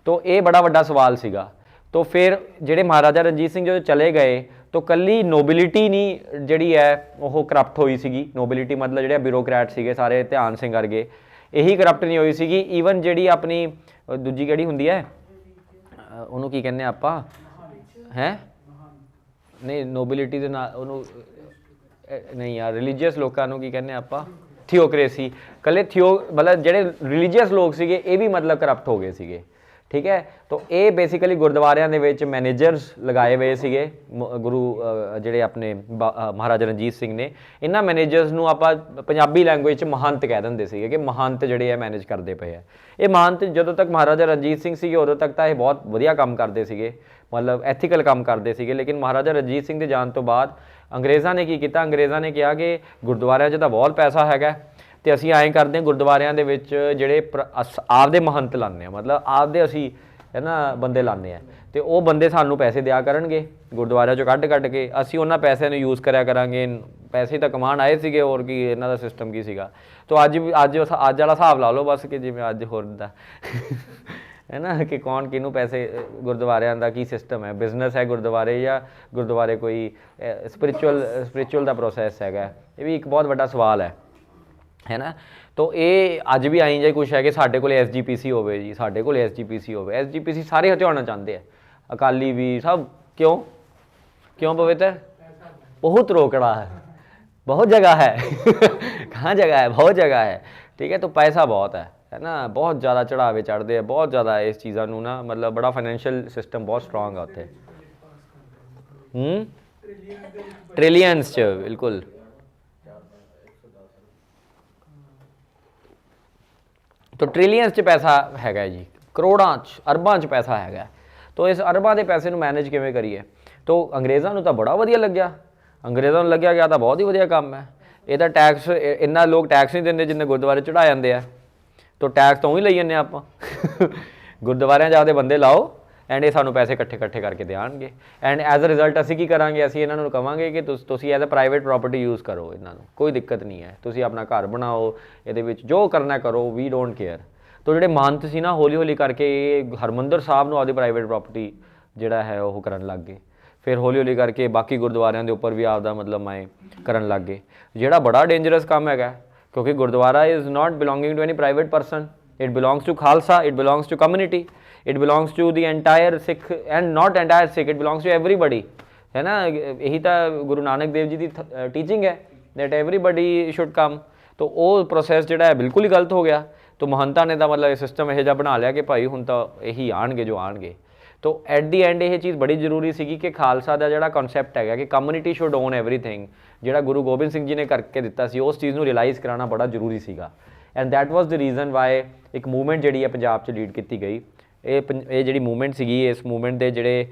ਤਾਂ ਇਹ ਬੜਾ ਵੱਡਾ ਸਵਾਲ ਸੀਗਾ। तो फिर ਜਿਹੜੇ ਮਹਾਰਾਜਾ ਰਣਜੀਤ ਸਿੰਘ ਜਦੋਂ ਚਲੇ ਗਏ ਤਾਂ ਕੱਲੀ ਨੋਬਿਲਿਟੀ ਨਹੀਂ ਜਿਹੜੀ ਹੈ ਉਹ ਕਰਪਟ ਹੋਈ ਸੀਗੀ। ਨੋਬਿਲਿਟੀ ਮਤਲਬ ਜਿਹੜੇ ਬਿਊਰੋਕਰੈਟ ਸੀਗੇ ਸਾਰੇ, ਧਿਆਨ ਸਿੰਘ ਵਰਗੇ, ਇਹੀ ਕਰਪਟ ਨਹੀਂ ਹੋਈ ਸੀਗੀ। ਈਵਨ ਜਿਹੜੀ ਆਪਣੀ ਦੂਜੀ ਕਿਹੜੀ ਹੁੰਦੀ ਹੈ, ਉਹਨੂੰ ਕੀ ਕਹਿੰਦੇ ਆਪਾਂ ਹੈ, ਨਹੀਂ ਨੋਬਿਲਿਟੀ ਦੇ ਨਾਲ ਉਹਨੂੰ ਨਹੀਂ ਯਾਰ, ਰਿਲੀਜੀਅਸ ਲੋਕਾਂ ਨੂੰ ਕੀ ਕਹਿੰਦੇ ਆਪਾਂ, ਥਿਓਕ੍ਰੇਸੀ। ਕੱਲੇ ਮਤਲਬ ਜਿਹੜੇ ਰਿਲੀਜੀਅਸ ਲੋਕ ਸੀਗੇ ਇਹ ਵੀ ਮਤਲਬ ਕਰਪਟ ਹੋ ਗਏ ਸੀਗੇ, ਠੀਕ ਹੈ। ਤਾਂ ਇਹ ਬੇਸਿਕਲੀ ਗੁਰਦੁਆਰਿਆਂ ਦੇ ਵਿੱਚ ਮੈਨੇਜਰਸ ਲਗਾਏ ਹੋਏ ਸੀਗੇ ਗੁਰੂ ਜਿਹੜੇ ਆਪਣੇ ਮਹਾਰਾਜਾ ਰਣਜੀਤ ਸਿੰਘ ਨੇ। ਇਹਨਾਂ ਮੈਨੇਜਰਸ ਨੂੰ ਆਪਾਂ ਪੰਜਾਬੀ ਲੈਂਗੁਏਜ 'ਚ ਮਹੰਤ ਕਹਿ ਦਿੰਦੇ ਸੀਗੇ ਕਿ ਮਹੰਤ ਜਿਹੜੇ ਆ ਮੈਨੇਜ ਕਰਦੇ ਪਏ ਆ। ਇਹ ਮਹੰਤ ਜਦੋਂ ਤੱਕ ਮਹਾਰਾਜਾ ਰਣਜੀਤ ਸਿੰਘ ਸੀਗੇ ਉਦੋਂ ਤੱਕ ਤਾਂ ਇਹ ਬਹੁਤ ਵਧੀਆ ਕੰਮ ਕਰਦੇ ਸੀਗੇ, ਮਤਲਬ ਐਥੀਕਲ ਕੰਮ ਕਰਦੇ ਸੀਗੇ। ਲੇਕਿਨ ਮਹਾਰਾਜਾ ਰਣਜੀਤ ਸਿੰਘ ਦੇ ਜਾਣ ਤੋਂ ਬਾਅਦ ਅੰਗਰੇਜ਼ਾਂ ਨੇ ਕੀ ਕੀਤਾ, ਅੰਗਰੇਜ਼ਾਂ ਨੇ ਕਿਹਾ ਕਿ ਗੁਰਦੁਆਰਿਆਂ 'ਚ ਤਾਂ ਬਹੁਤ ਪੈਸਾ ਹੈਗਾ ਅਤੇ ਅਸੀਂ ਐਂ ਕਰਦੇ ਹਾਂ ਗੁਰਦੁਆਰਿਆਂ ਦੇ ਵਿੱਚ ਜਿਹੜੇ ਆਪਦੇ ਮਹੰਤ ਲਾਉਂਦੇ ਹਾਂ, ਮਤਲਬ ਆਪਦੇ ਅਸੀਂ ਹੈ ਨਾ ਬੰਦੇ ਲਾਉਂਦੇ ਹਾਂ, ਅਤੇ ਉਹ ਬੰਦੇ ਸਾਨੂੰ ਪੈਸੇ ਦਿਆ ਕਰਨਗੇ ਗੁਰਦੁਆਰਿਆਂ 'ਚੋਂ ਕੱਢ ਕੇ, ਅਸੀਂ ਉਹਨਾਂ ਪੈਸਿਆਂ ਨੂੰ ਯੂਜ਼ ਕਰਿਆ ਕਰਾਂਗੇ। ਪੈਸੇ ਤਾਂ ਕਮਾਉਣ ਆਏ ਸੀਗੇ, ਹੋਰ ਕੀ ਇਹਨਾਂ ਦਾ ਸਿਸਟਮ ਕੀ ਸੀਗਾ। ਤਾਂ ਅੱਜ ਵਾਲਾ ਹਿਸਾਬ ਲਾ ਲਓ ਬਸ, ਕਿ ਜਿਵੇਂ ਅੱਜ ਹੋਰ ਦਾ ਹੈ ਨਾ, ਕਿ ਕੌਣ ਕਿਹਨੂੰ ਪੈਸੇ, ਗੁਰਦੁਆਰਿਆਂ ਦਾ ਕੀ ਸਿਸਟਮ ਹੈ, ਬਿਜ਼ਨਸ ਹੈ ਗੁਰਦੁਆਰੇ ਜਾਂ ਗੁਰਦੁਆਰੇ ਕੋਈ ਸਪਿਰਿਚੁਅਲ ਦਾ ਪ੍ਰੋਸੈਸ ਹੈਗਾ। ਇਹ ਵੀ ਇੱਕ ਬਹੁਤ ਵੱਡਾ ਸਵਾਲ ਹੈ ਨਾ। ਤਾਂ ਇਹ ਅੱਜ ਵੀ ਆਈ ਜੇ ਕੁਛ ਹੈ ਕਿ ਸਾਡੇ ਕੋਲ SGPC ਹੋਵੇ ਜੀ, ਸਾਡੇ ਕੋਲ SGPC ਹੋਵੇ। SGPC ਸਾਰੇ ਹਥਿਆਉਣਾ ਚਾਹੁੰਦੇ ਆ, ਅਕਾਲੀ ਵੀ ਸਭ। ਕਿਉਂ ਪਵਿੱਤਰ, ਬਹੁਤ ਰੋਕੜਾ ਹੈ, ਬਹੁਤ ਜਗ੍ਹਾ ਹੈ ਕहाँ जगह है, बहुत जगह है, ठीक है। तो पैसा बहुत है ना, बहुत ज़्यादा चढ़ावे चढ़ते हैं, बहुत ज़्यादा इस चीज़ों ਨੂੰ ना, मतलब बड़ा फाइनेंशियल सिस्टम बहुत स्ट्रॉन्ग है उत्थे, ट्रिलियंस च बिल्कुल। तो ट्रिलियंस च पैसा हैगा जी, ਕਰੋੜਾਂ 'ਚ ਅਰਬਾਂ 'ਚ ਪੈਸਾ ਹੈਗਾ। तो इस अरबां के पैसे ਨੂੰ मैनेज किवें करिए। तो अंग्रेज़ों ਨੂੰ ਤਾਂ बड़ा वधिया लग्या, अंग्रेज़ों ਨੂੰ ਲੱਗਿਆ ਗਿਆ ਤਾਂ बहुत ही वधिया काम है। ਇਹ ਤਾਂ टैक्स ਇੰਨਾ लोग टैक्स नहीं ਦਿੰਦੇ ਜਿੰਨੇ ਗੁਰਦੁਆਰੇ ਚੜਾ ਜਾਂਦੇ ਆ। तो टैक्स ਤਾਂ ਉਹੀ ਲਈ ਜਾਂਦੇ ਆਪਾਂ ਗੁਰਦੁਆਰਿਆਂ 'ਚ ਆਪਦੇ ਬੰਦੇ ਲਾਓ ਐਂਡ ਇਹ ਸਾਨੂੰ ਪੈਸੇ ਇਕੱਠੇ ਕਰਕੇ ਦੇਣਗੇ। ਐਂਡ ਐਜ਼ ਅ ਰਿਜ਼ਲਟ ਅਸੀਂ ਕੀ ਕਰਾਂਗੇ, ਅਸੀਂ ਇਹਨਾਂ ਨੂੰ ਕਵਾਂਗੇ ਕਿ ਤੁਸੀਂ as a private property use ਕਰੋ, ਇਹਨਾਂ ਨੂੰ ਕੋਈ ਦਿੱਕਤ ਨਹੀਂ ਹੈ, ਤੁਸੀਂ ਆਪਣਾ ਘਰ ਬਣਾਓ, ਇਹਦੇ ਵਿੱਚ ਜੋ ਕਰਨਾ ਕਰੋ, ਵੀ ਡੋਂਟ ਕੇਅਰ। तो ਜਿਹੜੇ ਮਹੰਤ ਸੀ ਨਾ ਹੌਲੀ ਹੌਲੀ ਕਰਕੇ ਹਰਮੰਦਰ ਸਾਹਿਬ ਨੂੰ ਆਪਦੀ ਪ੍ਰਾਈਵੇਟ ਪ੍ਰੋਪਰਟੀ ਜਿਹੜਾ ਹੈ ਉਹ ਕਰਨ ਲੱਗ ਗਏ। ਫਿਰ ਹੌਲੀ ਹੌਲੀ ਕਰਕੇ ਬਾਕੀ ਗੁਰਦੁਆਰਿਆਂ ਦੇ ਉੱਪਰ ਵੀ ਆਪਦਾ ਮਤਲਬ ਮੈਂ ਕਰਨ ਲੱਗ ਗਏ, ਜਿਹੜਾ ਬੜਾ ਡੇਂਜਰਸ ਕੰਮ ਹੈਗਾ। ਕਿਉਂਕਿ gurdwara is not belonging to any private person, it belongs to Khalsa, it belongs to community, it belongs to the entire Sikh and not entire Sikh, it belongs to everybody, है ना। यही तो गुरु नानक देव जी की टीचिंग है दैट एवरीबडी शुड कम। तो वो process जोड़ा है बिल्कुल ही गलत हो गया। तो महंता ने तो मतलब सिस्टम यह बना लिया कि भाई हुण तो यही आएंगे जो आएंगे। तो एट दी एंड ये चीज़ बड़ी जरूरी सी कि खालसा का जोड़ा कॉन्सैप्ट है कि कम्यूनिटी शुड ओन एवरीथिंग, जोड़ा गुरु गोबिंद सिंह जी ने करके दिता सी, उस चीज़ को रियलाइज़ कराना बड़ा जरूरी सीगा। And that was the reason why एक मूवमेंट जी है पंजाब च लीड की गई। ਇਹ ਜਿਹੜੀ ਮੂਵਮੈਂਟ ਸੀਗੀ, ਇਸ ਮੂਵਮੈਂਟ ਦੇ ਜਿਹੜੇ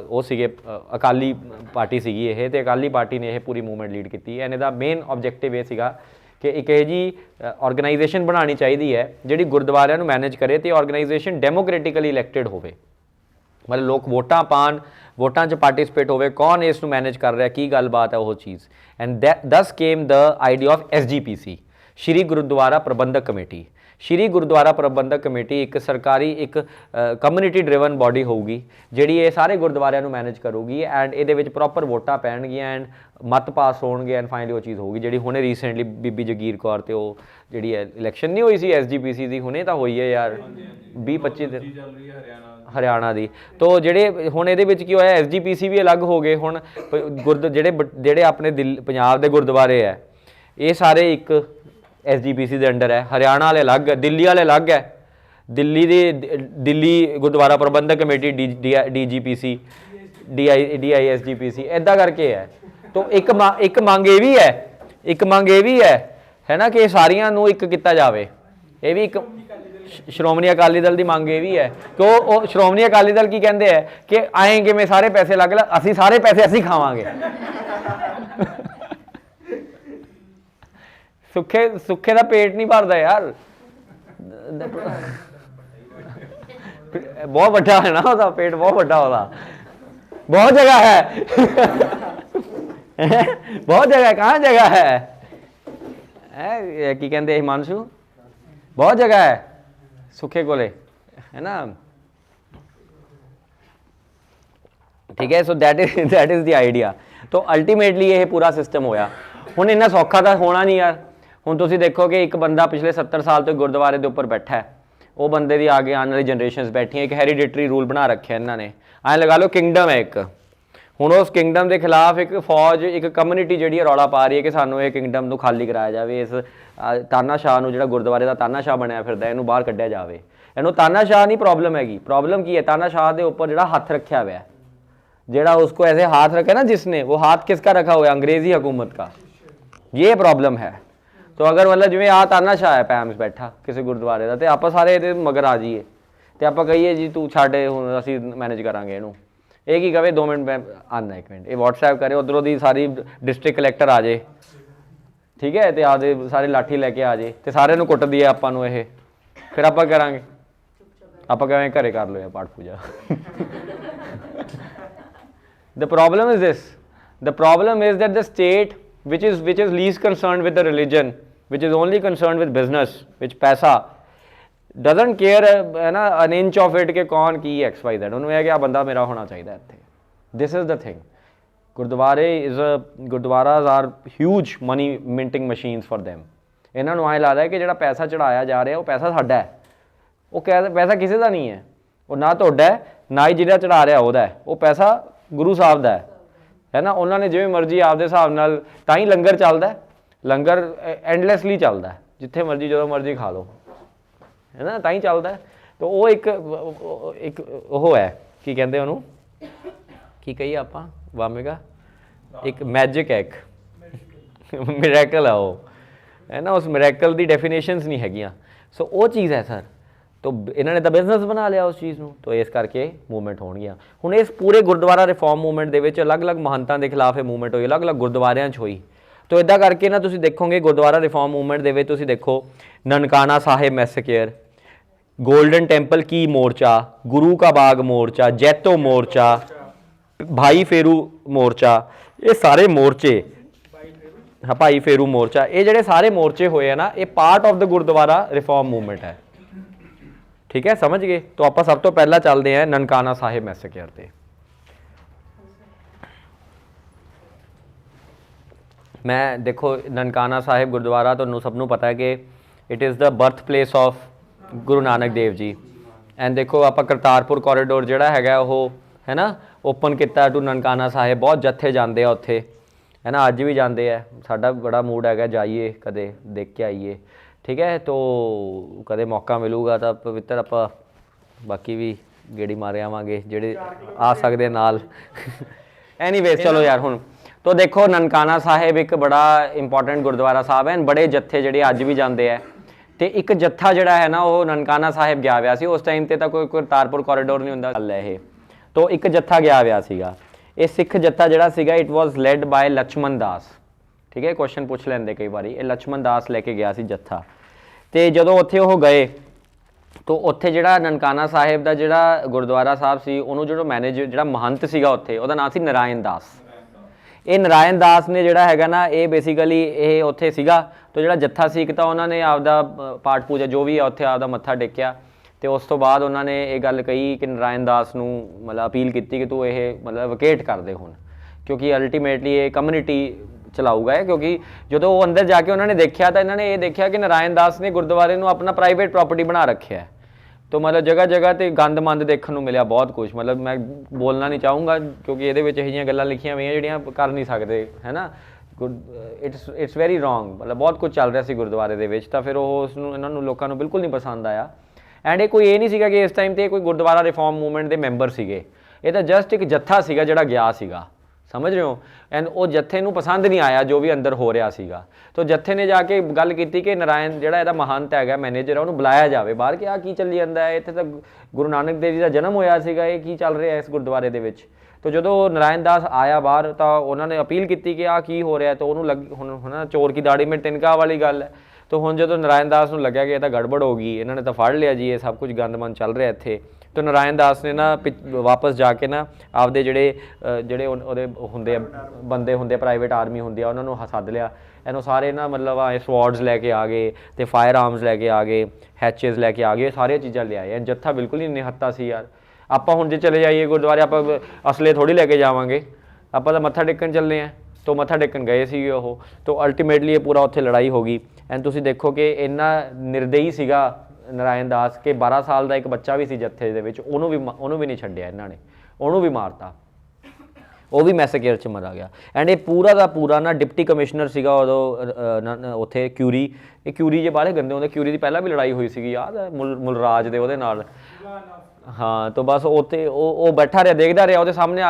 ਉਹ ਸੀਗੇ ਅਕਾਲੀ ਪਾਰਟੀ ਸੀਗੀ ਇਹ, ਤੇ ਅਕਾਲੀ ਪਾਰਟੀ ਨੇ ਇਹ ਪੂਰੀ ਮੂਵਮੈਂਟ ਲੀਡ ਕੀਤੀ। ਐਂਡ ਇਹਦਾ ਮੇਨ ਆਬਜੈਕਟਿਵ ਇਹ ਸੀਗਾ ਕਿ ਇੱਕ ਇਹ ਜੀ ਆਰਗੇਨਾਈਜੇਸ਼ਨ ਬਣਾਉਣੀ ਚਾਹੀਦੀ ਹੈ ਜਿਹੜੀ ਗੁਰਦੁਆਰਿਆਂ ਨੂੰ ਮੈਨੇਜ ਕਰੇ ਤੇ ਆਰਗੇਨਾਈਜੇਸ਼ਨ ਡੈਮੋਕ੍ਰੈਟਿਕਲੀ ਇਲੈਕਟਿਡ ਹੋਵੇ, ਮਤਲਬ ਲੋਕ ਵੋਟਾਂ ਪਾਉਣ, ਵੋਟਾਂ 'ਚ ਪਾਰਟਿਸਿਪੇਟ ਹੋਵੇ, ਕੌਣ ਇਸ ਨੂੰ ਮੈਨੇਜ ਕਰ ਰਿਹਾ, ਕੀ ਗੱਲਬਾਤ ਹੈ ਉਹ ਚੀਜ਼। And thus came the idea of SGPC, Shri Gurdwara Prabandhak committee. Shri Gurdwara Prabandhak committee ਇੱਕ ਸਰਕਾਰੀ ਇੱਕ ਕਮਿਊਨਿਟੀ ਡਰਿਵਨ ਬਾਡੀ ਹੋਊਗੀ ਜਿਹੜੀ ਇਹ ਸਾਰੇ ਗੁਰਦੁਆਰਿਆਂ ਨੂੰ ਮੈਨੇਜ ਕਰੂਗੀ ਐਂਡ ਇਹਦੇ ਵਿੱਚ ਪ੍ਰੋਪਰ ਵੋਟਾਂ ਪੈਣਗੀਆਂ ਐਂਡ ਮਤ ਪਾਸ ਹੋਣਗੇ ਐਂਡ ਫਾਈਨਲੀ ਉਹ ਚੀਜ਼ ਹੋਊਗੀ ਜਿਹੜੀ ਹੁਣੇ ਰੀਸੈਂਟਲੀ ਬੀਬੀ ਜਗੀਰ ਕੌਰ ਤੇ ਉਹ ਜਿਹੜੀ ਹੈ ਇਲੈਕਸ਼ਨ ਨਹੀਂ ਹੋਈ ਸੀ SGPC ਦੀ, ਹੁਣੇ ਤਾਂ ਹੋਈ ਹੈ ਯਾਰ 20-25 ਦਿਨ ਹਰਿਆਣਾ ਦੀ। ਤੋ ਜਿਹੜੇ ਹੁਣ ਇਹਦੇ ਵਿੱਚ ਕੀ ਹੋਇਆ, SGPC ਵੀ ਅਲੱਗ ਹੋ ਗਏ ਹੁਣ, ਜਿਹੜੇ ਆਪਣੇ ਪੰਜਾਬ ਦੇ ਗੁਰਦੁਆਰੇ ਹੈ ਇਹ ਸਾਰੇ ਇੱਕ SGPC ਦੇ ਅੰਡਰ ਹੈ, ਹਰਿਆਣਾ ਵਾਲੇ ਅਲੱਗ ਹੈ, ਦਿੱਲੀ ਵਾਲੇ ਅਲੱਗ ਹੈ, Delhi Gurdwara Prabandhak committee DGPC DISGPC ਇੱਦਾਂ ਕਰਕੇ ਹੈ। ਤੋ ਇੱਕ ਮੰਗ ਇਹ ਵੀ ਹੈ ਨਾ ਕਿ ਸਾਰੀਆਂ ਨੂੰ ਇੱਕ ਕੀਤਾ ਜਾਵੇ। ਇਹ ਵੀ ਇੱਕ ਸ਼੍ਰੋਮਣੀ ਅਕਾਲੀ ਦਲ ਦੀ ਮੰਗ ਇਹ ਵੀ ਹੈ ਕਿ ਉਹ ਸ਼੍ਰੋਮਣੀ ਅਕਾਲੀ ਦਲ ਕੀ ਕਹਿੰਦੇ ਹੈ ਕਿ ਆਏ ਕਿਵੇਂ ਸਾਰੇ ਪੈਸੇ ਲੱਗ ਲਾ, ਅਸੀਂ ਸਾਰੇ ਪੈਸੇ ਅਸੀਂ ਖਾਵਾਂਗੇ। ਸੁੱਖੇ ਦਾ ਪੇਟ ਨਹੀਂ ਭਰਦਾ ਯਾਰ, ਬਹੁਤ ਵੱਡਾ ਹੈ ਨਾ ਉਹਦਾ ਪੇਟ, ਬਹੁਤ ਵੱਡਾ ਉਹਦਾ, ਬਹੁਤ ਜਗ੍ਹਾ ਹੈ ਬਹੁਤ ਜਗ੍ਹਾ, ਕਹਾਂ ਜਗ੍ਹਾ ਹੈ ਕੀ ਕਹਿੰਦੇ ਹਿਮਾਂਸ਼ੂ, ਬਹੁਤ ਜਗ੍ਹਾ ਹੈ ਸੁੱਖੇ ਕੋਲੇ ਹੈ ਨਾ, ਠੀਕ ਹੈ। So that is the idea. ਤੋ ਅਲਟੀਮੇਟਲੀ ਇਹ ਪੂਰਾ ਸਿਸਟਮ ਹੋਇਆ। ਹੁਣ ਇੰਨਾ ਸੌਖਾ ਤਾਂ ਹੋਣਾ ਨਹੀਂ ਯਾਰ। ਹੁਣ ਤੁਸੀਂ ਦੇਖੋ ਕਿ ਇੱਕ ਬੰਦਾ ਪਿਛਲੇ 70 ਸਾਲ ਤੋਂ ਗੁਰਦੁਆਰੇ ਦੇ ਉੱਪਰ ਬੈਠਾ ਹੈ, ਉਹ ਬੰਦੇ ਦੀ ਆਗੇ ਆਉਣ ਵਾਲੀ ਜਨਰੇਸ਼ਨਸ ਬੈਠੀਆਂ, ਇੱਕ ਹੈਰੀਡੇਟਰੀ ਰੂਲ ਬਣਾ ਰੱਖਿਆ ਇਹਨਾਂ ਨੇ, ਐਂ ਲਗਾ ਲਓ ਕਿੰਗਡਮ ਹੈ ਇੱਕ। ਹੁਣ ਉਸ ਕਿੰਗਡਮ ਦੇ ਖਿਲਾਫ ਇੱਕ ਫੌਜ, ਇੱਕ ਕਮਿਊਨਿਟੀ ਜਿਹੜੀ ਰੌਲਾ ਪਾ ਰਹੀ ਹੈ ਕਿ ਸਾਨੂੰ ਇਹ ਕਿੰਗਡਮ ਨੂੰ ਖਾਲੀ ਕਰਾਇਆ ਜਾਵੇ, ਇਸ ਤਾਨਾਸ਼ਾਹ ਨੂੰ, ਜਿਹੜਾ ਗੁਰਦੁਆਰੇ ਦਾ ਤਾਨਾਸ਼ਾਹ ਬਣਿਆ ਫਿਰਦਾ, ਇਹਨੂੰ ਬਾਹਰ ਕੱਢਿਆ ਜਾਵੇ। ਇਹਨੂੰ ਤਾਨਾਸ਼ਾਹ ਨਹੀਂ ਪ੍ਰੋਬਲਮ ਹੈਗੀ, ਪ੍ਰੋਬਲਮ ਕੀ ਹੈ, ਤਾਨਾਸ਼ਾਹ ਦੇ ਉੱਪਰ ਜਿਹੜਾ ਹੱਥ ਰੱਖਿਆ ਹੋਇਆ, ਜਿਹੜਾ उसको ऐसे हाथ रखा ना जिसने, वो हाथ किसका रखा हुआ है, अंग्रेजी हुकूमत का, ये प्रॉब्लम है। तो अगर मतलब जिवें आ तानाशाह है पैम्स बैठा किसी गुरुद्वारे का, तो आप सारे ये मगर आ जाइए तो आप कहिए जी तू छाड़े हुण असीं मैनेज करांगे इहनूं, ये की कहे 2 मिनट में आना, 1 मिनट ये WhatsApp करे, उधरों दी सारी डिस्ट्रिक्ट कलैक्टर आ जाए, ठीक है, तो आदे सारे लाठी लैके आ जाए तो सारे नूं कुट दीए आपां नूं, ये फिर आप करांगे, आप कहें घरे कर लो पाठ पूजा। The problem is this, the problem is that the state which is least concerned with the religion, which is only concerned with business, which पैसा, doesn't care है ना an inch of it कि कौन की XYZ, उन्होंने यह कि आ बंदा मेरा होना चाहिए इत्थे। This is the thing, गुरुद्वारास are huge money minting machines for them। इन्होंने ਨੂੰ ਐਂ ਲੱਗਦਾ ਹੈ ਕਿ ਜਿਹੜਾ ਪੈਸਾ ਚੜਾਇਆ ਜਾ ਰਿਹਾ ਉਹ ਪੈਸਾ ਸਾਡਾ ਹੈ, ਉਹ ਪੈਸਾ ਕਿਸੇ ਦਾ ਨਹੀਂ ਹੈ, ਉਹ ਨਾ ਤੁਹਾਡਾ ਹੈ ਨਾ ਹੀ ਜਿਹੜਾ ਚੜਾ ਰਿਹਾ ਉਹਦਾ ਹੈ, ਉਹ ਪੈਸਾ ਗੁਰੂ ਸਾਹਿਬ ਦਾ ਹੈ ਨਾ। ਉਹਨਾਂ ਨੇ ਜਿਵੇਂ ਮਰਜ਼ੀ ਆਪਦੇ ਹਿਸਾਬ ਨਾਲ, ਤਾਂ ਹੀ ਲੰਗਰ ਚੱਲਦਾ, ਲੰਗਰ ਐਂਡਲੈਸਲੀ ਚੱਲਦਾ, ਜਿੱਥੇ ਮਰਜ਼ੀ ਜਦੋਂ ਮਰਜ਼ੀ ਖਾ ਲਓ ਹੈ ਨਾ, ਤਾਂ ਹੀ ਚੱਲਦਾ। ਤਾਂ ਉਹ ਇੱਕ ਉਹ ਹੈ, ਕੀ ਕਹਿੰਦੇ ਉਹਨੂੰ, ਕੀ ਕਹੀਏ ਆਪਾਂ, ਵਾਮੇਗਾ, ਇੱਕ ਮੈਜਿਕ ਹੈ, ਇੱਕ ਮਿਰੈਕਲ ਹੈ ਉਹ, ਹੈ ਨਾ। ਉਸ ਮਿਰੈਕਲ ਦੀ ਡੈਫੀਨੇਸ਼ਨਸ ਨਹੀਂ ਹੈਗੀਆਂ। ਸੋ ਉਹ ਚੀਜ਼ ਹੈ ਸਰ। तो इन्होंने तो बिजनेस बना लिया उस चीज़ को, तो इस करके मूवमेंट होणगियां। हुण इस पूरे गुरुद्वारा रिफॉर्म मूवमेंट दे विच अलग अलग महंतां दे खिलाफ ये मूवमेंट हुई, अलग अलग गुरुद्वारियां 'च हुई। तो इदां करके ना तुसीं देखोगे गुरुद्वारा रिफॉर्म मूवमेंट दे विच तुसीं देखो ननकाना साहिब मैसेकेयर, गोल्डन टेंपल की मोर्चा, गुरु का बाग मोर्चा, जैतो मोर्चा, भाई फेरू मोर्चा, ये सारे मोर्चे, हाँ भाई फेरू मोर्चा, ये जिहड़े सारे मोर्चे होए हैं ना, ये part of the gurdwara reform movement है, ठीक है, समझ गए। तो आप सब तो पहला चलते हैं ननकाना साहिब मैसेकेयर ते। मैं देखो ननकाना साहिब गुरुद्वारा तो सबनों पता है कि it is the birth place of Guru Nanak Dev ji. And देखो आप करतारपुर कॉरीडोर जिहड़ा हैगा वो है ना ओपन किया टू ननकाना साहिब, बहुत जत्थे जाते हैं उत्थे है ना, अज भी जाते हैं, साडा बड़ा मूड है जाइए कदे देख के आइए, ठीक है। तो कदे मौका मिलूगा तो पवित्र आप बाकी भी गेड़ी मारे आवांगे जेडे आ सकते नाल। एनीवेज चलो यार हुण तो देखो ननकाना साहिब एक बड़ा इंपॉर्टेंट गुरुद्वारा साहब है, बड़े जत्थे जेडे अज भी जाते हैं। तो एक जत्था जिहड़ा है ना वो ननकाना साहिब गया हुआ सी, उस टाइम तो कोई करतारपुर कॉरीडोर नहीं हुंदा, गल है ये। तो एक जत्था गया हुआ सीगा, ये सिख जत्था जिहड़ा सीगा it was led by Lakshman Das, ठीक है, क्वेश्चन पूछ लेंदे कई बार, ये लक्ष्मण दास लैके गया सी जत्था। तो जदों उत्थे वो गए तो उत्थे जिहड़ा ननकाना साहिब का जिहड़ा गुरुद्वारा साहब सी उहनूं जिहड़ा मैनेज जिहड़ा महंत सीगा उत्थे, उहदा नाम सी नारायण दास। ਇਹ ਨਰਾਇਣ ਦਾਸ ਨੇ ਜਿਹੜਾ ਹੈਗਾ ਨਾ, ਇਹ ਬੇਸਿਕਲੀ ਇਹ ਉੱਥੇ ਸੀਗਾ। तो ਜਿਹੜਾ ਜੱਥਾ ਸੀ, ਇੱਕ ਤਾਂ ਉਹਨਾਂ ਨੇ ਆਪਦਾ ਪਾਠ ਪੂਜਾ ਜੋ ਵੀ ਆ ਉੱਥੇ ਆਪਦਾ ਮੱਥਾ ਟੇਕਿਆ, ਤੇ ਉਸ ਤੋਂ ਬਾਅਦ ਉਹਨਾਂ ਨੇ ਇਹ ਗੱਲ ਕਹੀ ਕਿ ਨਰਾਇਣ ਦਾਸ ਨੂੰ ਮਤਲਬ ਅਪੀਲ ਕੀਤੀ ਕਿ ਤੂੰ ਇਹ ਮਤਲਬ ਵਕੇਟ ਕਰ ਦੇ ਹੁਣ, ਕਿਉਂਕਿ ਅਲਟੀਮੇਟਲੀ ਇਹ ਕਮਿਊਨਿਟੀ ਚਲਾਊਗਾ ਹੈ। ਕਿਉਂਕਿ ਜਦੋਂ ਉਹ ਅੰਦਰ ਜਾ ਕੇ ਉਹਨਾਂ ਨੇ ਦੇਖਿਆ ਤਾਂ ਇਹਨਾਂ ਨੇ ਇਹ ਦੇਖਿਆ ਕਿ ਨਰਾਇਣ ਦਾਸ ਨੇ ਗੁਰਦੁਆਰੇ ਨੂੰ ਆਪਣਾ ਪ੍ਰਾਈਵੇਟ ਪ੍ਰੋਪਰਟੀ ਬਣਾ ਰੱਖਿਆ ਹੈ। तो मतलब जगह जगह ते गंद मंद देखने को मिले बहुत कुछ, मतलब मैं बोलना नहीं चाहूँगा क्योंकि ये यही गल्लां लिखियां हुई ਜਿਹੜੀਆਂ कर नहीं सकते है ना। इट्स वेरी रॉन्ग, मतलब बहुत कुछ चल रहा सी गुरुद्वारे ਦੇ ਵਿੱਚ, ਤਾਂ ਫਿਰ ਉਹ ਉਸ ਨੂੰ ਇਹਨਾਂ ਨੂੰ ਲੋਕਾਂ ਨੂੰ ਬਿਲਕੁਲ ਨਹੀਂ ਪਸੰਦ ਆਇਆ। ਐਂਡ ਇਹ ਕੋਈ ਇਹ ਨਹੀਂ ਸੀਗਾ ਕਿ ਇਸ ਟਾਈਮ ਤੇ ਕੋਈ ਗੁਰਦੁਆਰਾ ਰਿਫਾਰਮ ਮੂਵਮੈਂਟ ਦੇ ਮੈਂਬਰ ਸੀਗੇ, ਇਹ ਤਾਂ ਜਸਟ ਇੱਕ ਜੱਥਾ ਸੀਗਾ ਜਿਹੜਾ ਗਿਆ ਸੀਗਾ, समझ रहे हो। एंड वो जत्थे नूं पसंद नहीं आया जो भी अंदर हो रहा सीगा, तो जत्थे ने जाके गल की कि नारायण जिहड़ा इहदा महंत है मैनेजर है उन्होंने बुलाया जाए बाहर कि आ की चली जाता है, इत्थे तां गुरु नानक देव जी का जन्म होया सीगा, ये की चल रहा है इस गुरुद्वारे दे विच। तो जो नारायण दास आया बाहर तो उन्होंने अपील की कि आ की हो रहा है, तो उन्होंने लग हुण चोर की दाड़ी में तिनका वाली गल है। तो हुण जो नारायण दास नूं लग्या कि ये तां गड़बड़ हो गई, इन्होंने तो फड़ लिया जी, ये सब कुछ गंदमंद चल रहा इत्थे। तो नारायण दास ने ना वापस जाके ना आपदे ਜਿਹੜੇ ਉਹਦੇ ਹੁੰਦੇ ਬੰਦੇ ਹੁੰਦੇ ਪ੍ਰਾਈਵੇਟ ਆਰਮੀ ਹੁੰਦੀ ਆ, ਉਹਨਾਂ ਨੂੰ ਸੱਦ ਲਿਆ, ਇਹਨੂੰ ਸਾਰੇ ਨਾ ਮਤਲਬ ਸਵਾਰਡਸ ਲੈ ਕੇ ਆ ਗਏ ਤੇ ਫਾਇਰ ਆਰਮਸ ਲੈ ਕੇ ਆ ਗਏ, ਹੈਚੇਸ ਲੈ ਕੇ ਆ ਗਏ, ਸਾਰੀਆਂ ਚੀਜ਼ਾਂ ਲਿਆਏ। ਜੱਥਾ ਬਿਲਕੁਲ ਹੀ ਨਿਹੱਤਾ ਸੀ ਯਾਰ। ਆਪਾਂ ਹੁਣ ਜੇ ਚਲੇ ਜਾਈਏ ਗੁਰਦੁਆਰੇ ਆਪਾਂ ਅਸਲੇ ਥੋੜੀ ਲੈ ਕੇ ਜਾਵਾਂਗੇ, ਆਪਾਂ ਤਾਂ ਮੱਥਾ ਟੇਕਣ ਚੱਲੇ ਆ। तो ਮੱਥਾ ਟੇਕਣ ਗਏ ਸੀਗੇ ਉਹ, तो ਅਲਟੀਮੇਟਲੀ ਇਹ ਪੂਰਾ ਉੱਥੇ ਲੜਾਈ ਹੋ ਗਈ। ਐਂਡ ਤੁਸੀਂ ਦੇਖੋ ਕਿ ਇੰਨਾ ਨਿਰਦਈ ਸੀਗਾ ਨਾਰਾਇਣ ਦਾਸ ਕਿ 12 ਸਾਲ ਦਾ ਇੱਕ ਬੱਚਾ ਵੀ ਸੀ ਜੱਥੇ ਦੇ ਵਿੱਚ, ਉਹਨੂੰ ਵੀ ਨਹੀਂ ਛੱਡਿਆ ਇਹਨਾਂ ਨੇ, ਉਹਨੂੰ ਵੀ ਮਾਰਤਾ, ਉਹ ਵੀ ਮੈਸੇਕੇਅਰ 'ਚ ਮਰਾ ਗਿਆ। ਐਂਡ ਇਹ ਪੂਰਾ ਦਾ ਪੂਰਾ ਨਾ ਡਿਪਟੀ ਕਮਿਸ਼ਨਰ ਸੀਗਾ ਉਦੋਂ ਉੱਥੇ ਕਿਊਰੀ, ਇਹ ਕਿਊਰੀ ਜੇ ਬਾਹਲੇ ਗੰਦੇ ਹੁੰਦੇ, ਕਿਊਰੀ ਦੀ ਪਹਿਲਾਂ ਵੀ ਲੜਾਈ ਹੋਈ ਸੀਗੀ ਯਾਦ ਹੈ ਮੁਲਰਾਜ ਦੇ ਉਹਦੇ ਨਾਲ। ਹਾਂ, तो बस ਉੱਥੇ ਉਹ ਬੈਠਾ ਰਿਹਾ ਦੇਖਦਾ ਰਿਹਾ, ਉਹਦੇ ਸਾਹਮਣੇ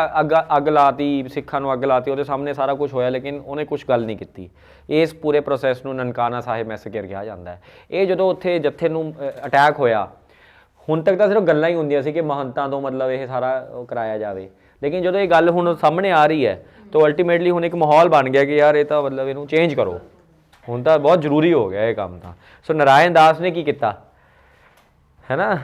ਅੱਗ ਲਾਤੀ, ਸਿੱਖਾਂ ਨੂੰ ਅੱਗ ਲਾਤੀ, ਉਹਦੇ ਸਾਹਮਣੇ ਸਾਰਾ ਕੁਝ ਹੋਇਆ, ਲੇਕਿਨ ਉਹਨੇ ਕੁਛ ਗੱਲ ਨਹੀਂ ਕੀਤੀ। ਇਸ ਪੂਰੇ ਪ੍ਰੋਸੈਸ ਨੂੰ ਨਨਕਾਣਾ ਸਾਹਿਬ ਮੈਸੇਕੇਅਰ ਕਿਹਾ ਜਾਂਦਾ ਹੈ। ਇਹ ਜਦੋਂ ਉੱਥੇ ਜੱਥੇ ਨੂੰ ਅਟੈਕ ਹੋਇਆ, ਹੁਣ ਤੱਕ ਤਾਂ ਸਿਰਫ ਗੱਲਾਂ ਹੀ ਹੁੰਦੀਆਂ ਸੀ ਕਿ ਮਹੰਤਾਂ ਤੋਂ ਮਤਲਬ ਇਹ ਸਾਰਾ ਕਰਾਇਆ ਜਾਵੇ, ਲੇਕਿਨ ਜਦੋਂ ਇਹ ਗੱਲ ਹੁਣ ਸਾਹਮਣੇ ਆ ਰਹੀ ਹੈ ਤਾਂ ਅਲਟੀਮੇਟਲੀ ਹੁਣ ਇੱਕ ਮਾਹੌਲ ਬਣ ਗਿਆ ਕਿ ਯਾਰ ਇਹ ਤਾਂ ਮਤਲਬ ਇਹਨੂੰ ਚੇਂਜ ਕਰੋ, ਹੁਣ ਤਾਂ ਬਹੁਤ ਜ਼ਰੂਰੀ ਹੋ ਗਿਆ ਇਹ ਕੰਮ ਤਾਂ। ਸੋ ਨਾਰਾਇਣ ਦਾਸ ਨੇ ਕੀ ਕੀਤਾ ਹੈ ਨਾ,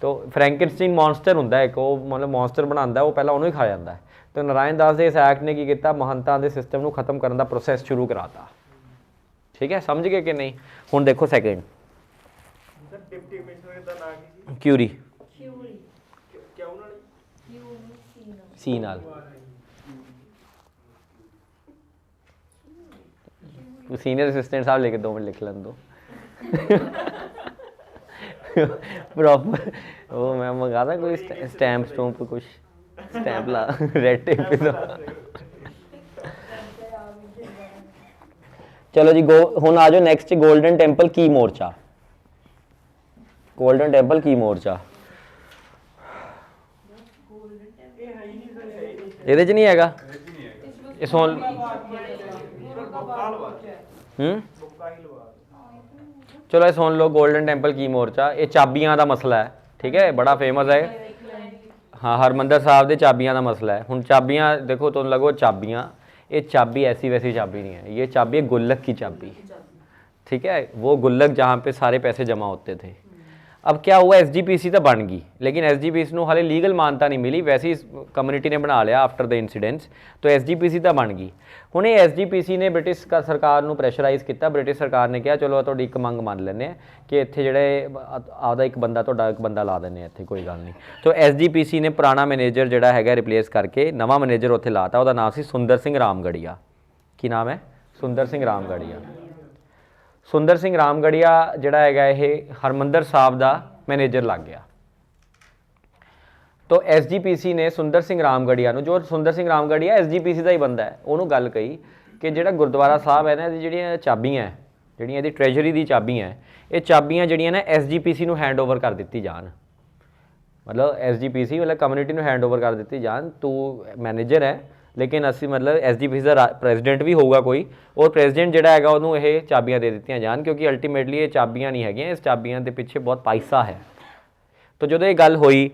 तो फ्रैंकनस्टीन मॉन्स्टर ਹੁੰਦਾ ਇੱਕ, ਉਹ ਮਤਲਬ ਮੌਨਸਟਰ ਬਣਾਉਂਦਾ, ਉਹ ਪਹਿਲਾਂ ਉਹਨੂੰ ਹੀ ਖਾ ਜਾਂਦਾ। ਤੇ ਨਾਰਾਇਣ ਦਾਸ ਦੇ ਇਸ ਐਕਟ ਨੇ ਕੀ ਕੀਤਾ, ਮਹੰਤਾਂ ਦੇ ਸਿਸਟਮ ਨੂੰ ਖਤਮ ਕਰਨ ਦਾ ਪ੍ਰੋਸੈਸ ਸ਼ੁਰੂ ਕਰਾਤਾ। ਠੀਕ ਹੈ, ਸਮਝ ਗਏ ਕਿ ਨਹੀਂ। ਹੁਣ ਦੇਖੋ ਸੈਕਿੰਡ ਡਿਪਟੀ ਕਮਿਸ਼ਨਰ ਦਾ ਨਾਮ ਕੀ ਸੀ, ਕਿਊਰੀ, ਕਿਉਂ ਨਾਲ ਸੀ ਨਾਲ ਸੀਨੀਅਰ ਅਸਿਸਟੈਂਟ ਸਾਹਿਬ ਲਿਖ 2 ਮਿੰਟ ਲਿਖ ਲੈਣ ਦੋ प्रॉपर। वो मैं मंगा था कोई स्टैम्प स्टूम्प कुछ स्टैम्प ला रेड टेप पे तो। चलो जी हुण आ जाओ नैक्सट गोल्डन टैंपल की मोर्चा। गोल्डन टैंपल की मोर्चा ਇਹਦੇ 'ਚ ਨਹੀਂ ਹੈਗਾ, ਇਸ ਹੁਣ चलो सुन लो गोल्डन टैंपल की मोर्चा। ये चाबियां का मसला है, ठीक है, बड़ा फेमस है। हाँ, हरमंदर साहब के चाबियां का मसला है। हुण चाबियां देखो, तुम लगो चाबियां, ये चाबी ऐसी वैसी चाबी नहीं है, ये चाबी है गुल्लक की चाबी, ठीक है, वो गुल्लक जहाँ पे सारे पैसे जमा होते थे। अब क्या हुआ, SGPC तो बन गई, लेकिन SGPC को हाले लीगल मानता नहीं मिली, वैसे ही कम्यूनिटी ने बना लिया आफ्टर द इंसीडेंट्स, तो SGPC तो बन गई। हुण ये SGPC ने ब्रिटिश सरकार को प्रैशराइज़ किया, ब्रिटिश सरकार ने कहा चलो तुहाडी एक मंग मान लैंदे कि इत्थे जिहड़े आपदा एक बंदा तुहाडा एक बंदा ला दिंदे इत्थे, कोई गल नहीं। तो SGPC ने पुराना मैनेजर जिहड़ा हैगा रिप्लेस करके नवा मैनेजर उत्थे लाता, उहदा नाम सी सुंदर सिंह रामगढ़िया। की नाम है, सुंदर सिंह रामगढ़िया। सुंदर सिंह रामगढ़िया जिहड़ा हैगा ये हरमंदर साहब का मैनेजर लग गया। तो SGPC ने सुंदर सिंह रामगढ़िया नूं, जो सुंदर सिंह रामगढ़िया SGPC का ही बंदा है, उन्होंने गल कही कि जिहड़ा गुरुद्वारा साहब है ना, जिहड़ियां चाबियां जिहड़ियां इहदी ट्रैजरी दी चाबियां ये चाबियां जिहड़ियां ना SGPC नूं हैंड ओवर कर दित्ती जान, मतलब SGPC मतलब कम्यूनिटी नूं हैंड ओवर कर दित्ती जान। तू मैनेजर है लेकिन असी मतलब SGPC का प्रेजिडेंट भी होगा कोई, और प्रेजिडेंट जिहड़ा हैगा उहनूं ये चाबियां दे दित्तियां जान, क्योंकि अल्टीमेटली ये चाबियां नहीं हैगियां, इस चाबियां के पिछे बहुत पैसा है। तो जो ये गल हुई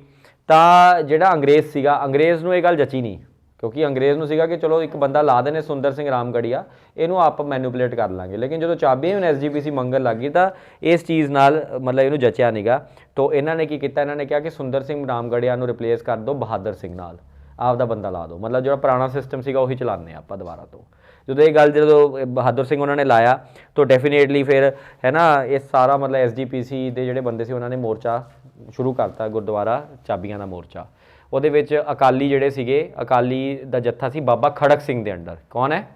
तो जिहड़ा अंग्रेज़ सीगा, अंग्रेज़ नूं ये गल जची नहीं, क्योंकि अंग्रेज़ नूं सीगा कि चलो एक बंदा ला देने सुंदर सिंह रामगढ़िया, इहनूं आप मैनिपुलेट कर लांगे, लेकिन जो चाबियां हुण SGPC मंगन लग गई तो इस चीज़ नाल मतलब इहनूं जचिया नहीं गा। तो इन्होंने की किया, इन्होंने कहा कि सुंदर सिंह रामगढ़िया नूं रिप्लेस कर दो बहादुर सिंह नाल। ਆਪਦਾ ਬੰਦਾ ਲਾ ਦਿਓ, ਮਤਲਬ ਜਿਹੜਾ ਪੁਰਾਣਾ ਸਿਸਟਮ ਸੀਗਾ ਉਹੀ ਚਲਾਉਂਦੇ ਆਪਾਂ ਦੁਬਾਰਾ ਤੋਂ। ਜਦੋਂ ਇਹ ਗੱਲ ਜਦੋਂ ਬਹਾਦਰ ਸਿੰਘ ਉਹਨਾਂ ਨੇ ਲਾਇਆ ਤਾਂ ਡੈਫੀਨੇਟਲੀ ਫਿਰ ਹੈ ਨਾ ਇਹ ਸਾਰਾ ਮਤਲਬ SGPC ਦੇ ਜਿਹੜੇ ਬੰਦੇ ਸੀ ਉਹਨਾਂ ਨੇ ਮੋਰਚਾ ਸ਼ੁਰੂ ਕਰਤਾ, ਗੁਰਦੁਆਰਾ ਚਾਬੀਆਂ ਦਾ ਮੋਰਚਾ। ਉਹਦੇ ਵਿੱਚ ਅਕਾਲੀ ਜਿਹੜੇ ਸੀਗੇ, ਅਕਾਲੀ ਦਾ ਜੱਥਾ ਸੀ ਬਾਬਾ ਖੜਕ ਸਿੰਘ ਦੇ ਅੰਡਰ। ਕੌਣ ਹੈ?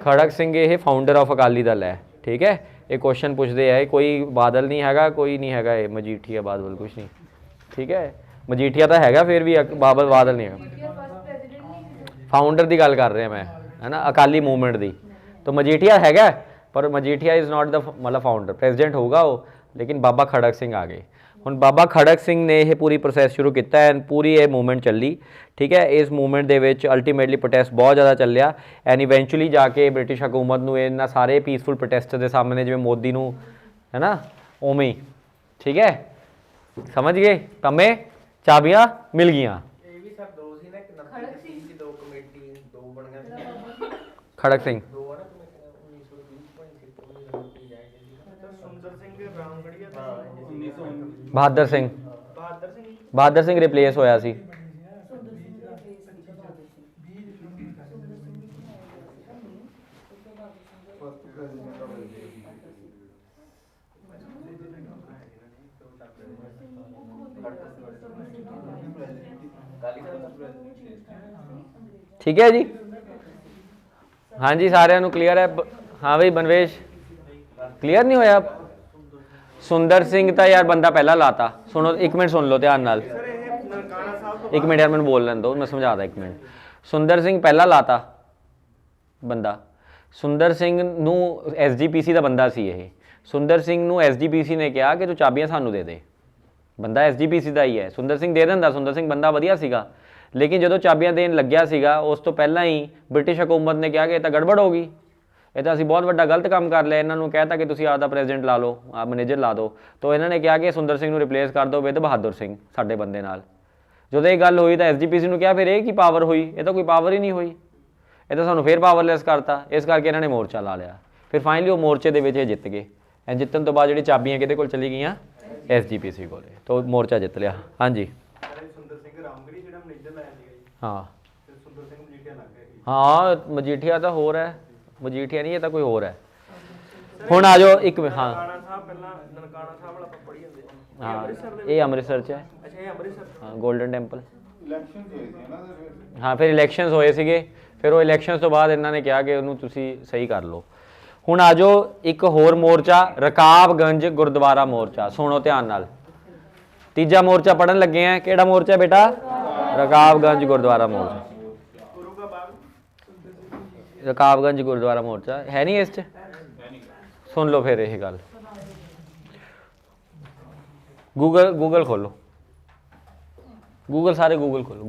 ਖੜਕ ਸਿੰਘ, ਇਹ ਫਾਊਂਡਰ ਆਫ ਅਕਾਲੀ ਦਲ ਹੈ। ਠੀਕ ਹੈ, ਇਹ ਕੁਐਸਚਨ ਪੁੱਛਦੇ ਆ, ਕੋਈ ਬਾਦਲ ਨਹੀਂ ਹੈਗਾ, ਕੋਈ ਨਹੀਂ ਹੈਗਾ, ਇਹ ਮਜੀਠੀਆ ਬਾਦਲ ਕੁਛ ਨਹੀਂ। ਠੀਕ ਹੈ, ਮਜੀਠੀਆ ਤਾਂ ਹੈਗਾ, ਫਿਰ ਵੀ ਬਾਦਲ ਨਹੀਂ ਹੈਗਾ। ਫਾਊਂਡਰ ਦੀ ਗੱਲ ਕਰ ਰਿਹਾ ਮੈਂ, ਹੈ ਨਾ, ਅਕਾਲੀ ਮੂਵਮੈਂਟ ਦੀ। ਤਾਂ ਮਜੀਠੀਆ ਹੈਗਾ, ਪਰ ਮਜੀਠੀਆ ਇਜ਼ ਨਾਟ ਦਾ ਮਤਲਬ ਫਾਊਂਡਰ, ਪ੍ਰੈਜ਼ੀਡੈਂਟ ਹੋਊਗਾ ਉਹ, ਲੇਕਿਨ ਬਾਬਾ ਖੜਕ ਸਿੰਘ ਆ ਗਏ। ਹੁਣ ਬਾਬਾ ਖੜਕ ਸਿੰਘ ਨੇ ਇਹ ਪੂਰੀ ਪ੍ਰੋਸੈਸ ਸ਼ੁਰੂ ਕੀਤਾ ਐਂਡ ਪੂਰੀ ਇਹ ਮੂਵਮੈਂਟ ਚੱਲੀ। ਠੀਕ ਹੈ, ਇਸ ਮੂਵਮੈਂਟ ਦੇ ਵਿੱਚ ਅਲਟੀਮੇਟਲੀ ਪ੍ਰੋਟੈਸਟ ਬਹੁਤ ਜ਼ਿਆਦਾ ਚੱਲਿਆ ਐਂਡ ਇਵੈਂਚੁਅਲੀ ਜਾ ਕੇ ਬ੍ਰਿਟਿਸ਼ ਹਕੂਮਤ ਨੂੰ ਇਹਨਾਂ ਸਾਰੇ ਪੀਸਫੁਲ ਪ੍ਰੋਟੈਸਟ ਦੇ ਸਾਹਮਣੇ, ਜਿਵੇਂ ਮੋਦੀ ਨੂੰ ਹੈ ਨਾ ਉਵੇਂ ਹੀ, ਠੀਕ ਹੈ, ਸਮਝ ਗਏ, ਤਮੇ ਚਾਬੀਆਂ ਮਿਲ ਗਈਆਂ। ਖੜਕ ਸਿੰਘ, ਬਹਾਦਰ ਸਿੰਘ, ਬਹਾਦਰ ਸਿੰਘ ਰਿਪਲੇਸ ਹੋਇਆ ਸੀ। ठीक है जी, हाँ जी, सारे क्लीयर है? हाँ भाई बनवेश, क्लीयर नहीं होया? सुंदर सिंह तो यार बंदा पहला लाता। सुनो एक मिनट सुन लो ध्यान नाल, एक मिनट यार मैं बोल लें दो, मैं समझाता एक मिनट। सुंदर सिंह पहला लाता बंदा, सुंदर सिंह नू SGPC का बंदा सी ये। सुंदर सिंह नू SGPC ने कहा कि तू चाबियां सानू दे दे, बंदा SGPC का ही है। सुंदर सिंह दे दिंदा, सुंदर सिंह बंदा वधिया सीगा, लेकिन जो चाबियां देन लग्या सीगा उस तो पहला ही ब्रिटिश हुकूमत ने कहा कि ये तो गड़बड़ हो गई, ये तो असीं बहुत बड़ा गलत काम कर लिया, इन्होंने कहता कि तुसीं आपदा प्रेजिडेंट ला लो, आप मैनेजर ला दो। तो इन्होंने कहा कि सुंदर सिंह नूं रिप्लेस कर दो विद बहादुर सिंह साडे बंदे नाल। जो ये गल हुई तो SGPC नूं कहा फिर ये की पावर हुई, ये तो कोई पावर ही नहीं हुई, ये तो सानूं फिर पावरलैस करता। इस करके इन्होंने मोर्चा ला लिया। फिर फाइनली वो मोर्चे दे विच जित गए एंड जितन तो बाद जिहड़ी चाबियां किहदे कोल चली गईयां? SGPC कोल, तो मोर्चा जित लिया। हाँ जी, हाँ हाँ, मजीठिया तो होर है, मजीठिया नहीं, ये तो कोई होर है। हुण आ जाओ एक मिनट। हाँ हाँ, ये अमृतसर च है, हाँ गोल्डन टैंपल। हाँ फिर इलैक्शनस होए सीगे, फिर वो इलैक्शनस तो बाद इन्होंने कहा कि उन्होंने तुसी सही कर लो। हुण आ जाओ एक होर मोर्चा, रकाबगंज गुरुद्वारा मोर्चा। सुनो ध्यान नाल, तीजा मोर्चा पढ़न लगे हैं। किहड़ा मोर्चा है बेटा? रकाबगंज गुरुद्वारा मोर्चा। रकाबगंज गुरुद्वारा मोर्चा है नहीं इस च? सुन लो फिर यह गल, गूगल खोलो, गूगल सारे गूगल खोलो,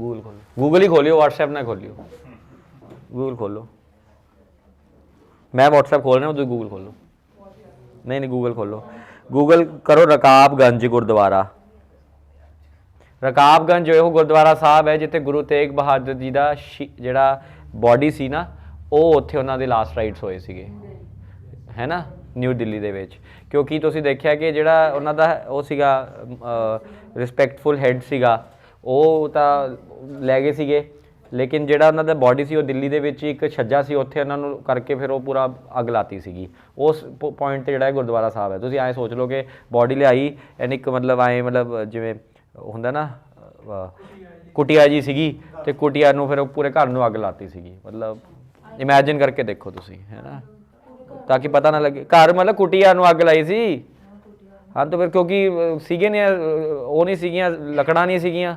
गूगल ही खोलियो, व्हाट्सएप ना खोलियो, गूगल खोलो। मैं व्हाट्सएप खोल रहा हूँ, तो गूगल खोलो। नहीं गूगल खोलो, गूगल करो रकाबगंज गुरुद्वारा। रकाबगंज जो है गुरुद्वारा साहब है जिथे गुरु तेग बहादुर जी का जिहड़ा बॉडी सी ना, वो उत्थे उन्होंने लास्ट राइट्स होए सीगे, है ना, न्यू दिल्ली दे विच। क्योंकि तुसीं देखिया कि जिहड़ा उन्हां दा वो सीगा रिस्पैक्टफुल हैड सीगा, वो तां लै गए सीगे, लेकिन जिहड़ा उन्हां दा बॉडी सी वो दिल्ली दे विच एक छज्जा सी, उत्थे उन्हां नूं करके फिर वो पूरा अग लाती सीगी। उस पॉइंट ते जिहड़ा गुरुद्वारा साहब है, तुसीं ऐ सोच लो कि बॉडी लिआई एंड एक मतलब ऐ मतलब जिवें हुंदा ना कुटिया जी सीगी, ते कुटिया नूं फिर पूरे घर नूं अग लाती सीगी। मतलब इमैजिन करके देखो तुसी, है ना, ताकि पता ना लगे। घर मतलब कुटिया नूं अग लाई सी। हाँ तो फिर क्योंकि सीगे ने वो नहीं सीगियां, लकड़ा नहीं सीगियां,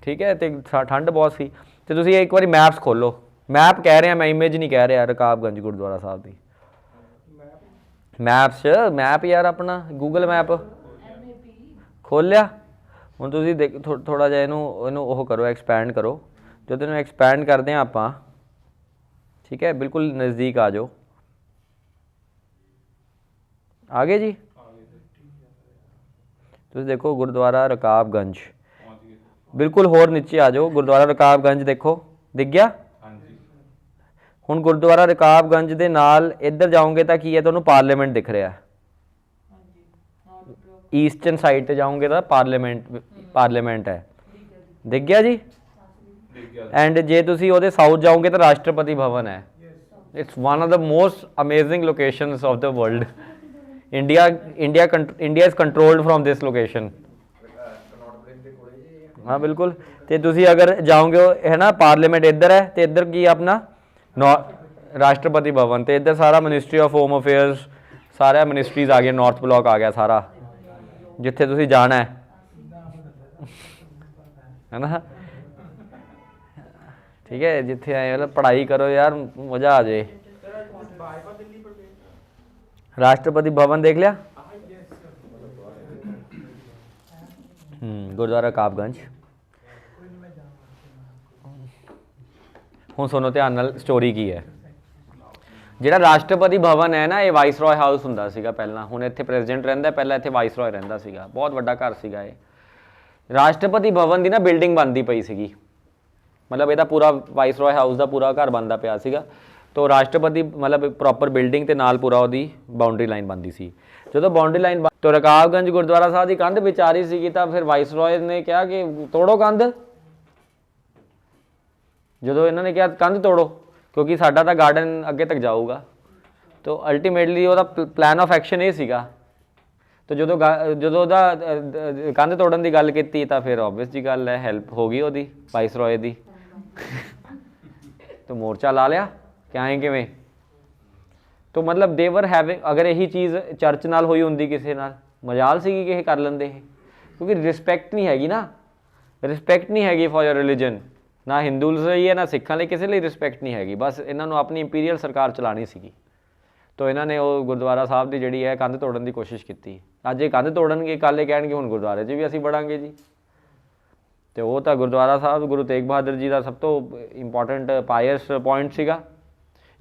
ठीक है, तो ठंड बहुत सी। तो तुसी एक बार मैप्स खोलो, मैप कह रहे हैं मैं, इमेज नहीं कह रहा, रकाबगंज गुरुद्वारा साहब की मैप्स, मैप यार अपना गूगल मैप खोल लिया। हुण तुसी देख थोड़ा जिहा इनू ओह करो, एक्सपैंड करो। जो इनू एक्सपैंड करते हैं आपां, ठीक है, बिल्कुल नज़दीक आ जाओ। आगे जी, तुसी देखो गुरुद्वारा रकाबगंज, बिल्कुल होर नीचे आ जाओ। गुरुद्वारा रकाबगंज देखो, दिख गया? हुण गुरुद्वारा रकाबगंज दे नाल इधर जाओगे तो की है, तुहानूं पार्लीमेंट दिख रहा है। ईस्टर्न साइड ते जाओगे तो पार्लीमेंट है, दिख गया जी? ਐਂਡ ਜੇ ਤੁਸੀਂ ਉਹਦੇ ਸਾਊਥ ਜਾਓਗੇ ਤਾਂ ਰਾਸ਼ਟਰਪਤੀ ਭਵਨ ਹੈ। It's one of the most amazing locations of the world. India is controlled from this location. हाँ बिल्कुल। तो तुसी अगर जाओगे है ना पार्लियामेंट इधर है, तो इधर की अपना राष्ट्रपति भवन, तो इधर सारा मिनिस्ट्री ऑफ होम अफेयर्स, सारा मिनिस्ट्रीज आ गया, नॉर्थ ब्लॉक आ गया सारा, जिथे तुसी जाना है ना। ठीक है, जिथे आए मतलब पढ़ाई करो यार, मज़ा आ जाए। राष्ट्रपति भवन देख लिया। गुरुद्वारा काबगंज। ਹੁਣ ਸੁਣੋ ਧਿਆਨ ਨਾਲ ਸਟੋਰੀ ਕੀ ਹੈ। ਜਿਹੜਾ ਰਾਸ਼ਟਰਪਤੀ ਭਵਨ ਹੈ ਨਾ, ਇਹ ਵਾਈਸਰॉय ਹਾਊਸ ਹੁੰਦਾ ਸੀਗਾ ਪਹਿਲਾਂ। ਹੁਣ ਇੱਥੇ ਪ੍ਰੈਜ਼ੀਡੈਂਟ ਰਹਿੰਦਾ, ਪਹਿਲਾਂ ਇੱਥੇ ਵਾਈਸਰॉय ਰਹਿੰਦਾ ਸੀਗਾ। ਬਹੁਤ ਵੱਡਾ ਘਰ ਸੀਗਾ ਇਹ। ਰਾਸ਼ਟਰਪਤੀ ਭਵਨ ਦੀ ਨਾ ਬਿਲਡਿੰਗ ਬਣਦੀ ਪਈ ਸੀਗੀ, ਮਤਲਬ ਇਹਦਾ ਪੂਰਾ ਵਾਈਸरॉय ਹਾਊਸ ਦਾ ਪੂਰਾ ਘਰ ਬਣਦਾ ਪਿਆ ਸੀਗਾ। ਤੋ ਰਾਸ਼ਟਰਪਤੀ ਮਤਲਬ ਪ੍ਰੋਪਰ ਬਿਲਡਿੰਗ ਤੇ ਨਾਲ ਪੂਰਾ ਉਹਦੀ ਬਾਉਂਡਰੀ ਲਾਈਨ ਬਣਦੀ ਸੀ। ਜਦੋਂ ਬਾਉਂਡਰੀ ਲਾਈਨ ਤੋਂ ਰਕਾਬਗੰਜ ਗੁਰਦੁਆਰਾ ਸਾਹਿਬ ਦੀ ਕੰਧ ਵਿਚਾਰੀ ਸੀਗੀ, ਤਾਂ ਫਿਰ ਵਾਈਸरॉय ਨੇ ਕਿਹਾ ਕਿ ਤੋੜੋ ਕੰਧ। ਜਦੋਂ ਇਹਨਾਂ ਨੇ ਕਿਹਾ ਕੰਧ ਤੋੜੋ, ਕਿਉਂਕਿ ਸਾਡਾ ਤਾਂ ਗਾਰਡਨ ਅੱਗੇ ਤੱਕ ਜਾਊਗਾ, ਤਾਂ ਅਲਟੀਮੇਟਲੀ ਉਹਦਾ ਪਲਾਨ ਆਫ ਐਕਸ਼ਨ ਇਹ ਸੀਗਾ। ਤਾਂ ਜਦੋਂ ਉਹਦਾ ਕੰਧ ਤੋੜਨ ਦੀ ਗੱਲ ਕੀਤੀ, ਤਾਂ ਫਿਰ ਓਬਵੀਅਸ ਜੀ ਗੱਲ ਹੈ, ਹੈਲਪ ਹੋ ਗਈ ਉਹਦੀ ਵਾਈਸरॉय ਦੀ। ਤਾਂ ਮੋਰਚਾ ਲਾ ਲਿਆ ਕਿ ਐਂ ਕਿਵੇਂ। ਤਾਂ ਮਤਲਬ ਦੇਵਰ ਹੈਵਿੰਗ, ਅਗਰ ਇਹੀ ਚੀਜ਼ ਚਰਚ ਨਾਲ ਹੋਈ ਹੁੰਦੀ ਕਿਸੇ ਨਾਲ, ਮਜਾਲ ਸੀਗੀ ਕਿ ਇਹ ਕਰ ਲੈਂਦੇ ਇਹ, ਕਿਉਂਕਿ ਰਿਸਪੈਕਟ ਨਹੀਂ ਹੈਗੀ ਨਾ, ਰਿਸਪੈਕਟ ਨਹੀਂ ਹੈਗੀ ਫॉर योर ਰਿਲੀਜਨ। ਨਾ ਹਿੰਦੂਜ਼ ਲਈ ਹੈ ਨਾ ਸਿੱਖਾਂ ਲਈ, ਕਿਸੇ ਲਈ ਰਿਸਪੈਕਟ ਨਹੀਂ ਹੈਗੀ। ਬਸ ਇਹਨਾਂ ਨੂੰ ਆਪਣੀ ਇੰਪੀਰੀਅਲ ਸਰਕਾਰ ਚਲਾਉਣੀ ਸੀਗੀ। ਤਾਂ ਇਹਨਾਂ ਨੇ ਉਹ ਗੁਰਦੁਆਰਾ ਸਾਹਿਬ ਦੀ ਜਿਹੜੀ ਹੈ ਕੰਧ ਤੋੜਨ ਦੀ ਕੋਸ਼ਿਸ਼ ਕੀਤੀ। ਅੱਜ ਇਹ ਕੰਧ ਤੋੜਨਗੇ, ਕੱਲ੍ਹ ਇਹ ਕਹਿਣਗੇ ਹੁਣ ਗੁਰਦੁਆਰੇ 'ਚ ਵੀ ਅਸੀਂ ਵੜਾਂਗੇ ਜੀ। ਅਤੇ ਉਹ ਤਾਂ ਗੁਰਦੁਆਰਾ ਸਾਹਿਬ ਗੁਰੂ ਤੇਗ ਬਹਾਦਰ ਜੀ ਦਾ ਸਭ ਤੋਂ ਇੰਪੋਰਟੈਂਟ ਪਾਇਸ ਪੁਆਇੰਟ ਸੀਗਾ।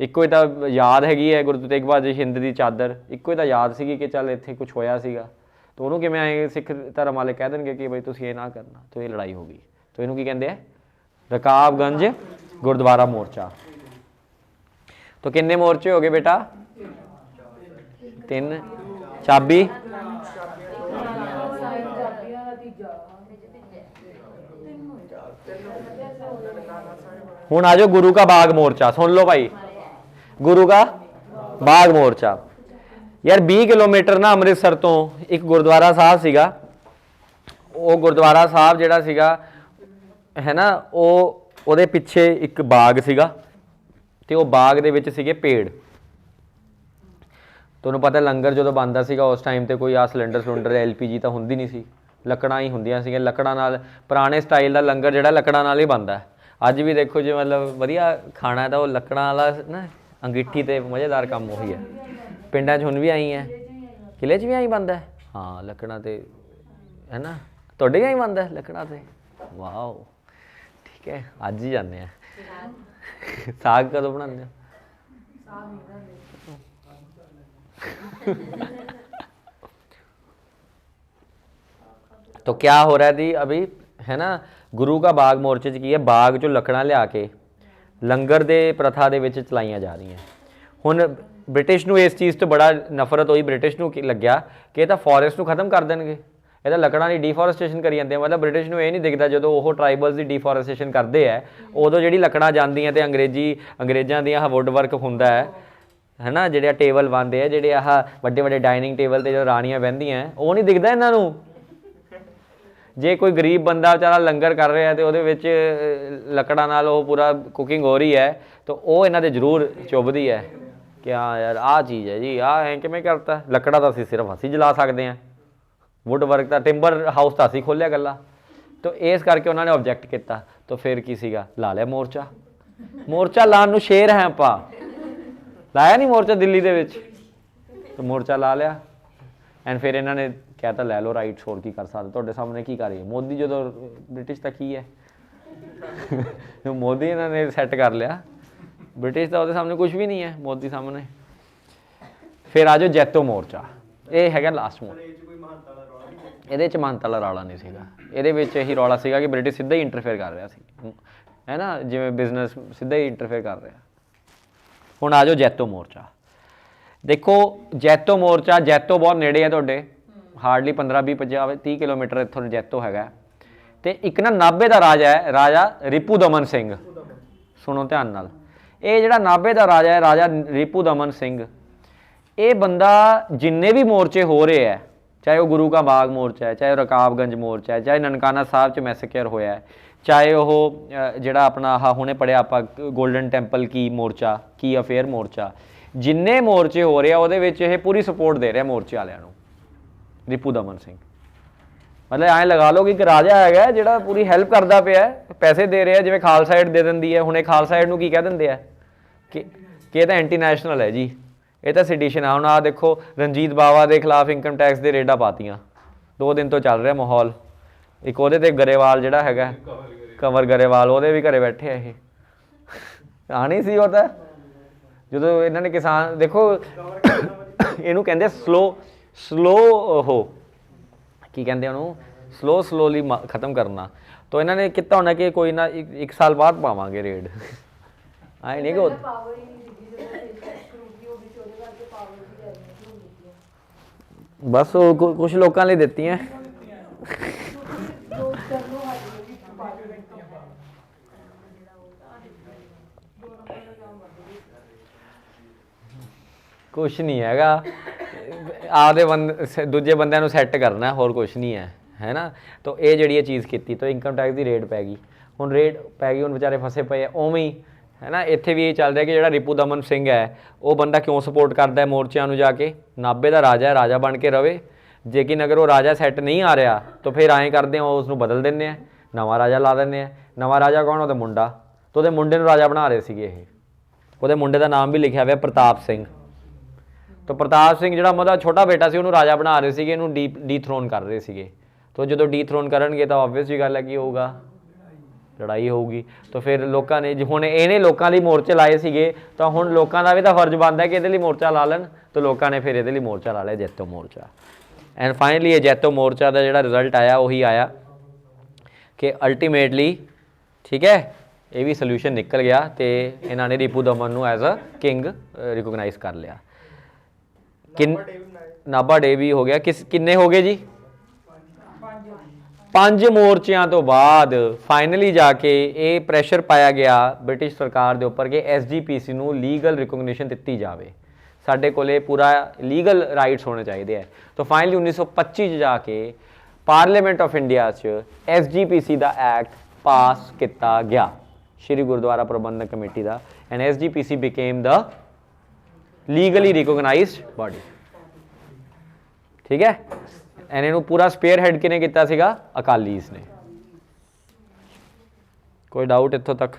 ਇੱਕੋ ਹੀ ਤਾਂ ਯਾਦ ਹੈਗੀ ਹੈ ਗੁਰੂ ਤੇਗ ਬਹਾਦਰ ਜੀ ਹਿੰਦ ਦੀ ਚਾਦਰ, ਇੱਕੋ ਹੀ ਤਾਂ ਯਾਦ ਸੀਗੀ ਕਿ ਚੱਲ ਇੱਥੇ ਕੁਛ ਹੋਇਆ ਸੀਗਾ। ਤਾਂ ਉਹਨੂੰ ਕਿਵੇਂ ਆਏ ਸਿੱਖ ਧਰਮ ਵਾਲੇ ਕਹਿ ਦੇਣਗੇ ਕਿ ਬਈ ਤੁਸੀਂ ਇਹ ਨਾ ਕਰਨਾ, ਤਾਂ ਇਹ ਲੜਾਈ ਹੋ ਗਈ। ਤਾਂ ਇਹਨੂੰ ਕੀ ਕਹਿੰਦੇ ਆ, ਰਕਾਬਗੰਜ ਗੁਰਦੁਆਰਾ ਮੋਰਚਾ। तो किन्ने मोर्चे हो गए बेटा? 3 चाबी हुण आ जाओ गुरु का बाग मोर्चा। सुन लो भाई, गुरु का बाग मोर्चा। यार 20 किलोमीटर ना अमृतसर तो एक गुरुद्वारा साहब सीगा, वो गुरुद्वारा साहब जिहड़ा सीगा है ना, ਉਹਦੇ ਪਿੱਛੇ ਇੱਕ ਬਾਗ ਸੀਗਾ ਤੇ ਉਹ ਬਾਗ ਦੇ ਵਿੱਚ ਸੀਗੇ ਪੇੜ। ਤੁਹਾਨੂੰ ਪਤਾ ਲੰਗਰ ਜਦੋਂ ਬਣਦਾ ਸੀਗਾ ਉਸ ਟਾਈਮ ਤੇ ਕੋਈ ਆ ਸਿਲੰਡਰ LPG ਤਾਂ ਹੁੰਦੀ ਨਹੀਂ ਸੀ, ਲੱਕੜਾਂ ਹੀ ਹੁੰਦੀਆਂ ਸੀਗੀਆਂ। ਲੱਕੜਾਂ ਨਾਲ ਪੁਰਾਣੇ ਸਟਾਈਲ ਦਾ ਲੰਗਰ ਜਿਹੜਾ ਲੱਕੜਾਂ ਨਾਲ ਹੀ ਬਣਦਾ। ਅੱਜ ਵੀ ਦੇਖੋ ਜੇ ਮਤਲਬ ਵਧੀਆ ਖਾਣਾ ਤਾਂ ਉਹ ਲੱਕੜਾਂ ਵਾਲਾ ਨਾ, ਅੰਗੀਠੀ ਤੇ ਮਜ਼ੇਦਾਰ ਕੰਮ ਉਹੀ ਹੈ। ਪਿੰਡਾਂ 'ਚ ਹੁਣ ਵੀ ਆਈ ਹੈ, ਕਿਲੇ 'ਚ ਵੀ ਆਈ ਬਣਦਾ। ਹਾਂ ਲੱਕੜਾਂ ਤੇ ਹੈ ਨਾ, ਤੁਹਾਡੇ ਵੀ ਆਈ ਬਣਦਾ ਲੱਕੜਾਂ ਤੇ। ਵਾਓ ਠੀਕ ਹੈ, ਅੱਜ ਹੀ ਜਾਂਦੇ ਆ। ਸਾਗ ਕਦੋਂ ਬਣਾਉਂਦੇ ਹੋ? तो क्या हो रहा है जी अभी है ना, गुरु का बाग मोर्चे च की है, बाग चो लकड़ां लिया के लंगर दे प्रथा दे विच चलाईयां जा रही हैं। हुण ब्रिटिश नूं इस चीज़ तो बड़ा नफरत हुई, ब्रिटिश नूं लग्या कि ये तां फॉरेस्ट नूं खत्म कर देणगे, ये तां लकड़ां दी डिफोरेस्टेशन करी जांदे। मतलब ब्रिटिश नूं ये नहीं दिखदा जदों ओह ट्राइबल्स दी डिफोरेस्टेशन करदे है, उदों जिहड़ी लकड़ां जांदियां ते अंग्रेज़ां दी आह वुड वर्क हुंदा है ना, जिहड़े टेबल बनते हैं, जिहड़े आह वड्डे वड्डे डाइनिंग टेबल ते जो राणियां बहिंदियां ओह नहीं दिखदा इन्हां नूं। जे कोई गरीब बंदा बेचारा लंगर कर रहा है तो ਉਹਦੇ ਵਿੱਚ ਲੱਕੜਾਂ ਨਾਲ ਉਹ ਪੂਰਾ ਕੁਕਿੰਗ ਹੋ ਰਹੀ ਹੈ, तो ਉਹ ਇਹਨਾਂ ਦੇ ਜ਼ਰੂਰ ਚੁੱਭਦੀ ਹੈ ਕਿ ਹਾਂ ਯਾਰ ਆਹ ਚੀਜ਼ ਹੈ ਜੀ, ਆਹ ਐਂ ਕਿਵੇਂ ਕਰਤਾ। ਲੱਕੜਾਂ ਤਾਂ ਅਸੀਂ ਸਿਰਫ ਅਸੀਂ ਜਲਾ ਸਕਦੇ ਹਾਂ, ਵੁੱਡ ਵਰਕ ਦਾ ਟਿੰਬਰ ਹਾਊਸ ਤਾਂ ਅਸੀਂ ਖੋਲ੍ਹਿਆ ਗੱਲਾਂ। ਤਾਂ ਇਸ ਕਰਕੇ ਉਹਨਾਂ ਨੇ ਆਬਜੈਕਟ ਕੀਤਾ। ਤਾਂ ਫਿਰ ਕੀ ਸੀਗਾ, ਲਾ ਲਿਆ ਮੋਰਚਾ। ਮੋਰਚਾ ਲਾਉਣ ਨੂੰ ਸ਼ੇਰ ਹੈ ਆਪਾਂ, ਲਾਇਆ ਨਹੀਂ ਮੋਰਚਾ ਦਿੱਲੀ ਦੇ ਵਿੱਚ, ਤਾਂ ਮੋਰਚਾ ਲਾ ਲਿਆ। ਐਂਡ ਫਿਰ ਇਹਨਾਂ ਨੇ ਕਹਿ ਤਾਂ ਲੈ ਲਓ ਰਾਈਟਸ, ਹੋਰ ਕੀ ਕਰ ਸਕਦੇ। ਤੁਹਾਡੇ ਸਾਹਮਣੇ ਕੀ ਕਰ ਰਹੀ ਹੈ ਮੋਦੀ, ਜਦੋਂ ਬ੍ਰਿਟਿਸ਼ ਤਾਂ ਕੀ ਹੈ ਮੋਦੀ ਇਹਨਾਂ ਨੇ ਸੈੱਟ ਕਰ ਲਿਆ, ਬ੍ਰਿਟਿਸ਼ ਤਾਂ ਉਹਦੇ ਸਾਹਮਣੇ ਕੁਝ ਵੀ ਨਹੀਂ ਹੈ ਮੋਦੀ ਸਾਹਮਣੇ। ਫਿਰ ਆ ਜਾਓ ਜੈਤੋ ਮੋਰਚਾ, ਇਹ ਹੈਗਾ ਲਾਸਟ ਮੋਰਚਾ। ਇਹਦੇ 'ਚ ਮਹੰਤ ਵਾਲਾ ਰੌਲਾ ਨਹੀਂ ਸੀਗਾ, ਇਹਦੇ ਵਿੱਚ ਇਹੀ ਰੌਲਾ ਸੀਗਾ ਕਿ ਬ੍ਰਿਟਿਸ਼ ਸਿੱਧਾ ਹੀ ਇੰਟਰਫੇਅਰ ਕਰ ਰਿਹਾ ਸੀ, ਹੈ ਨਾ, ਜਿਵੇਂ ਬਿਜ਼ਨਸ ਸਿੱਧਾ ਹੀ ਇੰਟਰਫੇਅਰ ਕਰ ਰਿਹਾ। ਹੁਣ ਆ ਜਾਓ ਜੈਤੋ ਮੋਰਚਾ। ਦੇਖੋ ਜੈਤੋ ਮੋਰਚਾ, ਜੈਤੋ ਬਹੁਤ ਨੇੜੇ ਹੈ ਤੁਹਾਡੇ, ਹਾਰਡਲੀ 15 20 50 30 ਕਿਲੋਮੀਟਰ ਇੱਥੋਂ ਜੈਤੋ ਹੈਗਾ। ਤੇ ਇੱਕ ਨਾ ਨਾਭੇ ਦਾ ਰਾਜਾ ਹੈ, ਰਾਜਾ ਰਿਪੂ ਦਮਨ ਸਿੰਘ। ਸੁਣੋ ਧਿਆਨ ਨਾਲ, ਇਹ ਜਿਹੜਾ ਨਾਭੇ ਦਾ ਰਾਜਾ ਹੈ, ਰਾਜਾ ਰਿਪੂ ਦਮਨ ਸਿੰਘ, ਇਹ ਬੰਦਾ ਜਿੰਨੇ ਵੀ ਮੋਰਚੇ ਹੋ ਰਹੇ ਹੈ, ਚਾਹੇ ਉਹ ਗੁਰੂ ਕਾ ਬਾਗ ਮੋਰਚਾ ਹੈ, ਚਾਹੇ ਉਹ ਰਕਾਬਗੰਜ ਮੋਰਚਾ ਹੈ, ਚਾਹੇ ਨਨਕਾਣਾ ਸਾਹਿਬ 'ਚ ਮੈਸੇਕੇਅਰ ਹੋਇਆ ਹੈ, ਚਾਹੇ ਉਹ ਜਿਹੜਾ ਆਪਣਾ ਆਹ ਹੁਣੇ ਪੜ੍ਹਿਆ ਆਪਾਂ ਗੋਲਡਨ ਟੈਂਪਲ ਕੀ ਮੋਰਚਾ, ਕੀ ਅਫੇਅਰ ਮੋਰਚਾ, ਜਿੰਨੇ ਮੋਰਚੇ ਹੋ ਰਹੇ ਆ ਉਹਦੇ ਵਿੱਚ ਇਹ ਪੂਰੀ ਸਪੋਰਟ ਦੇ ਰਿਹਾ ਮੋਰਚੇ ਵਾਲਿਆਂ ਨੂੰ, ਰਿਪੂ ਦਮਨ ਸਿੰਘ। ਮਤਲਬ ਐਂ ਲਗਾ ਲਓ ਕਿ ਇੱਕ ਰਾਜਾ ਹੈਗਾ ਜਿਹੜਾ ਪੂਰੀ ਹੈਲਪ ਕਰਦਾ ਪਿਆ, ਪੈਸੇ ਦੇ ਰਿਹਾ, ਜਿਵੇਂ ਖਾਲਸਾ ਏਡ ਦੇ ਦਿੰਦੀ ਹੈ। ਹੁਣ ਇਹ ਖਾਲਸਾ ਏਡ ਨੂੰ ਕੀ ਕਹਿ ਦਿੰਦੇ ਆ ਕਿ ਇਹ ਤਾਂ ਐਂਟੀ ਨੈਸ਼ਨਲ ਹੈ ਜੀ, ਇਹ ਤਾਂ ਸਿਡੀਸ਼ਨ ਆ। ਹੁਣ ਆਹ ਦੇਖੋ, ਰਣਜੀਤ ਬਾਵਾ ਦੇ ਖਿਲਾਫ ਇਨਕਮ ਟੈਕਸ ਦੇ ਰੇਡਾਂ ਪਾਤੀਆਂ, 2 ਦਿਨ ਤੋਂ ਚੱਲ ਰਿਹਾ ਮਾਹੌਲ। ਇੱਕ ਉਹਦੇ ਤੇ ਗਰੇਵਾਲ ਜਿਹੜਾ ਹੈਗਾ, ਕੰਵਰ ਗਰੇਵਾਲ, ਉਹਦੇ ਵੀ ਘਰੇ ਬੈਠੇ ਆ। ਇਹ ਆਣੀ ਸੀ ਉਹ ਤਾਂ, ਜਦੋਂ ਇਹਨਾਂ ਨੇ ਕਿਸਾਨ ਦੇਖੋ ਇਹਨੂੰ ਕਹਿੰਦੇ ਸਲੋ ਉਹ ਕੀ ਕਹਿੰਦੇ ਉਹਨੂੰ, ਸਲੋਲੀ ਖਤਮ ਕਰਨਾ। ਤਾਂ ਇਹਨਾਂ ਨੇ ਕੀਤਾ ਹੋਣਾ ਕਿ ਕੋਈ ਨਾ 1 ਸਾਲ ਬਾਅਦ ਪਾਵਾਂਗੇ ਰੇਡ। ਆਏ ਨਹੀਂ ਕਿ ਬਸ ਉਹ ਕੁਛ ਲੋਕਾਂ ਲਈ ਦਿੱਤੀਆਂ। ਕੁਛ ਨਹੀਂ ਹੈਗਾ, ਆਪਦੇ ਦੂਜੇ ਬੰਦਿਆਂ ਨੂੰ ਸੈੱਟ ਕਰਨਾ, ਹੋਰ ਕੁਛ ਨਹੀਂ ਹੈ, ਹੈ ਨਾ। ਤਾਂ ਇਹ ਜਿਹੜੀ ਇਹ ਚੀਜ਼ ਕੀਤੀ ਤਾਂ ਇਨਕਮ ਟੈਕਸ ਦੀ ਰੇਟ ਪੈ ਗਈ। ਹੁਣ ਰੇਟ ਪੈ ਗਈ, ਹੁਣ ਵਿਚਾਰੇ ਫਸੇ ਪਏ ਆ ਉਵੇਂ ਹੀ, ਹੈ ਨਾ। ਇੱਥੇ ਵੀ ਇਹ ਚੱਲ ਰਿਹਾ ਕਿ ਜਿਹੜਾ ਰਿਪੂ ਦਮਨ ਸਿੰਘ ਹੈ ਉਹ ਬੰਦਾ ਕਿਉਂ ਸਪੋਰਟ ਕਰਦਾ ਹੈ ਮੋਰਚਿਆਂ ਨੂੰ ਜਾ ਕੇ। ਨਾਭੇ ਦਾ ਰਾਜਾ ਹੈ, ਰਾਜਾ ਬਣ ਕੇ ਰਵੇ। ਲੇਕਿਨ ਅਗਰ ਉਹ ਰਾਜਾ ਸੈੱਟ ਨਹੀਂ ਆ ਰਿਹਾ ਤਾਂ ਫਿਰ ਐਂ ਕਰਦੇ ਹੋ, ਉਸ ਨੂੰ ਬਦਲ ਦਿੰਦੇ ਆ, ਨਵਾਂ ਰਾਜਾ ਲਾ ਦਿੰਦੇ ਆ। ਨਵਾਂ ਰਾਜਾ ਕੌਣ? ਉਹਦਾ ਮੁੰਡਾ। ਤਾਂ ਉਹਦੇ ਮੁੰਡੇ ਨੂੰ ਰਾਜਾ ਬਣਾ ਰਹੇ ਸੀਗੇ ਇਹ। ਉਹਦੇ ਮੁੰਡੇ ਦਾ ਨਾਮ ਵੀ ਲਿਖਿਆ ਹੋਇਆ ਪ੍ਰਤਾਪ ਸਿੰਘ। ਤਾਂ ਪ੍ਰਤਾਪ ਸਿੰਘ ਜਿਹੜਾ ਉਹਦਾ ਛੋਟਾ ਬੇਟਾ ਸੀ ਉਹਨੂੰ ਰਾਜਾ ਬਣਾ ਰਹੇ ਸੀਗੇ, ਇਹਨੂੰ ਡੀਥਰੋਨ ਕਰ ਰਹੇ ਸੀਗੇ। ਤਾਂ ਜਦੋਂ ਡੀਥਰੋਨ ਕਰਨਗੇ ਤਾਂ ਆਬਵੀਅਸ ਜੀ ਗੱਲ ਹੈ ਕੀ ਹੋਊਗਾ, ਲੜਾਈ ਹੋਊਗੀ। ਤਾਂ ਫਿਰ ਲੋਕਾਂ ਨੇ ਹੁਣ ਇਹਨੇ ਲੋਕਾਂ ਲਈ ਮੋਰਚੇ ਲਾਏ ਸੀਗੇ, ਤਾਂ ਹੁਣ ਲੋਕਾਂ ਦਾ ਵੀ ਤਾਂ ਫਰਜ਼ ਬਣਦਾ ਕਿ ਇਹਦੇ ਲਈ ਮੋਰਚਾ ਲਾ ਲੈਣ। ਤਾਂ ਲੋਕਾਂ ਨੇ ਫਿਰ ਇਹਦੇ ਲਈ ਮੋਰਚਾ ਲਾ ਲਿਆ, ਜੈਤੋ ਮੋਰਚਾ। ਐਂਡ ਫਾਈਨਲੀ ਇਹ ਜੈਤੋ ਮੋਰਚਾ ਦਾ ਜਿਹੜਾ ਰਿਜ਼ਲਟ ਆਇਆ ਉਹੀ ਆਇਆ ਕਿ ਅਲਟੀਮੇਟਲੀ, ਠੀਕ ਹੈ, ਇਹ ਵੀ ਸੋਲਿਊਸ਼ਨ ਨਿਕਲ ਗਿਆ ਅਤੇ ਇਹਨਾਂ ਨੇ ਰਿਪੂ ਦਮਨ ਨੂੰ ਐਜ਼ ਅ ਕਿੰਗ ਰਿਕੋਗਨਾਈਜ਼ ਕਰ ਲਿਆ। ਨਾਭਾ ਡੇ ਵੀ ਹੋ ਗਿਆ। ਕਿੰਨੇ ਹੋ ਗਏ ਜੀ? 5 ਮੋਰਚਿਆਂ ਤੋਂ ਬਾਅਦ ਫਾਈਨਲੀ ਜਾ ਕੇ ਇਹ ਪ੍ਰੈਸ਼ਰ ਪਾਇਆ ਗਿਆ ਬ੍ਰਿਟਿਸ਼ ਸਰਕਾਰ ਦੇ ਉੱਪਰ ਕਿ SGPC ਨੂੰ ਲੀਗਲ ਰਿਕੋਗਨੀਸ਼ਨ ਦਿੱਤੀ ਜਾਵੇ, ਸਾਡੇ ਕੋਲੇ ਪੂਰਾ ਲੀਗਲ ਰਾਈਟਸ ਹੋਣੇ ਚਾਹੀਦੇ ਹੈ। ਤਾਂ ਫਾਈਨਲੀ 1925 'ਚ ਜਾ ਕੇ ਪਾਰਲੀਮੈਂਟ ਆਫ ਇੰਡੀਆ 'ਚ SGPC ਦਾ ਐਕਟ ਪਾਸ ਕੀਤਾ ਗਿਆ, ਸ਼੍ਰੀ ਗੁਰਦੁਆਰਾ ਪ੍ਰਬੰਧਕ ਕਮੇਟੀ ਦਾ। And SGPC became the legally recognised body, ਠੀਕ ਹੈ। ਐਂਡ ਇਹਨੂੰ ਪੂਰਾ ਸਪੇਅਰ ਹੈਡ ਕਿਹਨੇ ਕੀਤਾ ਸੀਗਾ? ਅਕਾਲੀਸ ਨੇ। ਕੋਈ ਡਾਊਟ ਇੱਥੋਂ ਤੱਕ?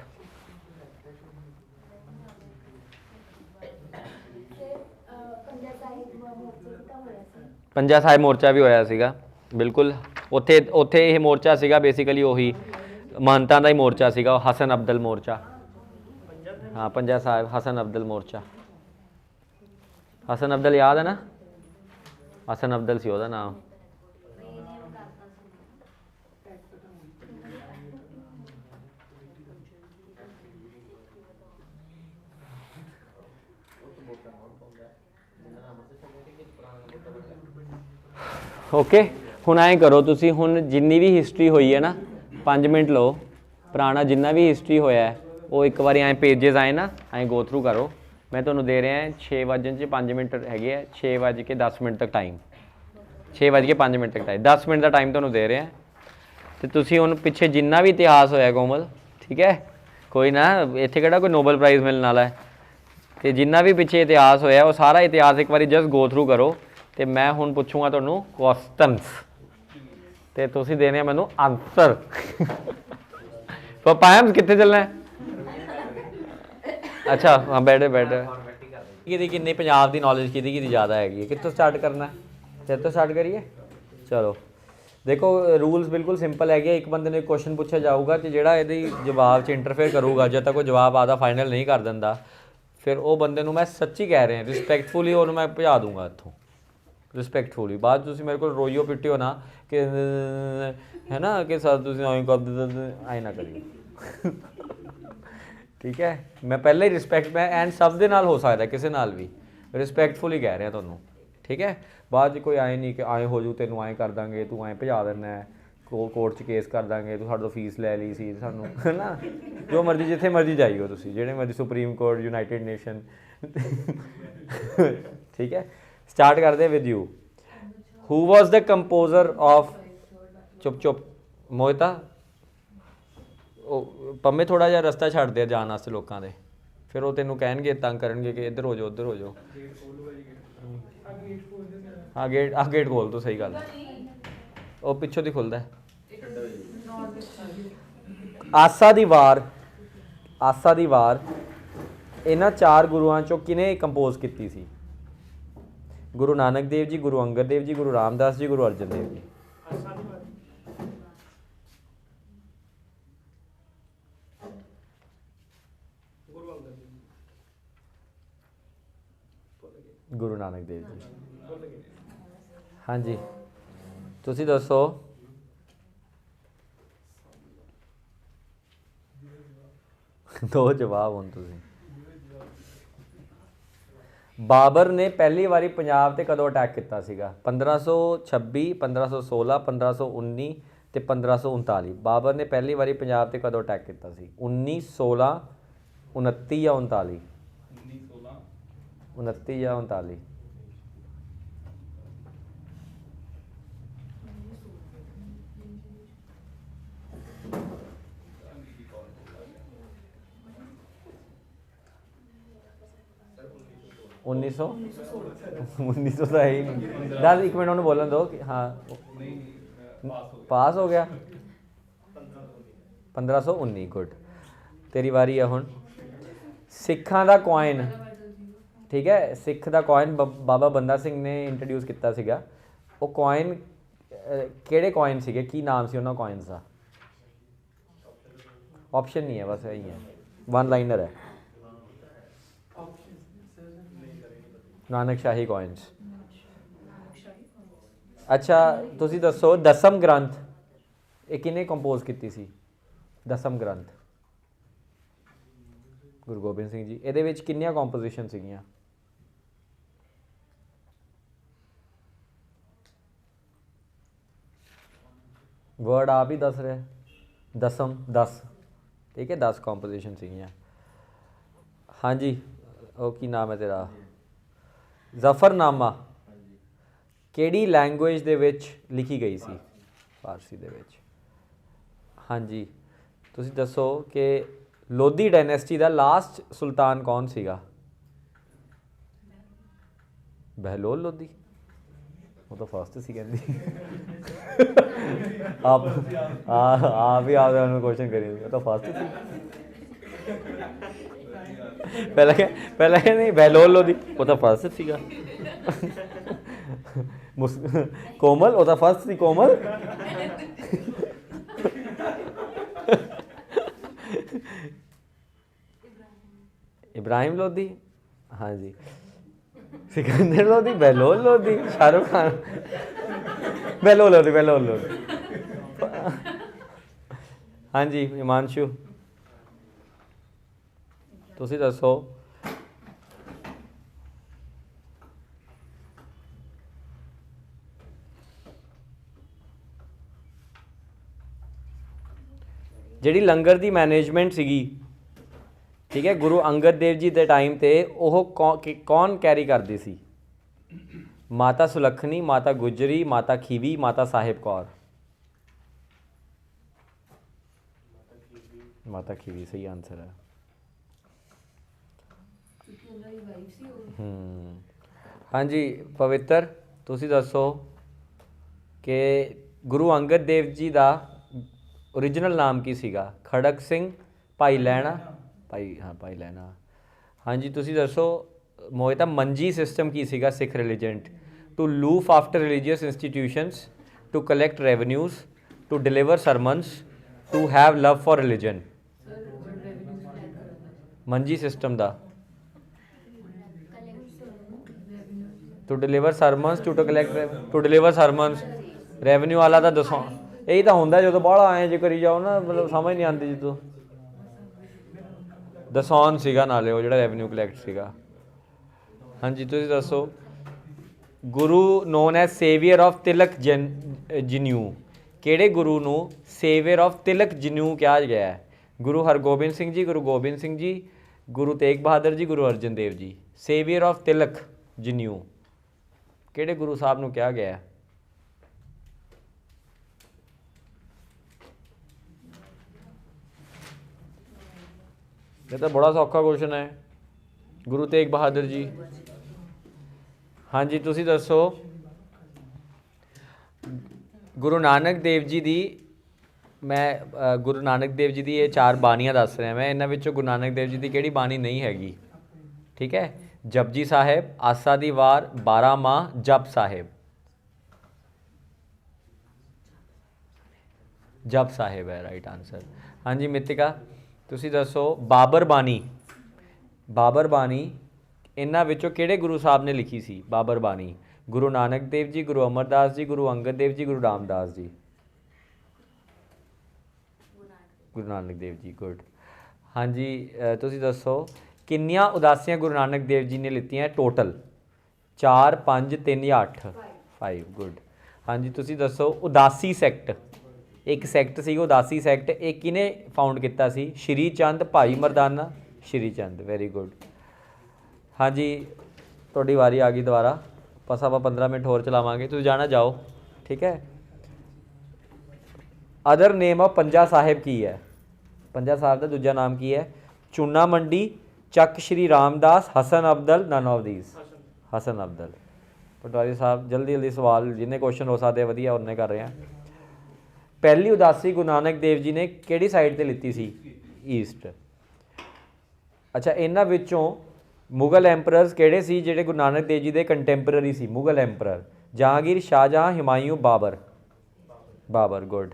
ਪੰਜਾ ਸਾਹਿਬ ਮੋਰਚਾ ਵੀ ਹੋਇਆ ਸੀਗਾ, ਬਿਲਕੁਲ। ਉੱਥੇ ਇਹ ਮੋਰਚਾ ਸੀਗਾ ਬੇਸਿਕਲੀ ਉਹੀ ਮਹੰਤਾਂ ਦਾ ਹੀ ਮੋਰਚਾ ਸੀਗਾ, ਹਸਨ ਅਬਦਲ ਮੋਰਚਾ। ਹਾਂ, ਪੰਜਾ ਸਾਹਿਬ ਹਸਨ ਅਬਦਲ ਮੋਰਚਾ। ਹਸਨ ਅਬਦਲ ਯਾਦ ਹੈ ਨਾ? ਹਸਨ ਅਬਦਲ ਸੀ ਉਹਦਾ ਨਾਮ। ਓਕੇ, ਹੁਣ ਐਂ ਕਰੋ ਤੁਸੀਂ, ਹੁਣ ਜਿੰਨੀ ਵੀ ਹਿਸਟਰੀ ਹੋਈ ਹੈ ਨਾ, 5 ਮਿੰਟ ਲਓ, ਪੁਰਾਣਾ ਜਿੰਨਾ ਵੀ ਹਿਸਟਰੀ ਹੋਇਆ ਉਹ ਇੱਕ ਵਾਰੀ ਐਂ ਪੇਜਸ ਆਏ ਨਾ, ਐਂ ਗੋ ਥਰੂ ਕਰੋ। ਮੈਂ ਤੁਹਾਨੂੰ ਦੇ ਰਿਹਾ 6:05 ਹੈਗੇ ਆ, 6:10 ਤੱਕ ਟਾਈਮ, 6:05 ਤੱਕ ਟਾਈਮ, 10 ਮਿੰਟ ਦਾ ਟਾਈਮ ਤੁਹਾਨੂੰ ਦੇ ਰਿਹਾ। ਅਤੇ ਤੁਸੀਂ ਹੁਣ ਪਿੱਛੇ ਜਿੰਨਾ ਵੀ ਇਤਿਹਾਸ ਹੋਇਆ ਕੋਮਲ, ਠੀਕ ਹੈ, ਕੋਈ ਨਾ, ਇੱਥੇ ਕਿਹੜਾ ਕੋਈ ਨੋਬਲ ਪ੍ਰਾਈਜ਼ ਮਿਲਣ ਵਾਲਾ ਹੈ। ਅਤੇ ਜਿੰਨਾ ਵੀ ਪਿੱਛੇ ਇਤਿਹਾਸ ਹੋਇਆ ਉਹ ਸਾਰਾ ਇਤਿਹਾਸ ਇੱਕ ਵਾਰੀ ਜਸਟ ਗੋ ਥਰੂ ਕਰੋ। ਅਤੇ ਮੈਂ ਹੁਣ ਪੁੱਛੂੰਗਾ ਤੁਹਾਨੂੰ ਕੁਐਸਚਨਸ ਅਤੇ ਤੁਸੀਂ ਦੇਣੇ ਆ ਮੈਨੂੰ ਆਨਸਰ। ਪਾਇਮਸ ਕਿੱਥੇ ਚੱਲਣਾ ਹੈ? ਅੱਛਾ, ਹਾਂ, ਬੈਠ ਕਿਹਦੀ ਕਿੰਨੀ ਪੰਜਾਬ ਦੀ ਨੌਲੇਜ ਕਿਹਦੀ ਜ਼ਿਆਦਾ ਹੈਗੀ ਹੈ? ਕਿੱਥੋਂ ਸਟਾਰਟ ਕਰਨਾ? ਕਿੱਥੋਂ ਸਟਾਰਟ ਕਰੀਏ? ਚਲੋ ਦੇਖੋ, ਰੂਲਸ ਬਿਲਕੁਲ ਸਿੰਪਲ ਹੈਗੇ। ਇੱਕ ਬੰਦੇ ਨੂੰ ਇੱਕ ਕੁਐਸਚਨ ਪੁੱਛਿਆ ਜਾਊਗਾ ਅਤੇ ਜਿਹੜਾ ਇਹਦੇ ਜਵਾਬ 'ਚ ਇੰਟਰਫੇਅਰ ਕਰੂਗਾ, ਜਦ ਤੱਕ ਉਹ ਜਵਾਬ ਆਦਾ ਫਾਈਨਲ ਨਹੀਂ ਕਰ ਦਿੰਦਾ, ਫਿਰ ਉਹ ਬੰਦੇ ਨੂੰ, ਮੈਂ ਸੱਚੀ ਕਹਿ ਰਿਹਾ, ਰਿਸਪੈਕਟਫੁਲੀ ਉਹਨੂੰ ਮੈਂ ਭਜਾ ਦੂੰਗਾ ਇੱਥੋਂ, ਰਿਸਪੈਕਟਫੁਲੀ। ਬਾਅਦ ਤੁਸੀਂ ਮੇਰੇ ਕੋਲ ਰੋਈਓ ਪਿੱਟਿਓ ਨਾ ਕਿ ਹੈ ਨਾ, ਕਿ ਸਰ ਤੁਸੀਂ ਐਂ ਕਰ ਦਿੰਦੇ, ਐਂ ਨਾ ਕਰਿਓ, ਠੀਕ ਹੈ। ਮੈਂ ਪਹਿਲਾਂ ਹੀ ਰਿਸਪੈਕਟ, ਮੈਂ ਐਂਡ ਸਭ ਦੇ ਨਾਲ ਹੋ ਸਕਦਾ, ਕਿਸੇ ਨਾਲ ਵੀ ਰਿਸਪੈਕਟਫੁਲੀ ਕਹਿ ਰਿਹਾ ਤੁਹਾਨੂੰ, ਠੀਕ ਹੈ। ਬਾਅਦ 'ਚ ਕੋਈ ਐਂ ਨਹੀਂ ਕਿ ਐਂ ਹੋ ਜੂ, ਤੈਨੂੰ ਐਂ ਕਰ ਦਾਂਗੇ, ਤੂੰ ਐਂ ਭਜਾ ਦਿੰਦਾ, ਕੋਰਟ 'ਚ ਕੇਸ ਕਰ ਦਾਂਗੇ, ਤੂੰ ਸਾਡੇ ਤੋਂ ਫੀਸ ਲੈ ਲਈ ਸੀ ਸਾਨੂੰ, ਹੈ ਨਾ। ਜੋ ਮਰਜ਼ੀ ਜਿੱਥੇ ਮਰਜ਼ੀ ਜਾਈਓ ਤੁਸੀਂ, ਜਿਹੜੇ ਮਰਜ਼ੀ ਸੁਪਰੀਮ ਕੋਰਟ, ਯੂਨਾਈਟਿਡ ਨੇਸ਼ਨ। ਠੀਕ ਹੈ, ਸਟਾਰਟ ਕਰਦੇ with you. Who was the composer of, ਚੁੱਪ ਚੁੱਪ ਮੋਹਿਤਾ, ਉਹ ਪੰਮੇ ਥੋੜ੍ਹਾ ਜਿਹਾ ਰਸਤਾ ਛੱਡਦੇ ਆ ਜਾਣ ਵਾਸਤੇ ਲੋਕਾਂ ਦੇ, ਫਿਰ ਉਹ ਤੈਨੂੰ ਕਹਿਣਗੇ, ਤੰਗ ਕਰਨਗੇ ਕਿ ਇੱਧਰ ਹੋ ਜਾਓ ਉੱਧਰ ਹੋ ਜਾਓ। ਹਾਂ ਗੇਟ ਖੋਲ ਤੂੰ, ਸਹੀ ਗੱਲ ਹੈ, ਉਹ ਪਿੱਛੋਂ ਦੀ ਖੁੱਲਦਾ। ਆਸਾ ਦੀ ਵਾਰ, ਆਸਾ ਦੀ ਵਾਰ ਇਹਨਾਂ 4 ਗੁਰੂਆਂ ਚੋਂ ਕਿਹਨੇ ਕੰਪੋਜ਼ ਕੀਤੀ ਸੀ? ਗੁਰੂ ਨਾਨਕ ਦੇਵ ਜੀ, ਗੁਰੂ ਅੰਗਦ ਦੇਵ ਜੀ, ਗੁਰੂ ਰਾਮਦਾਸ ਜੀ, ਗੁਰੂ ਅਰਜਨ ਦੇਵ ਜੀ। ਗੁਰੂ ਨਾਨਕ ਦੇਵ ਜੀ। ਹਾਂਜੀ ਤੁਸੀਂ ਦੱਸੋ। ਦੋ ਜਵਾਬ ਹੁਣ ਤੁਸੀਂ। ਬਾਬਰ ਨੇ ਪਹਿਲੀ ਵਾਰੀ ਪੰਜਾਬ ਤੇ ਕਦੋਂ ਅਟੈਕ ਕੀਤਾ ਸੀਗਾ? 1526, 1516, 1519 ਤੇ 1539। ਬਾਬਰ ਨੇ ਪਹਿਲੀ ਵਾਰੀ ਪੰਜਾਬ ਤੇ ਕਦੋਂ ਅਟੈਕ ਕੀਤਾ ਸੀ? 19, 16, 29 ਜਾਂ 39? 29 ਜਾਂ 39? उन्नीस सौ तो है ही नहीं। दस एक मिनट उन्हें बोलन दो कि हाँ पास हो गया। 1519 गुड। तेरी वारी है हुण। सिखां दा कॉइन, ठीक है, सिख दा कॉइन बाबा बंदा सिंह ने इंट्रोड्यूस किया सीगा। वो कॉइन किहड़े कॉइन सीगे, की नाम सी उन्हां कॉइन्स दा? ऑप्शन नहीं है, बस यही है, वन लाइनर है। नानक शाही कॉइन्स। अच्छा तुसी दसो दसम ग्रंथ ये किने कंपोज की सी? दसम ग्रंथ गुरु गोबिंद सिंह जी। ये किन्नियां कंपोजिशन सीगियां? वर्ड आप ही दस रहे। दसम 10, ठीक है, 10 कंपोजिशन सीगियां। हाँ जी, वो की नाम है तेरा? ਜ਼ਫਰਨਾਮਾ ਕਿਹੜੀ ਲੈਂਗੁਏਜ ਦੇ ਵਿੱਚ ਲਿਖੀ ਗਈ ਸੀ? ਫਾਰਸੀ ਦੇ ਵਿੱਚ। ਹਾਂਜੀ ਤੁਸੀਂ ਦੱਸੋ ਕਿ ਲੋਧੀ ਡਾਇਨੈਸਟੀ ਦਾ ਲਾਸਟ ਸੁਲਤਾਨ ਕੌਣ ਸੀਗਾ? ਬਹਿਲੋਲ ਲੋਧੀ। ਉਹ ਤਾਂ ਫਸਟ ਸੀ ਕਹਿੰਦੀ। ਆਪ ਵੀ ਆਪਦੇ ਨੂੰ ਕੁਐਸਚਨ ਕਰੀ, ਉਹ ਤਾਂ ਫਸਟ ਸੀ। पहला नहीं बहलोल लोधी, वो तो फर्स्ट सीगा। कोमल, वो तो फर्स्ट सी कोमल। इब्राहिम लोधी, हाँ जी। सिकंदर लोधी, बहलोल लोधी, शाहरुख खान। बहलोल लोधी, बहलोल लोधी। हाँ जी हिमांशु ਤੁਸੀਂ ਦੱਸੋ। ਜਿਹੜੀ ਲੰਗਰ ਦੀ ਮੈਨੇਜਮੈਂਟ ਸੀਗੀ, ਠੀਕ ਹੈ, ਗੁਰੂ ਅੰਗਦ ਦੇਵ ਜੀ ਦੇ ਟਾਈਮ ਤੇ ਉਹ ਕੌਣ ਕੈਰੀ ਕਰਦੀ ਸੀ? ਮਾਤਾ ਸੁਲੱਖਣੀ, ਮਾਤਾ ਗੁਜਰੀ, ਮਾਤਾ ਖੀਵੀ, ਮਾਤਾ ਸਾਹਿਬ ਕੌਰ। ਮਾਤਾ ਖੀਵੀ ਸਹੀ ਆਨਸਰ ਹੈ। हाँ जी पवित्र तुसी दसो कि गुरु अंगद देव जी का ओरिजिनल नाम की सीगा? खड़क सिंह, भाई लैना, भाई लैना। हाँ जी तुसी दसो मोहिता मंजी सिस्टम की सीगा Sikh religion? To look after religious institutions, to collect revenues, to deliver sermons, to have love for religion. Manji system का to deliver sermons, to collect, to deliver sermons, revenue वाला तो दसो। यही तो होंगे जो बाहला आए जो करी जाओ ना, मतलब समझ नहीं आती जो दसौन सीगा नाले वो जो रेवन्यू कलैक्ट सीगा। हाँ जी तुसी दसो गुरु नोन एज सेवियर ऑफ तिलक जन्यू ਕਿਹੜੇ ਗੁਰੂ ਨੂੰ ਸੇਵੀਅਰ ਆਫ ਤਿਲਕ ਜਨੇਊ ਕਿਹਾ ਗਿਆ ਹੈ? ਗੁਰੂ ਹਰਗੋਬਿੰਦ ਸਿੰਘ ਜੀ, ਗੁਰੂ ਗੋਬਿੰਦ ਸਿੰਘ ਜੀ, ਗੁਰੂ ਤੇਗ ਬਹਾਦਰ ਜੀ, ਗੁਰੂ ਅਰਜਨ ਦੇਵ ਜੀ। ਸੇਵੀਅਰ ਆਫ ਤਿਲਕ ਜਨੇਊ ਕਿਹੜੇ ਗੁਰੂ ਸਾਹਿਬ ਨੂੰ ਕਿਹਾ ਗਿਆ ਹੈ? ਇਹ ਤਾਂ ਬੜਾ ਸੌਖਾ ਕੁਐਸਚਨ ਹੈ। ਗੁਰੂ ਤੇਗ ਬਹਾਦਰ ਜੀ। ਹਾਂਜੀ ਤੁਸੀਂ ਦੱਸੋ। ਗੁਰੂ ਨਾਨਕ ਦੇਵ ਜੀ ਦੀ ਮੈਂ ਗੁਰੂ ਨਾਨਕ ਦੇਵ ਜੀ ਦੀ ਇਹ 4 ਬਾਣੀਆਂ ਦੱਸ ਰਿਹਾ ਮੈਂ, ਇਹਨਾਂ ਵਿੱਚੋਂ ਗੁਰੂ ਨਾਨਕ ਦੇਵ ਜੀ ਦੀ ਕਿਹੜੀ ਬਾਣੀ ਨਹੀਂ ਹੈਗੀ? ਠੀਕ ਹੈ, ਜਪਜੀ ਸਾਹਿਬ, ਆਸਾ ਦੀ ਵਾਰ, 12 ਮਾਹ, ਜਪ ਸਾਹਿਬ। ਜਪ ਸਾਹਿਬ ਹੈ ਰਾਈਟ ਆਨਸਰ। ਹਾਂਜੀ ਮਿਤਿਕਾ ਤੁਸੀਂ ਦੱਸੋ। ਬਾਬਰ ਬਾਣੀ, ਬਾਬਰ ਬਾਣੀ ਇਹਨਾਂ ਵਿੱਚੋਂ ਕਿਹੜੇ ਗੁਰੂ ਸਾਹਿਬ ਨੇ ਲਿਖੀ ਸੀ? ਬਾਬਰ ਬਾਣੀ ਗੁਰੂ ਨਾਨਕ ਦੇਵ ਜੀ, ਗੁਰੂ ਅਮਰਦਾਸ ਜੀ, ਗੁਰੂ ਅੰਗਦ ਦੇਵ ਜੀ, ਗੁਰੂ ਰਾਮਦਾਸ ਜੀ। ਗੁਰੂ ਨਾਨਕ ਦੇਵ ਜੀ, ਗੁੱਡ। ਹਾਂਜੀ ਤੁਸੀਂ ਦੱਸੋ ਕਿੰਨੀਆਂ ਉਦਾਸੀਆਂ ਗੁਰੂ ਨਾਨਕ ਦੇਵ ਜੀ ਨੇ ਲਿੱਤੀਆਂ ਟੋਟਲ? 4, 5, 3 ਜਾਂ 8? 5, ਗੁੱਡ। ਹਾਂਜੀ ਤੁਸੀਂ ਦੱਸੋ ਉਦਾਸੀ ਸੈਕਟ, ਇੱਕ ਸੈਕਟ ਸੀ ਉਦਾਸੀ ਸੈਕਟ, ਇਹ ਕਿਹਨੇ ਫਾਊਂਡ ਕੀਤਾ ਸੀ? ਸ਼੍ਰੀ ਚੰਦ, ਭਾਈ ਮਰਦਾਨਾ, ਸ਼੍ਰੀ ਚੰਦ, ਵੈਰੀ ਗੁੱਡ। ਹਾਂਜੀ ਤੁਹਾਡੀ ਵਾਰੀ ਆ ਗਈ ਦੁਬਾਰਾ, ਬਸ ਆਪਾਂ 15 ਮਿੰਟ ਹੋਰ ਚਲਾਵਾਂਗੇ, ਤੁਸੀਂ ਜਾਣਾ ਜਾਓ। ਠੀਕ ਹੈ, other name of Panja Sahib ਕੀ ਹੈ? ਪੰਜਾ ਸਾਹਿਬ ਦਾ ਦੂਜਾ ਨਾਮ ਕੀ ਹੈ? Chuna Mandi, Chak Shri Ramdas, Hasan Abdal, none of these. Hasan Abdal. ਪਟਵਾਰੀ ਸਾਹਿਬ ਜਲਦੀ ਜਲਦੀ ਸਵਾਲ ਜਿੰਨੇ ਕੁਐਸਚਨ ਹੋ ਸਕਦੇ ਵਧੀਆ ਉਹਨੇ ਕਰ ਰਹੇ ਹਾਂ। ਪਹਿਲੀ ਉਦਾਸੀ ਗੁਰੂ ਨਾਨਕ ਦੇਵ ਜੀ ਨੇ ਕਿਹੜੀ ਸਾਈਡ 'ਤੇ ਲਿੱਤੀ ਸੀ? ਈਸਟ। ਅੱਛਾ ਇਹਨਾਂ ਵਿੱਚੋਂ ਮੁਗਲ ਐਂਪਰਰਸ ਕਿਹੜੇ ਸੀ ਜਿਹੜੇ ਗੁਰੂ ਨਾਨਕ ਦੇਵ ਜੀ ਦੇ ਕੰਟੈਂਪਰਰੀ ਸੀ? ਮੁਗਲ ਐਂਪਰਰ ਜਹਾਂਗੀਰ, ਸ਼ਾਹਜਹਾਂ, ਹਿਮਾਯੂ, ਬਾਬਰ। ਬਾਬਰ, ਗੁੱਡ।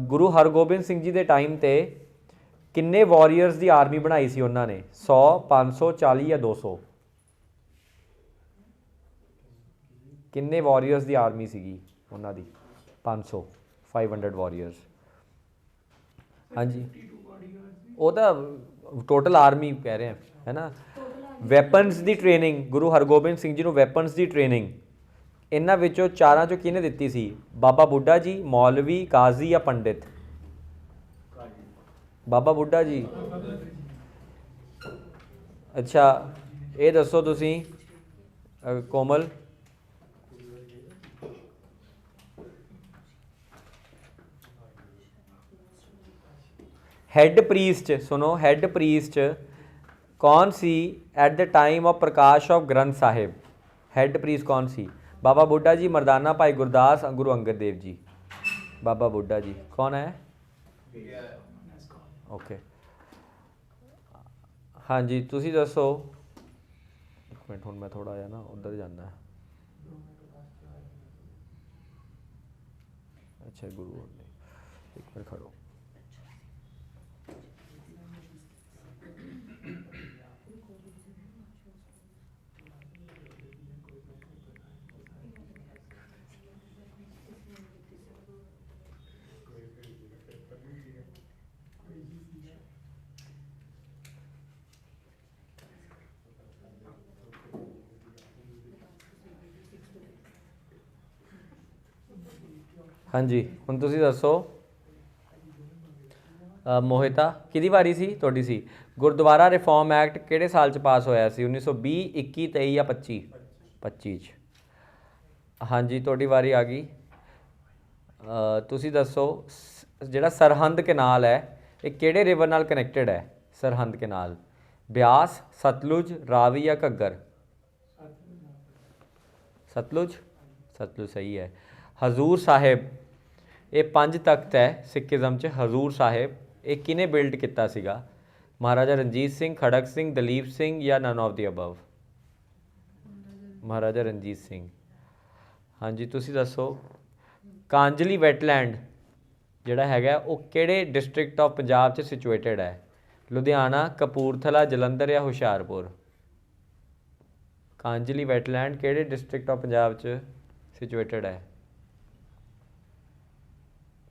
ਗੁਰੂ ਹਰਗੋਬਿੰਦ ਸਿੰਘ ਜੀ ਦੇ ਟਾਈਮ 'ਤੇ ਕਿੰਨੇ ਵਾਰੀਅਰਸ ਦੀ ਆਰਮੀ ਬਣਾਈ ਸੀ ਉਹਨਾਂ ਨੇ? 100, 500, 40 ਜਾਂ 200? ਕਿੰਨੇ ਵਾਰੀਅਰਸ ਦੀ ਆਰਮੀ ਸੀਗੀ ਉਹਨਾਂ ਦੀ? 500, 500 ਵਾਰੀਅਰਸ। ਹਾਂਜੀ ਉਹ ਤਾਂ ਟੋਟਲ ਆਰਮੀ ਕਹਿ ਰਹੇ ਹੈ ਨਾ। ਵੈਪਨਸ ਦੀ ਟ੍ਰੇਨਿੰਗ ਗੁਰੂ ਹਰਗੋਬਿੰਦ ਸਿੰਘ ਜੀ ਨੂੰ ਵੈਪਨਸ ਦੀ ਟ੍ਰੇਨਿੰਗ ਇਹਨਾਂ ਵਿੱਚੋਂ 4 ਚੋਂ ਕਿਹਨੇ ਦਿੱਤੀ ਸੀ? ਬਾਬਾ ਬੁੱਢਾ ਜੀ, ਮੌਲਵੀ, ਕਾਜ਼ੀ ਜਾਂ ਪੰਡਿਤ? ਬਾਬਾ ਬੁੱਢਾ ਜੀ। ਅੱਛਾ ਇਹ ਦੱਸੋ ਤੁਸੀਂ ਕੋਮਲ, ਹੈਡ ਪ੍ਰੀਸਟ ਸੁਣੋ, ਹੈਡ ਪ੍ਰੀਸਟ ਕੌਣ ਸੀ at the time of Prakash of Granth Sahib? Head priest ਕੌਣ ਸੀ? ਬਾਬਾ ਬੁੱਢਾ ਜੀ, ਮਰਦਾਨਾ, ਭਾਈ ਗੁਰਦਾਸ, ਗੁਰੂ ਅੰਗਦ ਦੇਵ ਜੀ। ਬਾਬਾ ਬੁੱਢਾ ਜੀ ਕੌਣ ਹੈ? ਓਕੇ ਹਾਂਜੀ ਤੁਸੀਂ ਦੱਸੋ। ਇੱਕ ਮਿੰਟ ਹੁਣ ਮੈਂ ਥੋੜਾ ਜਿਹਾ ਨਾ ਉੱਧਰ ਜਾਂਦਾ। ਅੱਛਾ ਗੁਰੂ, ਇੱਕ ਮਿੰਟ ਖੜੋ। ਹਾਂਜੀ ਹੁਣ ਤੁਸੀਂ ਦੱਸੋ। ਮੋਹਿਤਾ ਕਿਹਦੀ ਵਾਰੀ ਸੀ? ਤੁਹਾਡੀ ਸੀ। ਗੁਰਦੁਆਰਾ ਰਿਫਾਰਮ ਐਕਟ ਕਿਹੜੇ ਸਾਲ 'ਚ ਪਾਸ ਹੋਇਆ ਸੀ? 1920, 21, 23 ਜਾਂ 25? 25 'ਚ। ਹਾਂਜੀ ਤੁਹਾਡੀ ਵਾਰੀ ਆ ਗਈ। ਤੁਸੀਂ ਦੱਸੋ ਜਿਹੜਾ ਸਰਹੰਦ ਕੈਨਾਲ ਹੈ ਇਹ ਕਿਹੜੇ ਰਿਵਰ ਨਾਲ ਕਨੈਕਟਡ ਹੈ? ਸਰਹੰਦ ਕੈਨਾਲ ਬਿਆਸ, ਸਤਲੁਜ, ਰਾਵੀ ਜਾਂ ਘੱਗਰ? ਸਤਲੁਜ। ਸਤਲੁਜ ਸਹੀ ਹੈ। ਹਜ਼ੂਰ ਸਾਹਿਬ ਇਹ 5 ਤਖਤ ਹੈ ਸਿੱਖੀਜ਼ਮ 'ਚ। ਹਜ਼ੂਰ ਸਾਹਿਬ ਇਹ ਕਿਹਨੇ ਬਿਲਡ ਕੀਤਾ ਸੀਗਾ? ਮਹਾਰਾਜਾ ਰਣਜੀਤ ਸਿੰਘ, ਖੜਕ ਸਿੰਘ, ਦਲੀਪ ਸਿੰਘ ਜਾਂ none of the above? Maharaja Ranjit Singh. ਹਾਂਜੀ ਤੁਸੀਂ ਦੱਸੋ ਕਾਂਜਲੀ ਵੈਟਲੈਂਡ ਜਿਹੜਾ ਹੈਗਾ ਉਹ ਕਿਹੜੇ ਡਿਸਟ੍ਰਿਕਟ ਆਫ ਪੰਜਾਬ 'ਚ ਸਿਚੁਏਟਡ ਹੈ? ਲੁਧਿਆਣਾ, ਕਪੂਰਥਲਾ, ਜਲੰਧਰ ਜਾਂ ਹੁਸ਼ਿਆਰਪੁਰ? ਕਾਂਜਲੀ ਵੈਟਲੈਂਡ ਕਿਹੜੇ ਡਿਸਟ੍ਰਿਕਟ ਆਫ ਪੰਜਾਬ 'ਚ ਸਿਚੁਏਟਡ ਹੈ?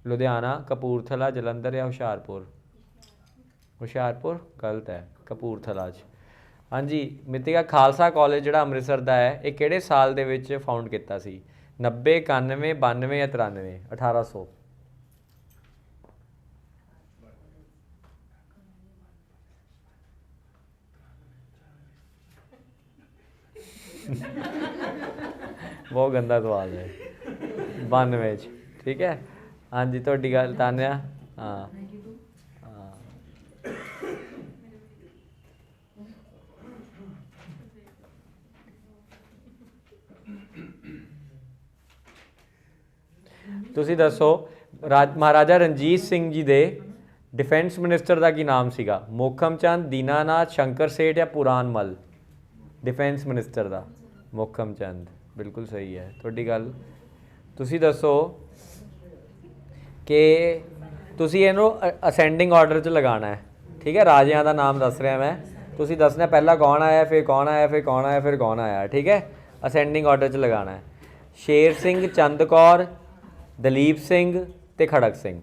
ਲੁਧਿਆਣਾ, ਕਪੂਰਥਲਾ, ਜਲੰਧਰ ਜਾਂ ਹੁਸ਼ਿਆਰਪੁਰ? ਹੁਸ਼ਿਆਰਪੁਰ ਗਲਤ ਹੈ, ਕਪੂਰਥਲਾ 'ਚ। ਹਾਂਜੀ ਮਿਤਿਕਾ ਖਾਲਸਾ ਕਾਲਜ ਜਿਹੜਾ ਅੰਮ੍ਰਿਤਸਰ ਦਾ ਹੈ ਇਹ ਕਿਹੜੇ ਸਾਲ ਦੇ ਵਿੱਚ ਫਾਊਂਡ ਕੀਤਾ ਸੀ? 90, 91, 92 या 93? 1800। बहुत गंदा सवाल है। 92 ठीक है। हाँ जी थोड़ी गल तान्या। हाँ हाँ ਤੁਸੀਂ ਦੱਸੋ महाराजा रणजीत सिंह जी दे डिफेंस मिनिस्टर का की नाम सीगा? मोखम चंद, दीनानाथ, शंकर सेठ या पुरान मल? डिफेंस मिनिस्टर का मोखम चंद बिल्कुल सही है। थोड़ी गल तुसी दसो कि तुसी इहनूं असेंडिंग ऑर्डर च लगाना है, ठीक है? राजियां का नाम दस रहा मैं, तुसी दसना पहला कौन आया, फिर कौन आया, फिर कौन आया, फिर कौन आया, ठीक है? असेंडिंग ऑर्डर च लगाना है। शेर सिंह, चंद कौर, दलीप सिंह ते खड़क सिंह।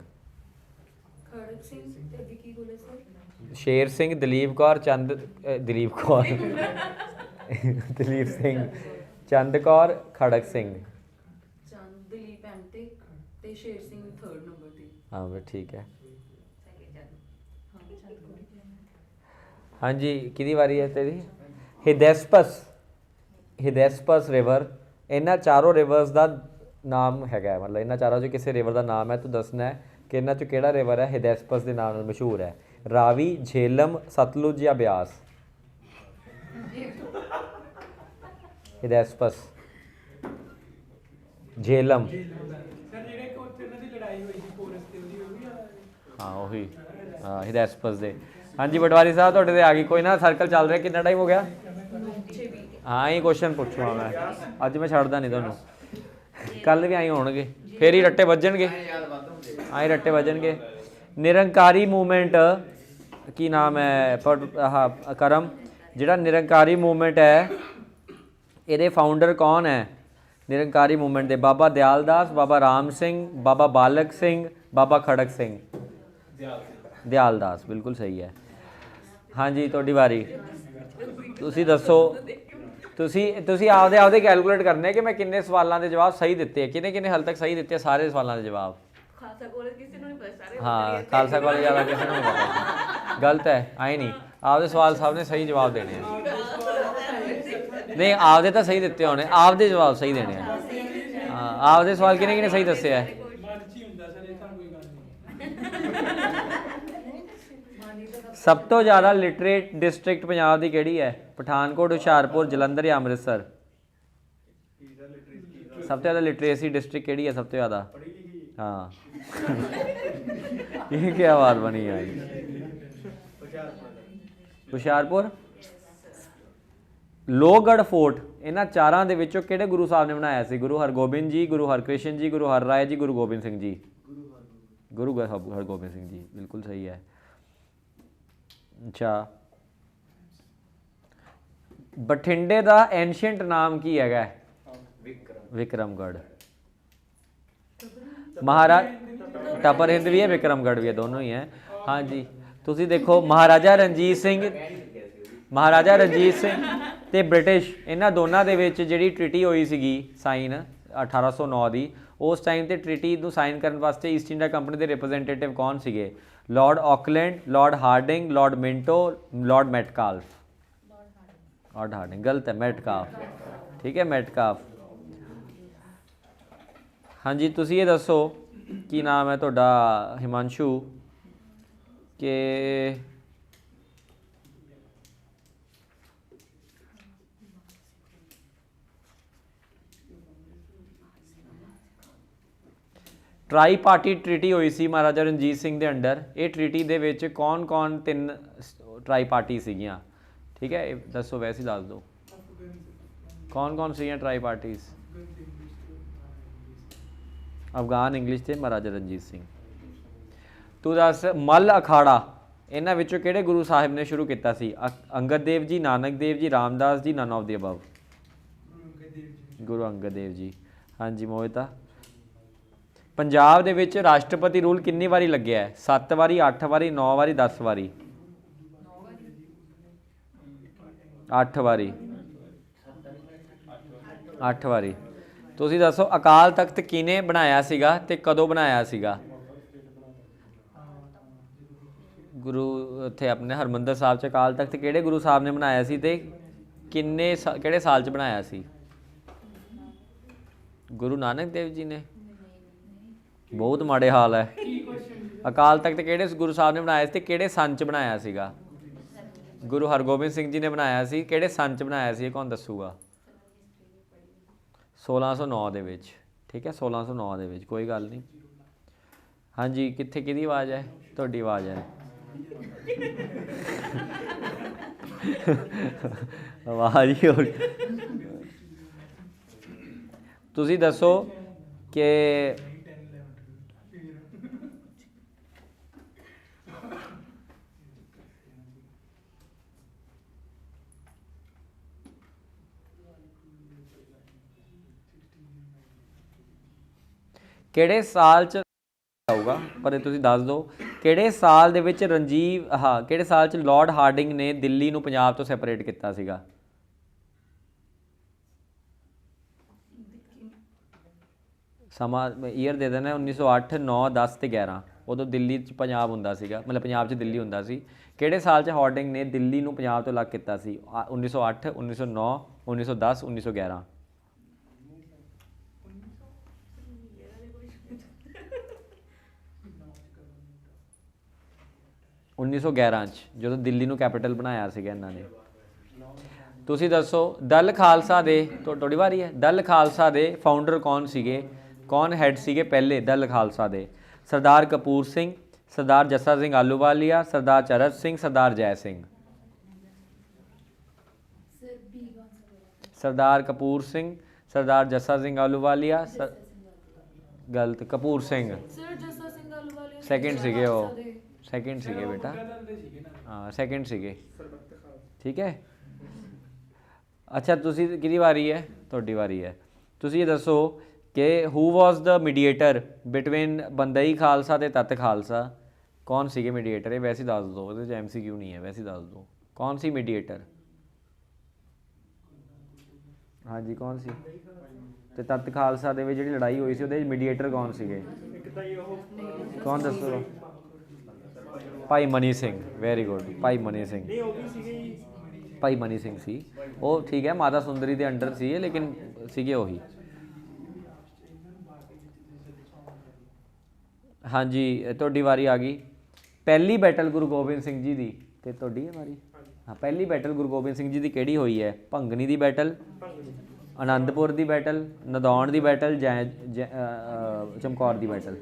शेर सिंह, दलीप कौर, चंद दलीप कौर दलीप सिंह, चंद कौर, खड़क सिंह। हाँ फिर ठीक है। हाँ जी किहदी वारी है तेरी? हिदैस्पस, हिदैस्पस रिवर, इन्हां चारों रिवर्स का नाम हैगा, मतलब इन्हां चारों चों किसी रिवर का नाम है, तो दसना है कि इन्हां चों किहड़ा रिवर है हिदैस्पस के नाम नाल मशहूर है? रावी, झेलम, सतलुज या ब्यास? हिदैस्पस, झेलम। हाँ वही, हाँ हिदैस्पस दे। हाँ जी पटवारी साहब तुहाडे ते आ गई, कोई ना सर्कल चल रहा, कितना टाइम हो गया? हाँ ये क्वेश्चन पूछूँगा मैं अज, मैं छड्डदा नहीं तुहानूं, कल भी आई होणगे, फिर ही रट्टे वजणगे, आई रट्टे वजणगे। निरंकारी मूवमेंट की नाम है हाँ करम, जिहड़ा निरंकारी मूवमेंट है ਇਹਦੇ फाउंडर कौन है? निरंकारी मूवमेंट दे बाबा दयाल दास, बाबा राम सिंह, बाबा बालक सिंह, बाबा खड़क सिंह? दयाल दास बिल्कुल सही है। हाँ जी तुहाडी वारी, तुसी दसो, तुसी आपदे आपदे कैलकुलेट करने कि मैं किन्ने सवालों के जवाब सही दिते, किन्ने किन्ने हल तक सही दिते सारे सवालों के जवाब? हाँ खालसा कॉलेज वाला किसी को नहीं पता, गलत है, आए नहीं, आपदे सवाल सब ने सही जवाब देने हैं। नहीं आपदे तो सही दिते होने, आपदे जवाब सही देने हैं। हाँ आपदे सवाल किन्ने किन्ने सही दसे है? सब तो ज़्यादा लिटरेट डिस्ट्रिक्ट पंजाब की किहड़ी है? पठानकोट, हुशियारपुर, जलंधर या अमृतसर? सब तो ज़्यादा लिटरेसी डिस्ट्रिक्ट किहड़ी है सब तो ज़्यादा? हाँ ये क्या बात बनी है? हुशियारपुर। लोहगढ़ फोर्ट इन्हां चारां दे विचों किहड़े गुरु साहब ने बनाया सी? गुरु हरगोबिंद जी, गुरु हरकृष्ण जी, गुरु हरराय जी, गुरु गोबिंद सिंह जी? गुरु हरगोबिंद सिंह जी बिल्कुल सही है। अच्छा बठिंडे का एंशियंट नाम की है? विक्रमगढ़। महाराज टपर हिंद भी है, विक्रमगढ़ भी है, दोनों ही हैं। हाँ जी तुसी देखो महाराजा रणजीत सिंह, महाराजा रणजीत सिंह ते ब्रिटिश इन्हां दोनों के विच जिहड़ी ट्रीटी हुई सीगी साइन 1809 की, उस टाइम ते ट्रीटी नूं साइन करन वास्ते ईस्ट इंडिया कंपनी के रिप्रजेंटेटिव कौन सीगे? Lord Auckland, Lord Hardinge, Lord Minto, Lord Metcalfe? Lord Hardinge गलत है, मेटकाफ, ठीक है मेटकाफ। हाँ जी तुसी ये दसो की नाम है तुहाडा हिमांशु के ट्राई पार्टी ट्रीटी हुई सी महाराजा रणजीत सिंह के अंडर, ये ट्रीटी दे विच कौन कौन तीन ट्राई पार्टी सीगियां? ठीक है दसो, वैसे ही दस दो कौन कौन सी ट्राई पार्टीज? अफगान, इंग्लिश ते महाराजा रणजीत सिंह। तू दस मल अखाड़ा इन्हां विचों किहड़े गुरु साहिब ने शुरू किया सी? Angad Dev ji, Nanak Dev ji, Ramdas ji, none of the above? Guru Angad Dev ji. हाँ जी मोहिता पंजाब दे विच राष्ट्रपति रूल कितनी वारी लग्या है? 7 वारी, 8 वारी, 9 वारी, 10 वारी? 8 वारी, 8 वारी ਤੁਸੀਂ ਦੱਸੋ ਅਕਾਲ ਤਖਤ ਕਿਹਨੇ ਬਣਾਇਆ ਸੀਗਾ ਤੇ ਕਦੋਂ ਬਣਾਇਆ ਸੀਗਾ? ਗੁਰੂ ਉੱਥੇ ਆਪਣੇ ਹਰਮੰਦਰ ਸਾਹਿਬ 'ਚ ਅਕਾਲ ਤਖਤ ਕਿਹੜੇ ਗੁਰੂ ਸਾਹਿਬ ਨੇ ਬਣਾਇਆ ਸੀ ਤੇ ਕਿਹੜੇ ਸਾਲ 'ਚ ਬਣਾਇਆ ਸੀ? ਗੁਰੂ ਨਾਨਕ ਦੇਵ ਜੀ ਨੇ। ਬਹੁਤ ਮਾੜੇ ਹਾਲ ਹੈ। ਅਕਾਲ ਤਖਤ ਕਿਹੜੇ ਗੁਰੂ ਸਾਹਿਬ ਨੇ ਬਣਾਇਆ ਸੀ ਤੇ ਕਿਹੜੇ ਸੰਨ 'ਚ ਬਣਾਇਆ ਸੀਗਾ? ਗੁਰੂ ਹਰਗੋਬਿੰਦ ਸਿੰਘ ਜੀ ਨੇ ਬਣਾਇਆ ਸੀ। ਕਿਹੜੇ ਸੰਨ 'ਚ ਬਣਾਇਆ ਸੀ ਇਹ ਕੌਣ ਦੱਸੂਗਾ? 1609 ਦੇ ਵਿੱਚ। ਠੀਕ ਹੈ, 1609 ਦੇ ਵਿੱਚ। ਕੋਈ ਗੱਲ ਨਹੀਂ। ਹਾਂਜੀ, ਕਿੱਥੇ ਕਿਹਦੀ ਆਵਾਜ਼ ਹੈ? ਤੁਹਾਡੀ ਆਵਾਜ਼ ਹੈ। ਆਵਾਜ਼ ਹੀ ਹੋ। ਤੁਸੀਂ ਦੱਸੋ ਕਿ ਕਿਹੜੇ ਸਾਲ 'ਚ ਆਊਗਾ, ਪਰ ਤੁਸੀਂ ਦੱਸ ਦਿਓ ਕਿਹੜੇ ਸਾਲ ਦੇ ਵਿੱਚ ਕਿਹੜੇ ਸਾਲ 'ਚ ਲਾਰਡ ਹਾਰਡਿੰਗ ਨੇ ਦਿੱਲੀ ਨੂੰ ਪੰਜਾਬ ਤੋਂ ਸੈਪਰੇਟ ਕੀਤਾ ਸੀਗਾ? ਸਮਾਂ ਈਅਰ ਦੇ ਦੇਣਾ 1908, 9, 10 ਤੇ 11। ਉਦੋਂ ਦਿੱਲੀ 'ਚ ਪੰਜਾਬ ਹੁੰਦਾ ਸੀਗਾ, ਮਤਲਬ ਪੰਜਾਬ 'ਚ ਦਿੱਲੀ ਹੁੰਦਾ ਸੀ। ਕਿਹੜੇ ਸਾਲ 'ਚ ਹਾਰਡਿੰਗ ਨੇ ਦਿੱਲੀ ਨੂੰ ਪੰਜਾਬ ਤੋਂ ਅਲੱਗ ਕੀਤਾ ਸੀ? 1908, 1909, 1910, 1911। 1911 'ਚ ਜਦੋਂ ਦਿੱਲੀ ਨੂੰ ਕੈਪੀਟਲ ਬਣਾਇਆ ਸੀਗਾ ਇਹਨਾਂ ਨੇ। ਤੁਸੀਂ ਦੱਸੋ ਦਲ ਖਾਲਸਾ ਦੇ, ਤੁਹਾਡੀ ਵਾਰੀ ਹੈ। ਦਲ ਖਾਲਸਾ ਦੇ ਫਾਊਂਡਰ ਕੌਣ ਸੀਗੇ? ਕੌਣ ਹੈਡ ਸੀਗੇ ਪਹਿਲੇ ਦਲ ਖਾਲਸਾ ਦੇ? ਸਰਦਾਰ ਕਪੂਰ ਸਿੰਘ, ਸਰਦਾਰ ਜੱਸਾ ਸਿੰਘ ਆਹਲੂਵਾਲੀਆ, ਸਰਦਾਰ ਚਰਤ ਸਿੰਘ, ਸਰਦਾਰ ਜੈ ਸਿੰਘ। ਸਰਦਾਰ ਕਪੂਰ ਸਿੰਘ, ਸਰਦਾਰ ਜੱਸਾ ਸਿੰਘ ਆਹਲੂਵਾਲੀਆ। ਗਲਤ, ਕਪੂਰ ਸਿੰਘ ਸੈਕਿੰਡ ਸੀਗੇ। ਉਹ ਸੈਕਿੰਡ ਸੀਗੇ ਬੇਟਾ। ਹਾਂ, ਸੈਕਿੰਡ ਸੀਗੇ। ਠੀਕ ਹੈ। ਅੱਛਾ, ਤੁਸੀਂ ਕਿਹਦੀ ਵਾਰੀ ਹੈ? ਤੁਹਾਡੀ ਵਾਰੀ ਹੈ। ਤੁਸੀਂ ਇਹ ਦੱਸੋ ਕਿ ਹੂ ਵਾਜ਼ ਦ ਮੀਡੀਏਟਰ ਬਿਟਵੀਨ ਬੰਦਈ ਖਾਲਸਾ ਤੇ ਤੱਤ ਖਾਲਸਾ? ਕੌਣ ਸੀਗੇ ਮੀਡੀਏਟਰ? ਇਹ ਵੈਸੇ ਦੱਸ ਦਿਓ, ਉਹਦੇ 'ਚ MCQ ਨਹੀਂ ਹੈ, ਵੈਸੇ ਦੱਸ ਦਿਓ ਕੌਣ ਸੀ ਮੀਡੀਏਟਰ? ਹਾਂਜੀ, ਕੌਣ ਸੀ? ਤੇ ਤੱਤ ਖਾਲਸਾ ਦੇ ਵਿੱਚ ਜਿਹੜੀ ਲੜਾਈ ਹੋਈ ਸੀ ਉਹਦੇ ਮੀਡੀਏਟਰ ਕੌਣ ਸੀਗੇ? ਕੌਣ ਦੱਸੋ? ਭਾਈ ਮਨੀ ਸਿੰਘ। ਵੈਰੀ ਗੁੱਡ, ਭਾਈ ਮਨੀ ਸਿੰਘ। ਭਾਈ ਮਨੀ ਸਿੰਘ ਸੀ ਉਹ। ਠੀਕ ਹੈ, ਮਾਤਾ ਸੁੰਦਰੀ ਦੇ ਅੰਡਰ ਸੀ ਲੇਕਿਨ ਸੀਗੇ ਉਹੀ। ਹਾਂਜੀ, ਤੁਹਾਡੀ ਵਾਰੀ ਆ ਗਈ। ਪਹਿਲੀ ਬੈਟਲ ਗੁਰੂ ਗੋਬਿੰਦ ਸਿੰਘ ਜੀ ਦੀ, ਤੇ ਤੁਹਾਡੀ ਹੈ ਵਾਰੀ। ਹਾਂ, ਪਹਿਲੀ ਬੈਟਲ ਗੁਰੂ ਗੋਬਿੰਦ ਸਿੰਘ ਜੀ ਦੀ ਕਿਹੜੀ ਹੋਈ ਹੈ? ਭੰਗਣੀ ਦੀ ਬੈਟਲ, ਆਨੰਦਪੁਰ ਦੀ ਬੈਟਲ, ਨਦੌਣ ਦੀ ਬੈਟਲ, ਚਮਕੌਰ ਦੀ ਬੈਟਲ।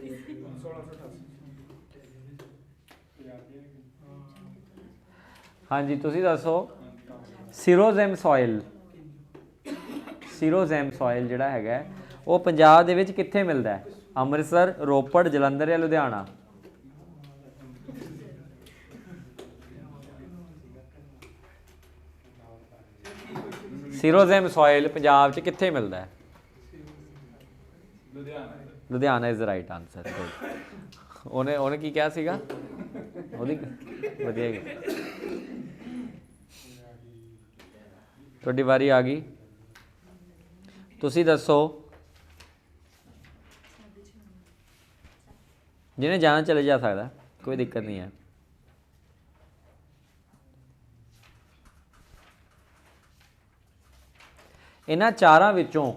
ਹਾਂਜੀ, ਤੁਸੀਂ ਦੱਸੋ ਸਿਰੋਜ਼ੈਮ ਸੋਇਲ। ਸਿਰੋਜ਼ੈਮ ਸੋਇਲ ਜਿਹੜਾ ਹੈਗਾ ਉਹ ਪੰਜਾਬ ਦੇ ਵਿੱਚ ਕਿੱਥੇ ਮਿਲਦਾ ਹੈ? ਅੰਮ੍ਰਿਤਸਰ, ਰੋਪੜ, ਜਲੰਧਰ ਜਾਂ ਲੁਧਿਆਣਾ? ਸਿਰੋਜ਼ੈਮ ਸੋਇਲ ਪੰਜਾਬ 'ਚ ਕਿੱਥੇ ਮਿਲਦਾ ਹੈ? Ludhiana is the right answer. ਉਹਨੇ ਕੀ ਕਿਹਾ ਸੀਗਾ? ਉਹਦੀ ਵਧੀਆ। ਤੁਹਾਡੀ ਵਾਰੀ ਆ ਗਈ। ਤੁਸੀਂ ਦੱਸੋ ਜਿਹਨੇ ਜਾਣਾ ਚਲੇ ਜਾ ਸਕਦਾ, ਕੋਈ ਦਿੱਕਤ ਨਹੀਂ ਹੈ। ਇਹਨਾਂ ਚਾਰਾਂ ਵਿੱਚੋਂ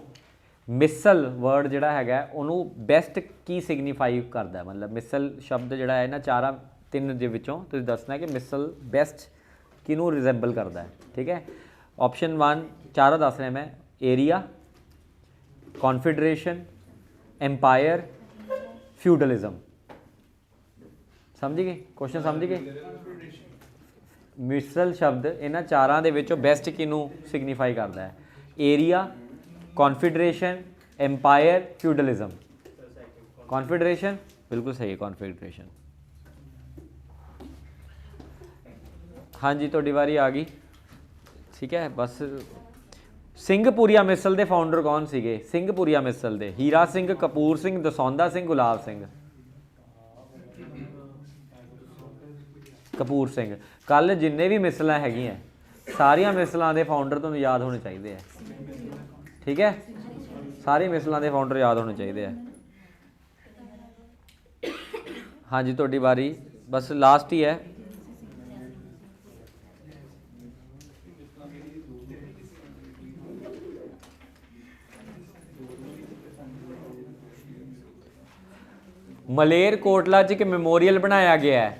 ਮਿਸਲ ਵਰਡ ਜਿਹੜਾ ਹੈਗਾ ਉਹਨੂੰ ਬੈਸਟ ਕੀ ਸਿਗਨੀਫਾਈ ਕਰਦਾ? ਮਤਲਬ ਮਿਸਲ ਸ਼ਬਦ ਜਿਹੜਾ ਹੈ ਇਹਨਾਂ ਤਿੰਨ ਦੇ ਵਿੱਚੋਂ ਤੁਸੀਂ ਦੱਸਣਾ ਕਿ ਮਿਸਲ ਬੈਸਟ ਕਿਹਨੂੰ ਰਿਜ਼ੈਂਬਲ ਕਰਦਾ ਹੈ। ਠੀਕ ਹੈ। ਆਪਸ਼ਨ 1 ਚਾरों ਦੱਸ ਰਿਹਾ ਮੈਂ। ਏਰੀਆ, ਕੌਨਫੈਡਰੇਸ਼ਨ, ਐम्पायर, ਫਿਊਡਲਿਜ਼ਮ। ਸਮਝ ਗਏ ਕੁਐਸਚਨ? ਸਮਝ ਗਏ? ਮਿਸਲ ਸ਼ਬਦ ਇਹਨਾਂ ਚਾਰਾਂ ਦੇ ਵਿੱਚੋਂ ਬੈਸਟ ਕਿਹਨੂੰ ਸਿਗਨੀਫਾਈ ਕਰਦਾ ਹੈ? Area, confederation, empire, feudalism. Confederation बिल्कुल सही है, कॉन्फेडरेशन। हाँ जी, तो वारी आ गई। ठीक है, बस ਸਿੰਘਪੁਰੀਆ ਮਿਸਲ ਦੇ ਫਾਊਂਡਰ ਕੌਣ ਸੀਗੇ? ਸਿੰਘਪੁਰੀਆ ਮਿਸਲ ਦੇ ਹੀਰਾ ਸਿੰਘ, ਕਪੂਰ ਸਿੰਘ, ਦਸੌਂਦਾ ਸਿੰਘ, ਗੁਲਾਬ ਸਿੰਘ। ਕਪੂਰ ਸਿੰਘ। ਕੱਲ ਜਿੰਨੇ ਵੀ ਮਿਸਲਾਂ ਹੈਗੀਆਂ ਸਾਰੀਆਂ ਮਿਸਲਾਂ ਦੇ ਫਾਊਂਡਰ ਤੁਹਾਨੂੰ ਯਾਦ ਹੋਣੇ ਚਾਹੀਦੇ ਆ। ਠੀਕ ਹੈ, सारी मिसलों के फाउंडर याद होने चाहिए। हाँ जी तुहाडी बारी, बस लास्ट ही है। मलेरकोटला च एक मैमोरीअल बनाया गया है,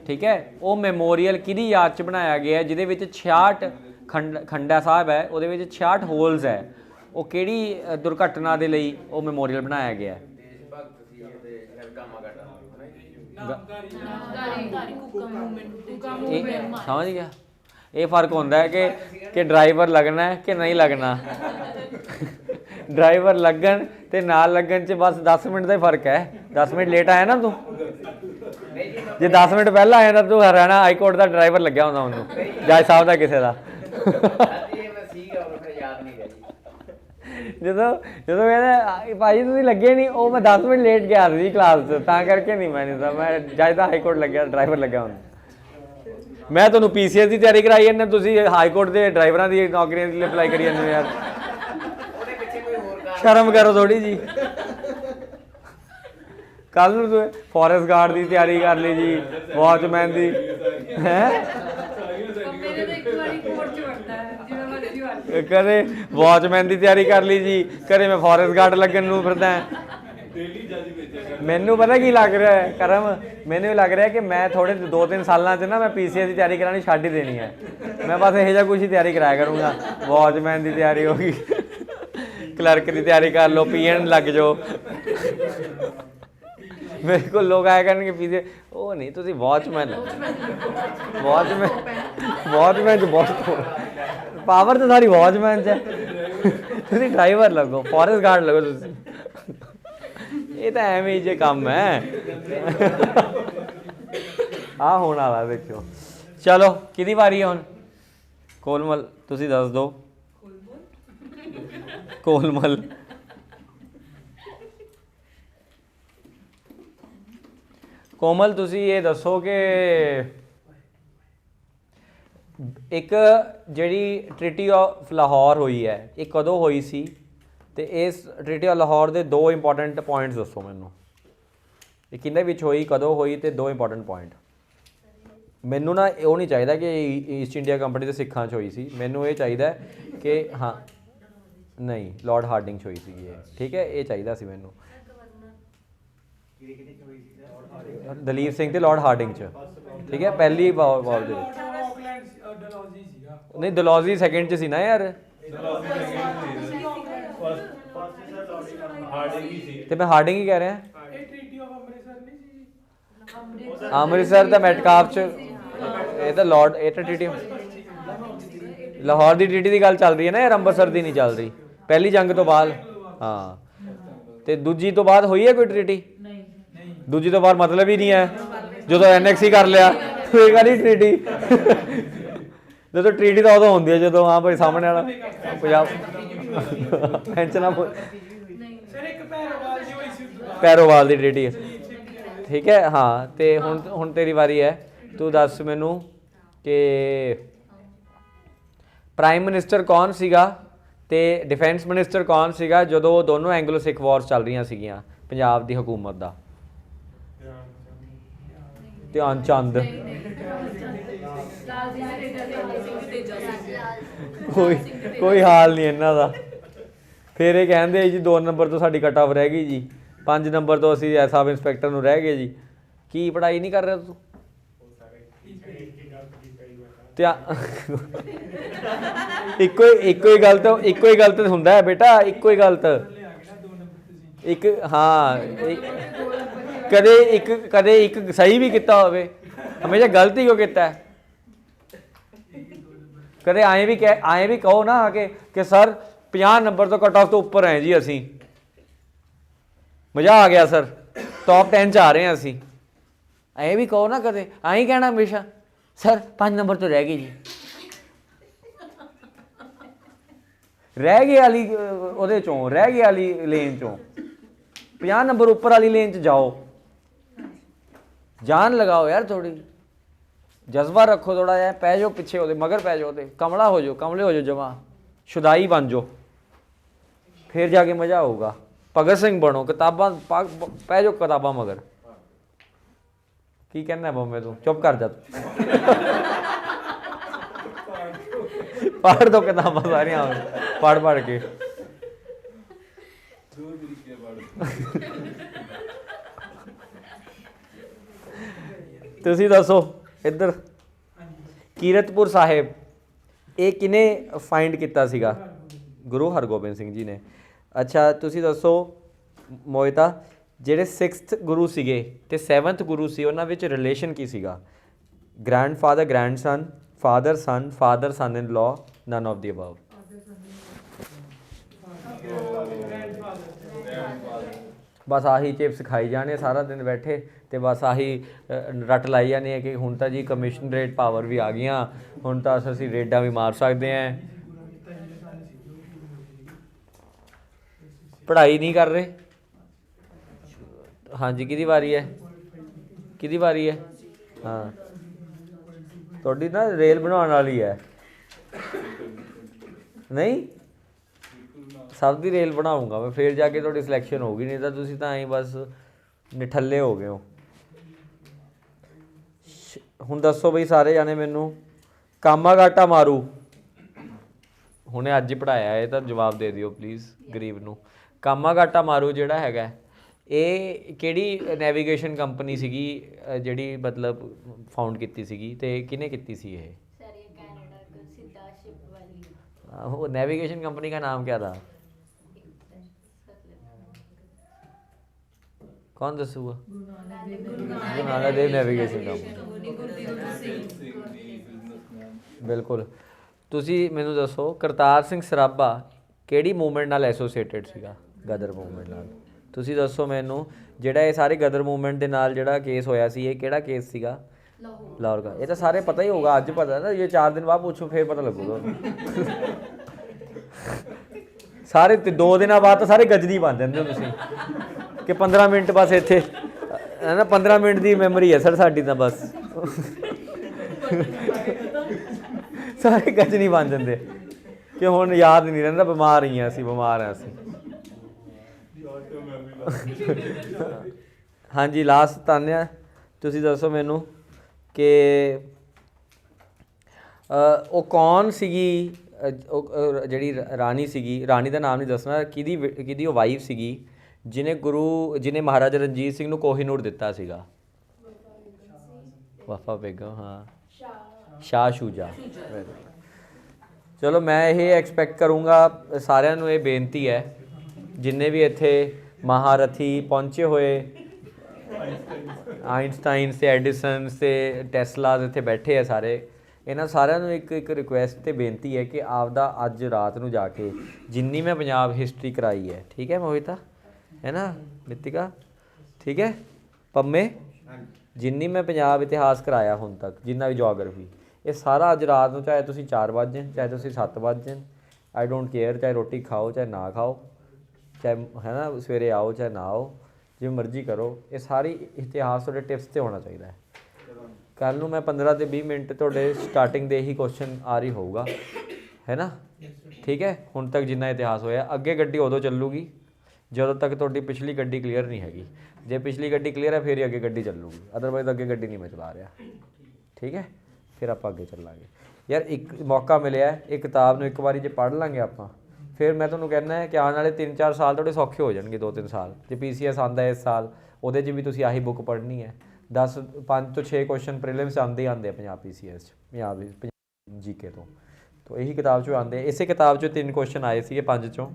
ठीक है। वो मैमोरीअल किहदी याद च बनाया गया है, जिहदे विच 66 खंडा साहब है, उहदे विच 66 होल्स है। वो किहड़ी दुर्घटना दे लई वो मैमोरीअल बनाया गया है? समझ गया? ये फर्क होता है कि ड्राइवर लगना है कि नहीं लगना। ड्राइवर लगन ते ना लगन च बस 10 मिनट का ही फर्क है। 10 मिनट लेट आया ना तू, जे 10 मिनट पहला आया तो हरियाणा हाई कोर्ट का ड्राइवर लग्या होंदा उन्होंने, जज साहब का किसी का। जो कहते भाई तुम लगे नहीं, वो मैं 10 मिनट लेट गया थी क्लास करके नहीं, मैं जज का हाई कोर्ट लग्या ड्राइवर लग्या हूँ। मैं तुम्हें PCS की तैयारी कराई है, तुम हाई कोर्ट के ड्राइवरों की नौकरियों के लिए अप्लाई करी जाते हो यार। शर्म करो थोड़ी जी। कल तू फॉरेस्ट गार्ड की तैयारी कर ली जी, वॉचमैन की है, कदे वॉचमैन की तैयारी कर ली जी, कदे मैं फॉरेस्ट गार्ड लगन नूं फिरदा। मैनू पता की लग रहा है करम, मैनू लग रहा है कि मैं थोड़े 2-3 सालों च ना मैं PCS की तैयारी करानी छड्ड ही देनी है। मैं बस यह जा कुछ ही तैयारी कराया करूँगा। वॉचमैन की तैयारी होगी, क्लर्क की तैयारी कर लो, PN लग जाओ। मेरे को लोग आया करेंगे PCS, वो नहीं तुम वॉचमैन, वॉचमैन च बहुत पावर तो सारी वॉचमैन च, तुम ड्राइवर लगो, फॉरेस्ट गार्ड लगो तुम। ये तो एवं जे काम है। हाँ होने वाला देखो। चलो किहदी वारी है हुण? कोलमल तुसीं दस दो। कोलमल कोमल तुसीं ये दसो कि एक जिहड़ी ट्रीटी ऑफ लाहौर हुई है ये कदों हुई सी, ते इस ट्रीटी ऑफ लाहौर के 2 इंपॉर्टेंट पॉइंट्स दसो मैनू। ये किहदे विच होई, कदों हुई, ते 2 इंपॉर्टेंट पॉइंट। मैनू ना वो नहीं चाहिए कि ईस्ट इंडिया कंपनी के सिखां च हुई सी, मैनू ये चाहिए कि हाँ नहीं लॉर्ड हार्डिंग च हुई सी ये, ठीक है, ये चाहिए सी मैनू। दलीप सिंह ते लॉर्ड हार्डिंग च, ठीक है, पहली वार दे नहीं डलहौजी सैकेंड च सी ना यार, ते मैं हार्डिंग ही कह रहा। अमृतसर तो मैटकाप च ये तो लॉर्ड ये तो ट्रीटी लाहौर की ट्रीटी की गल चल रही है ना यार, अमृतसर की नहीं चल रही। पहली जंग तो बाद हाँ, तो दूजी तो बाद हुई है कोई ट्रीटी? दूजी तो बाद मतलब ही नहीं है, जो तो NXC कर लिया ट्रीटी। जो ट्रीटी तो उदों होंदी है जो हाँ भाई सामने वाला पंजाब पैरोवाल की ट्रीटी, ठीक है। हाँ तो हुण तेरी वारी है, तू दस मैनू कि प्राइम मिनिस्टर कौन सीगा ते डिफेंस मिनिस्टर कौन सीगा जदों दोनों एंगलो सिख वॉर्स चल रही सीगियां पंजाब की हुकूमत का? ध्यान चंद। कोई हाल नहीं इन्हां दा। फिर ये कहते जी 2 नंबर तो साडी कट ऑफ रह गई जी, 5 नंबर तो असी सब इंस्पैक्टर नूं रह गए जी। की पढ़ाई नहीं कर रहा तू? इको ही गलत हुंदा है बेटा, इको ही गलत एक। हाँ कदे एक सही भी किया होवे, हमेशा गलत ही क्यों किया है? कदे आए भी कहो ना कि सर 50 नंबर तो कट ऑफ तो उपर हैं जी, असी मजा आ गया सर, टॉप 10 च आ रहे हैं असी। ऐ भी कहो ना, कदे आई कहना हमेशा सर 5 नंबर तो रह गई जी, रह गए वाली ਉਹਦੇ ਚੋਂ रह गए वाली लेन चों 50 नंबर उपर वाली लेन च जाओ। जान लगाओ यार, थोड़ी जज्बा रखो थोड़ा जिहा, पै जाओ पिछे, मगर पै जाओ, कमला हो जाओ, कमले हो जाओ, जमा शुदाई बन जाओ, फिर जाके मज़ा आऊगा। भगत सिंह बनो, किताबां पै जाओ किताबां मगर। की कहना बम्बे तू चुप कर जा पढ़ दो किताबां सारियां पढ़ के ਤੁਸੀਂ ਦੱਸੋ ਇੱਧਰ ਕੀਰਤਪੁਰ ਸਾਹਿਬ ਇਹ ਕਿਹਨੇ ਫਾਈਂਡ ਕੀਤਾ ਸੀਗਾ? ਗੁਰੂ ਹਰਗੋਬਿੰਦ ਸਿੰਘ ਜੀ ਨੇ। ਅੱਛਾ ਤੁਸੀਂ ਦੱਸੋ ਮੋਹਿਤਾ, ਜਿਹੜੇ 6th ਗੁਰੂ ਸੀਗੇ ਤੇ 7th ਗੁਰੂ ਸੀ ਉਹਨਾਂ ਵਿੱਚ ਰਿਲੇਸ਼ਨ ਕੀ ਸੀਗਾ? ਗ੍ਰੈਂਡਫਾਦਰ ਗ੍ਰੈਂਡਸਨ, ਫਾਦਰ ਸਨ, ਫਾਦਰ ਸਨ ਇਨ ਲਾ, ਨਨ ਆਫ ਦੀ ਅਬਵ। ਬਸ ਆਹੀ ਚਿਪਸ ਖਾਈ ਜਾਣੇ ਸਾਰਾ ਦਿਨ ਬੈਠੇ ਤੇ ਬਸ ਆਹੀ ਰੱਟ ਲਾਈ ਜਾਣੀ ਹੈ ਕਿ ਹੁਣ ਤਾਂ ਜੀ ਕਮਿਸ਼ਨਰੇਟ ਪਾਵਰ ਵੀ ਆ ਗਈਆਂ, ਹੁਣ ਤਾਂ ਅਸੀਂ ਰੇਡਾਂ ਵੀ ਮਾਰ ਸਕਦੇ ਹਾਂ। ਪੜ੍ਹਾਈ ਨਹੀਂ ਕਰ ਰਹੇ। ਹਾਂਜੀ ਕਿਹਦੀ ਵਾਰੀ ਹੈ? ਕਿਹਦੀ ਵਾਰੀ ਹੈ? ਹਾਂ ਤੁਹਾਡੀ ਨਾ ਰੇਲ ਬਣਾਉਣ ਵਾਲੀ ਹੈ। ਨਹੀਂ ਸਭ ਦੀ ਰੇਲ ਬਣਾਉਂਗਾ ਮੈਂ, ਫਿਰ ਜਾ ਕੇ ਤੁਹਾਡੀ ਸਿਲੈਕਸ਼ਨ ਹੋਊਗੀ, ਨਹੀਂ ਤਾਂ ਤੁਸੀਂ ਤਾਂ ਐਂ ਬਸ ਨਿਠੱਲੇ ਹੋ ਗਏ ਹੋ। ਹੁਣ ਦੱਸੋ ਬਈ ਸਾਰੇ ਜਾਣੇ ਮੈਨੂੰ, ਕਾਮਾਗਾਟਾ ਮਾਰੂ ਹੁਣੇ ਅੱਜ ਹੀ ਪੜ੍ਹਾਇਆ, ਇਹ ਤਾਂ ਜਵਾਬ ਦੇ ਦਿਓ ਪਲੀਜ਼ ਗਰੀਬ ਨੂੰ। ਕਾਮਾਗਾਟਾ ਮਾਰੂ ਜਿਹੜਾ ਹੈਗਾ ਇਹ ਕਿਹੜੀ ਨੈਵੀਗੇਸ਼ਨ ਕੰਪਨੀ ਸੀਗੀ ਜਿਹੜੀ ਮਤਲਬ ਫਾਊਂਡ ਕੀਤੀ ਸੀਗੀ ਤੇ ਕਿਹਨੇ ਕੀਤੀ ਸੀ ਇਹ? वो नेविगेशन कंपनी का नाम क्या था? कौन दसूगा? Guru Nanak Dev navigation company. बिल्कुल। ਤੁਸੀਂ ਮੈਨੂੰ ਦੱਸੋ ਕਰਤਾਰ ਸਿੰਘ ਸਰਾਭਾ ਕਿਹੜੀ ਮੂਵਮੈਂਟ ਨਾਲ ਐਸੋਸੀਏਟਡ ਸੀਗਾ? ਗਦਰ ਮੂਵਮੈਂਟ ਨਾਲ। ਤੁਸੀਂ ਦੱਸੋ ਮੈਨੂੰ ਜਿਹੜਾ ਇਹ ਸਾਰੇ ਗਦਰ ਮੂਵਮੈਂਟ ਦੇ ਨਾਲ ਜਿਹੜਾ ਕੇਸ ਹੋਇਆ ਸੀ ਇਹ ਕਿਹੜਾ ਕੇਸ ਸੀਗਾ? ਲਾਹੌਰ ਦਾ। ਇਹ ਤਾਂ ਸਾਰੇ ਪਤਾ ਹੀ ਹੋਗਾ, ਅੱਜ ਪਤਾ ਨਾ, ਇਹ 4 ਦਿਨ ਬਾਅਦ ਪੁੱਛੋ ਫਿਰ ਪਤਾ ਲੱਗੂਗਾ ਸਾਰੇ 2 ਦਿਨਾਂ ਬਾਅਦ ਤਾਂ ਸਾਰੇ ਗਜਨੀ ਬਣ ਜਾਂਦੇ ਹੋ ਤੁਸੀਂ ਕਿ 15 ਮਿੰਟ ਬਸ ਇੱਥੇ ਹੈ ਨਾ, 15 ਮਿੰਟ ਦੀ ਮੈਮਰੀ ਹੈ ਸਰ ਸਾਡੀ ਤਾਂ ਬਸ ਸਾਰੇ ਗਜਨੀ ਬਣ ਜਾਂਦੇ ਕਿ ਹੁਣ ਯਾਦ ਨਹੀਂ ਰਹਿੰਦਾ, ਬਿਮਾਰ ਹੀ ਹਾਂ ਅਸੀਂ, ਬਿਮਾਰ ਹਾਂ ਅਸੀਂ। ਹਾਂਜੀ ਲਾਸਟ ਤਾਨਿਆ ਤੁਸੀਂ ਦੱਸੋ ਮੈਨੂੰ ਕਿ ਉਹ ਕੌਣ ਸੀਗੀ ਜਿਹੜੀ ਰਾਣੀ ਸੀਗੀ, ਰਾਣੀ ਦਾ ਨਾਮ ਨਹੀਂ ਦੱਸਣਾ, ਕਿਹਦੀ ਉਹ ਵਾਈਫ ਸੀਗੀ ਜਿਹਨੇ ਮਹਾਰਾਜਾ ਰਣਜੀਤ ਸਿੰਘ ਨੂੰ ਕੋਹੀਨੂਰ ਦਿੱਤਾ ਸੀਗਾ? ਵਫਾ ਬੇਗਮ। ਹਾਂ ਸ਼ਾਹ ਸ਼ੂਜਾ। ਚਲੋ ਮੈਂ ਇਹ ਐਕਸਪੈਕਟ ਕਰੂੰਗਾ ਸਾਰਿਆਂ ਨੂੰ, ਇਹ ਬੇਨਤੀ ਹੈ ਜਿੰਨੇ ਵੀ ਇੱਥੇ ਮਹਾਰਥੀ ਪਹੁੰਚੇ ਹੋਏ, ਆਇਨਸਟਾਈਨਸ ਤੇ ਐਡੀਸਨਸ ਤੇ ਟੈਸਲਾਸ ਇੱਥੇ ਬੈਠੇ ਆ ਸਾਰੇ, ਇਹਨਾਂ ਸਾਰਿਆਂ ਨੂੰ ਇੱਕ ਰਿਕੁਐਸਟ ਤੇ ਬੇਨਤੀ ਹੈ ਕਿ ਆਪਦਾ ਅੱਜ ਰਾਤ ਨੂੰ ਜਾ ਕੇ ਜਿੰਨੀ ਮੈਂ ਪੰਜਾਬ ਹਿਸਟਰੀ ਕਰਾਈ ਹੈ, ਠੀਕ ਹੈ ਮੋਹਿਤਾ ਹੈ ਨਾ, ਨਿਤਿਕਾ ਠੀਕ ਹੈ, ਪੰਮੇ ਜਿੰਨੀ ਮੈਂ ਪੰਜਾਬ ਇਤਿਹਾਸ ਕਰਾਇਆ ਹੁਣ ਤੱਕ, ਜਿੰਨਾ ਵੀ ਜੋਗਰਾਫੀ, ਇਹ ਸਾਰਾ ਅੱਜ ਰਾਤ ਨੂੰ, ਚਾਹੇ ਤੁਸੀਂ 4 ਵਜੇ ਜਾਣ, ਚਾਹੇ ਤੁਸੀਂ 7 ਵਜੇ ਜਾਣ, ਆਈ ਡੋਂਟ ਕੇਅਰ, ਚਾਹੇ ਰੋਟੀ ਖਾਓ ਚਾਹੇ ਨਾ ਖਾਓ, ਚਾਹੇ ਹੈ ਨਾ ਸਵੇਰੇ ਆਓ ਚਾਹੇ ਨਾ ਆਓ, ਜਿਵੇਂ ਮਰਜ਼ੀ ਕਰੋ, ਇਹ ਸਾਰੀ ਇਤਿਹਾਸ ਤੁਹਾਡੇ ਟਿਪਸ 'ਤੇ ਹੋਣਾ ਚਾਹੀਦਾ ਹੈ। ਕੱਲ੍ਹ ਨੂੰ ਮੈਂ 15 ਤੇ 20 ਮਿੰਟ ਤੁਹਾਡੇ ਸਟਾਰਟਿੰਗ ਦੇ ਹੀ ਕੁਐਸਚਨ ਆ ਰਹੀ ਹੋਊਗਾ, ਹੈ ਨਾ, ਠੀਕ ਹੈ। ਹੁਣ ਤੱਕ ਜਿੰਨਾ ਇਤਿਹਾਸ ਹੋਇਆ, ਅੱਗੇ ਗੱਡੀ ਉਦੋਂ ਚੱਲੂਗੀ ਜਦੋਂ ਤੱਕ ਤੁਹਾਡੀ ਪਿਛਲੀ ਗੱਡੀ ਕਲੀਅਰ ਨਹੀਂ ਹੈਗੀ। ਜੇ ਪਿਛਲੀ ਗੱਡੀ ਕਲੀਅਰ ਹੈ ਫਿਰ ਹੀ ਅੱਗੇ ਗੱਡੀ ਚੱਲੂਗੀ, ਅਦਰਵਾਈਜ਼ ਅੱਗੇ ਗੱਡੀ ਨਹੀਂ ਮੈਂ ਚਲਾ ਰਿਹਾ, ਠੀਕ ਹੈ। ਫਿਰ ਆਪਾਂ ਅੱਗੇ ਚੱਲਾਂਗੇ। ਯਾਰ ਇੱਕ ਮੌਕਾ ਮਿਲਿਆ, ਇਹ ਕਿਤਾਬ ਨੂੰ ਇੱਕ ਵਾਰੀ ਜੇ ਪੜ੍ਹ ਲਾਂਗੇ ਆਪਾਂ, ਫਿਰ ਮੈਂ ਤੁਹਾਨੂੰ ਕਹਿੰਦਾ ਹੈ ਕਿ ਆਉਣ ਵਾਲੇ 3-4 ਸਾਲ ਤੁਹਾਡੇ ਸੌਖੇ ਹੋ ਜਾਣਗੇ। 2-3 ਸਾਲ ਜੇ PCS ਆਉਂਦਾ ਇਸ ਸਾਲ, ਉਹਦੇ 'ਚ ਵੀ ਤੁਸੀਂ ਆਹੀ ਬੁੱਕ ਪੜ੍ਹਨੀ ਹੈ। 5 ਤੋਂ 6 ਕੁਐਸਚਨ ਪ੍ਰੀਲਿਮਸ ਆਉਂਦੇ ਪੰਜਾਬ PCS 'ਚ, ਪੰਜਾਬ GK ਤੋਂ, ਤਾਂ ਇਹੀ ਕਿਤਾਬ 'ਚੋਂ ਆਉਂਦੇ। ਇਸੇ ਕਿਤਾਬ 'ਚੋਂ 3 ਕੁਐਸਚਨ ਆਏ ਸੀਗੇ 5 ਚੋਂ,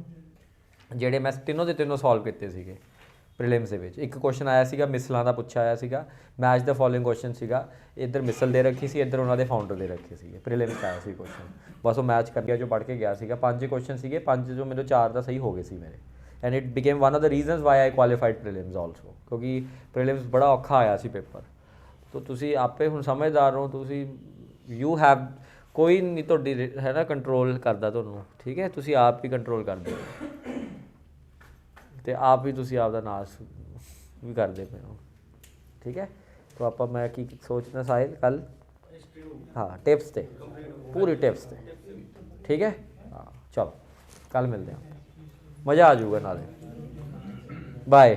ਜਿਹੜੇ ਮੈਂ ਤਿੰਨੋਂ ਦੇ ਤਿੰਨੋਂ ਸੋਲਵ ਕੀਤੇ ਸੀਗੇ ਪ੍ਰੀਲਿਮਸ ਦੇ ਵਿੱਚ। ਇੱਕ ਕੁਐਸਚਨ ਆਇਆ ਸੀਗਾ ਮਿਸਲਾਂ ਦਾ, ਪੁੱਛਿਆ ਆਇਆ ਸੀਗਾ, ਮੈਚ ਦਾ ਫੋਲੋਇੰਗ ਕੁਐਸਚਨ ਸੀਗਾ, ਇੱਧਰ ਮਿਸਲ ਦੇ ਰੱਖੀ ਸੀ, ਇੱਧਰ ਉਹਨਾਂ ਦੇ ਫਾਊਂਡਰ ਦੇ ਰੱਖੇ ਸੀਗੇ। ਪ੍ਰੀਲਿਮਸ ਆਇਆ ਸੀ ਕੁਐਸਚਨ, ਬਸ ਉਹ ਮੈਚ ਕਰ ਗਿਆ ਜੋ ਪੜ੍ਹ ਕੇ ਗਿਆ ਸੀਗਾ। 5 ਕੁਐਸਚਨ ਸੀਗੇ, 5 ਜੋ ਮੈਨੂੰ 4 ਦਾ ਸਹੀ ਹੋ ਗਏ ਸੀ ਮੇਰੇ, and it became one of the reasons why I qualified prelims also, ਕਿਉਂਕਿ ਪ੍ਰੀਲਿਮਸ ਬੜਾ ਔਖਾ ਆਇਆ ਸੀ ਪੇਪਰ। ਤਾਂ ਤੁਸੀਂ ਆਪੇ ਹੁਣ ਸਮਝਦਾਰ ਹੋ, ਤੁਸੀਂ ਯੂ ਹੈਵ, ਕੋਈ ਨਹੀਂ ਤੁਹਾਡੀ ਹੈ ਨਾ ਕੰਟਰੋਲ ਕਰਦਾ ਤੁਹਾਨੂੰ, ਠੀਕ ਹੈ, ਤੁਸੀਂ ਆਪ ਹੀ ਕੰਟਰੋਲ ਕਰਦੇ ਹੋ ਅਤੇ ਆਪ ਹੀ ਤੁਸੀਂ ਆਪਦਾ ਨਾਸ਼ ਵੀ ਕਰਦੇ ਪਏ ਹੋ, ਠੀਕ ਹੈ। ਤਾਂ ਆਪਾਂ ਮੈਂ ਕੀ ਸੋਚਦਾ ਸਾਹਿਲ ਕੱਲ੍ਹ, ਹਾਂ ਟਿਪਸ 'ਤੇ, ਪੂਰੀ ਟਿਪਸ 'ਤੇ, ਠੀਕ ਹੈ। ਹਾਂ ਚਲੋ ਕੱਲ੍ਹ ਮਿਲਦੇ ਹਾਂ। ਮਜ਼ਾ ਆ ਜਾਊਗਾ ਨਾਲੇ। ਬਾਏ।